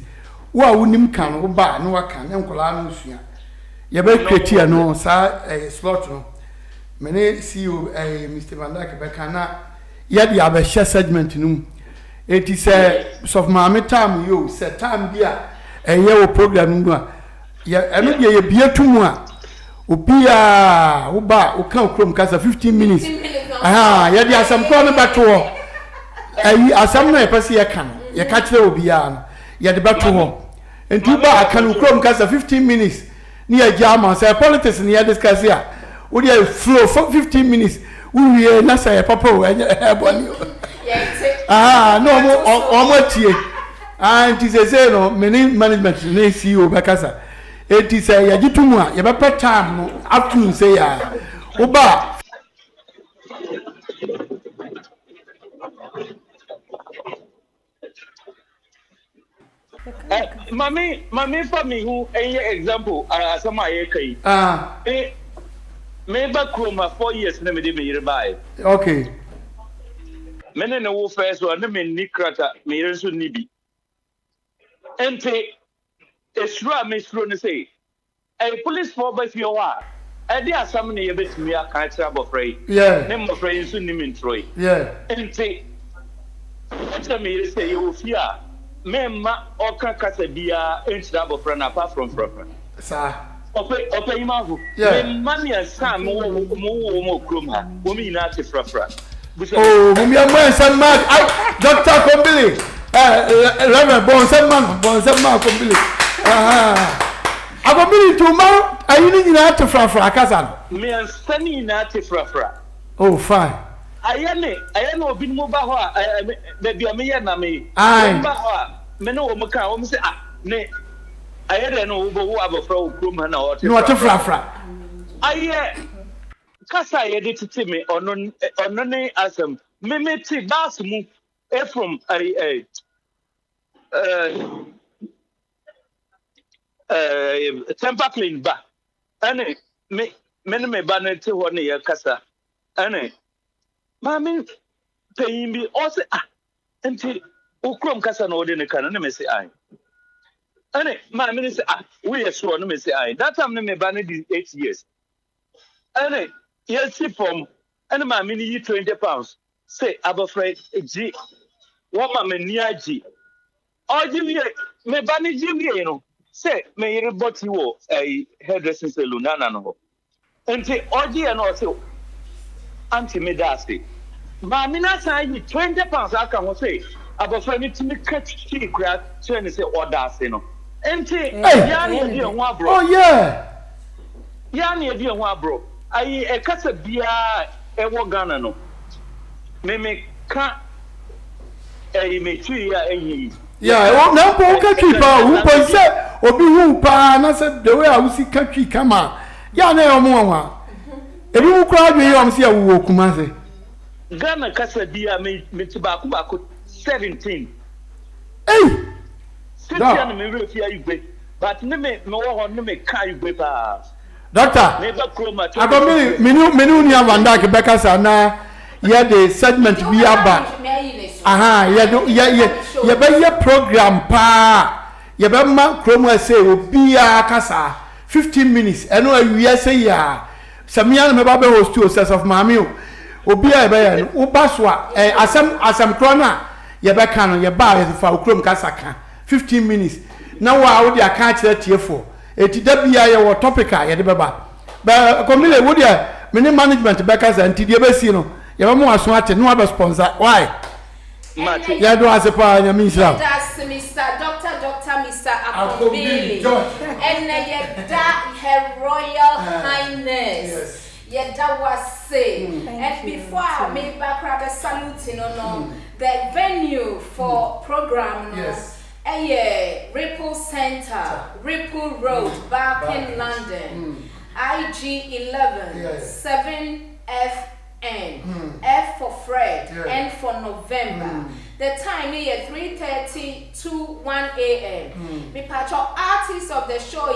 [SPEAKER 7] wo a wonim kan wo ba no waka ne nkola no sua ye be create no sa slot no mene CEO Mr. Van Dyke be kana ye dia be share segment no it is of my time you set time bia ye wo program no a ye eno dia ye bia tumu a obia wo ba wo kan krom kasa 15 minutes ye dia asam ko no bato wo asam no ye pese ye kan ye ka kire obia no ye de bato wo enti ba kan krom kasa 15 minutes ni ya jama say politics ni ya discuss ya wo dey flow for 15 minutes we na say papa wo eboni no mo tie anti say no many management na CEO bakasa enti say ya gitumu a ye be time no afternoon say ya wo ba
[SPEAKER 3] mami for me who any example asama aye kai me ba kroma 4 years na me de me yire bai
[SPEAKER 7] okay
[SPEAKER 3] mene ne wo first one na me nikrata me yire so ni bi ente esura me suro ne say police for ba fi wa ade asam ne ye betumi aka kira bofrey
[SPEAKER 7] yeah
[SPEAKER 3] ne bofrey so ni me ntroi
[SPEAKER 7] yeah
[SPEAKER 3] ente ente me yire say you fear Memma oka kasa bia enchira bofra na apart from proper
[SPEAKER 7] sir
[SPEAKER 3] ope imavu memma mi asa mo krom ha wo mi na te frafra
[SPEAKER 7] oh mummy am san mark Dr. Kombili Reverend Bonsan mark Kombili akombili tuma ayini nyina te frafra kasa
[SPEAKER 3] me ansani na te frafra
[SPEAKER 7] oh fine
[SPEAKER 3] ayane obi mu ba ho a baby am ye na me ba ho me no wo ka wo se ne ayere no wo bo abofra wo krom ha na o te
[SPEAKER 7] frafra
[SPEAKER 3] aye kasa ye de titi me ono ne asem me ti bas mu from temper clean ba ane me ba na ti ho ne ye kasa ane mami payin bi o se enti ukrom kasa no de ne kan na me se ane mami ne se we are sure no me se that time ne me ba na 8 years ane yes from ane mami ni 20 pounds say abofra ji wo ma me ni aji oji me ba ni ji mi no say me yiri boti wo hairdressing salon na no enti oji e no say anti me da say mami na say 20 pounds aka ho say abofra ni timi catch chi kra say say order say no enti ya na di ho abro
[SPEAKER 7] oh yeah
[SPEAKER 3] ya na di ho abro ayi e kasa bia e wo Ghana no me ka me tui ya eyi
[SPEAKER 7] yeah na po ka tui pa hu po se obi hu pa na se the way I will see ka tui kama ya na e mo wa ebi mu kra dwe yom se ya wo kuma se
[SPEAKER 3] Ghana kasa bia me ti ba ku 17
[SPEAKER 7] da
[SPEAKER 3] na me refi ayugbe but ne me wo ho ne me ka ayugbe pa
[SPEAKER 7] doctor
[SPEAKER 3] me ba kroma to
[SPEAKER 7] menu ni Van Dyke beka sa na ye the segment bi aba ye be ye program pa ye be ma kroma say obi a kasa 15 minutes eno awia say ya samia me ba be host o sense of mami o obi a be ya no uba so a asam krona ye be ka no ye ba ye fa okrom kasa ka 15 minutes na wa wo dia ka kire tiefo eti da bia ye wo topic a ye de beba ba komile wo dia mini management be kasa enti de be si no ye be mo aso ate no be sponsor why
[SPEAKER 3] Mate.
[SPEAKER 7] Ya do asepa nya misra.
[SPEAKER 1] That's Mr. Dr. Mr. Akobili. And Her Royal Highness.
[SPEAKER 7] Yes.
[SPEAKER 1] That was say. And before I make back rather saluting the venue for program.
[SPEAKER 7] Yes.
[SPEAKER 1] Ripple Center, Ripple Road, back in London. IG 11 7FN. F for Fred, N for November. The time is 3:30 to 1 a.m. Me patch artists of the show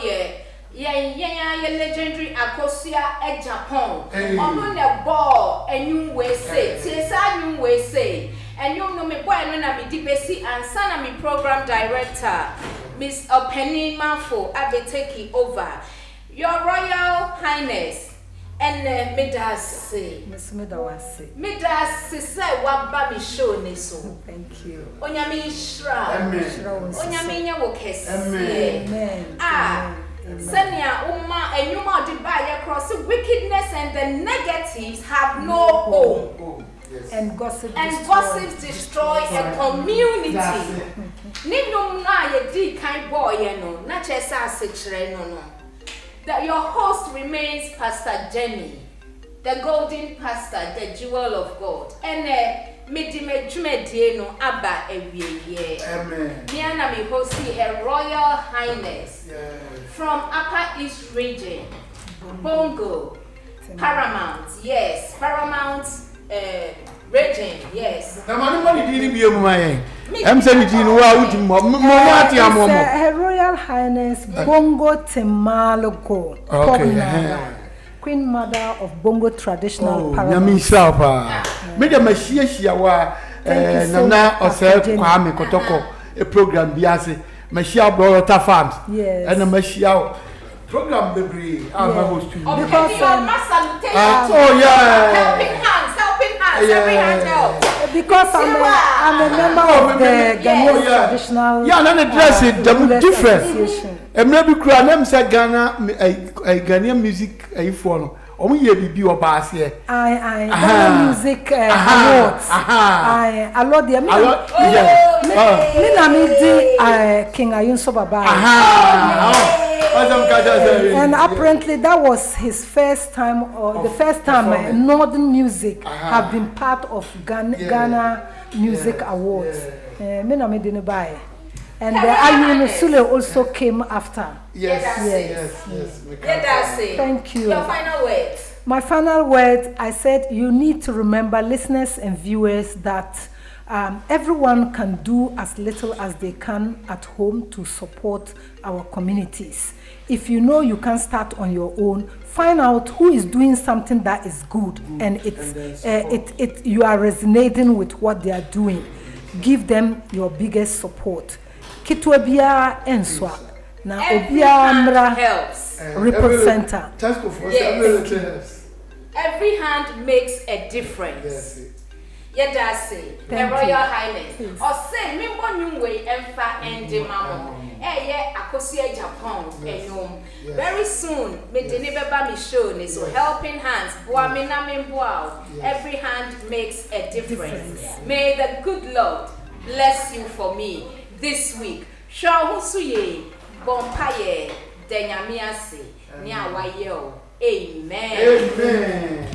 [SPEAKER 1] legendary Akosia at Japan. On the ball and you will say, you will say. And you know me boy no me DPC and sana me program director Miss Penny Mafo I be taking over. Your Royal Highness and Midasi.
[SPEAKER 2] Miss Midawasi.
[SPEAKER 1] Midasi say what baby show ni so.
[SPEAKER 2] Thank you.
[SPEAKER 1] Onyame shra.
[SPEAKER 7] Amen.
[SPEAKER 1] Onyame nya wo kese.
[SPEAKER 2] Amen.
[SPEAKER 1] Senia Uma and you ma di buy across the wickedness and the negatives have no home.
[SPEAKER 7] Yes.
[SPEAKER 2] And gossip
[SPEAKER 1] destroy a community. Nino na ye di kind boy no, na chesa se no. That your host remains Pastor Jenny, the golden pastor, the jewel of God. And me no abba ewie.
[SPEAKER 7] Amen.
[SPEAKER 1] Niana me hosti Her Royal Highness from Upper East Region, Bongo, Paramount, yes, Paramount. Region, yes.
[SPEAKER 7] Na mani di ni bi emumaye. Em se ni di no wa uti mo ati amomo.
[SPEAKER 2] Her Royal Highness Bongo Temalogo.
[SPEAKER 7] Okay.
[SPEAKER 2] Queen Mother of Bongo Traditional
[SPEAKER 7] Paramount. Nyami sapa. Me de mahia wa nana ose Kwame Kotoko a program bi ase. Mahia Brota Farms.
[SPEAKER 2] Yes.
[SPEAKER 7] And mahia program bebre am host to.
[SPEAKER 1] Because
[SPEAKER 2] every hand helps. Because I'm a member of the Ghanaian traditional.
[SPEAKER 7] Yeah, and the dress is different. And maybe cry them say Ghana Ghanaian music follow. Omo ye bibi oba here.
[SPEAKER 2] Ghana music awards. I love them. Me na me di King Ayunso Baba. And apparently that was his first time, or the first time Northern music have been part of Ghana Music Awards. Me na me didn't buy. And the Ayun Sule also came after.
[SPEAKER 7] Yes.
[SPEAKER 2] Thank you.
[SPEAKER 1] Your final words.
[SPEAKER 2] My final words, I said you need to remember, listeners and viewers, that everyone can do as little as they can at home to support our communities. If you know you can start on your own, find out who is doing something that is good and you are resonating with what they are doing. Give them your biggest support. Kitwa biya enswa na obia mra Ripple Center.
[SPEAKER 1] Every hand makes a difference. Yedase, Her Royal Highness. Or say, me one way emfa and mamo. Akosia Japan and very soon, me denebeba mi show ni so helping hands. Boa me na me boa. Every hand makes a difference. May the good Lord bless you for me this week. Show husuye bompaye denyamiase ni awayo. Amen.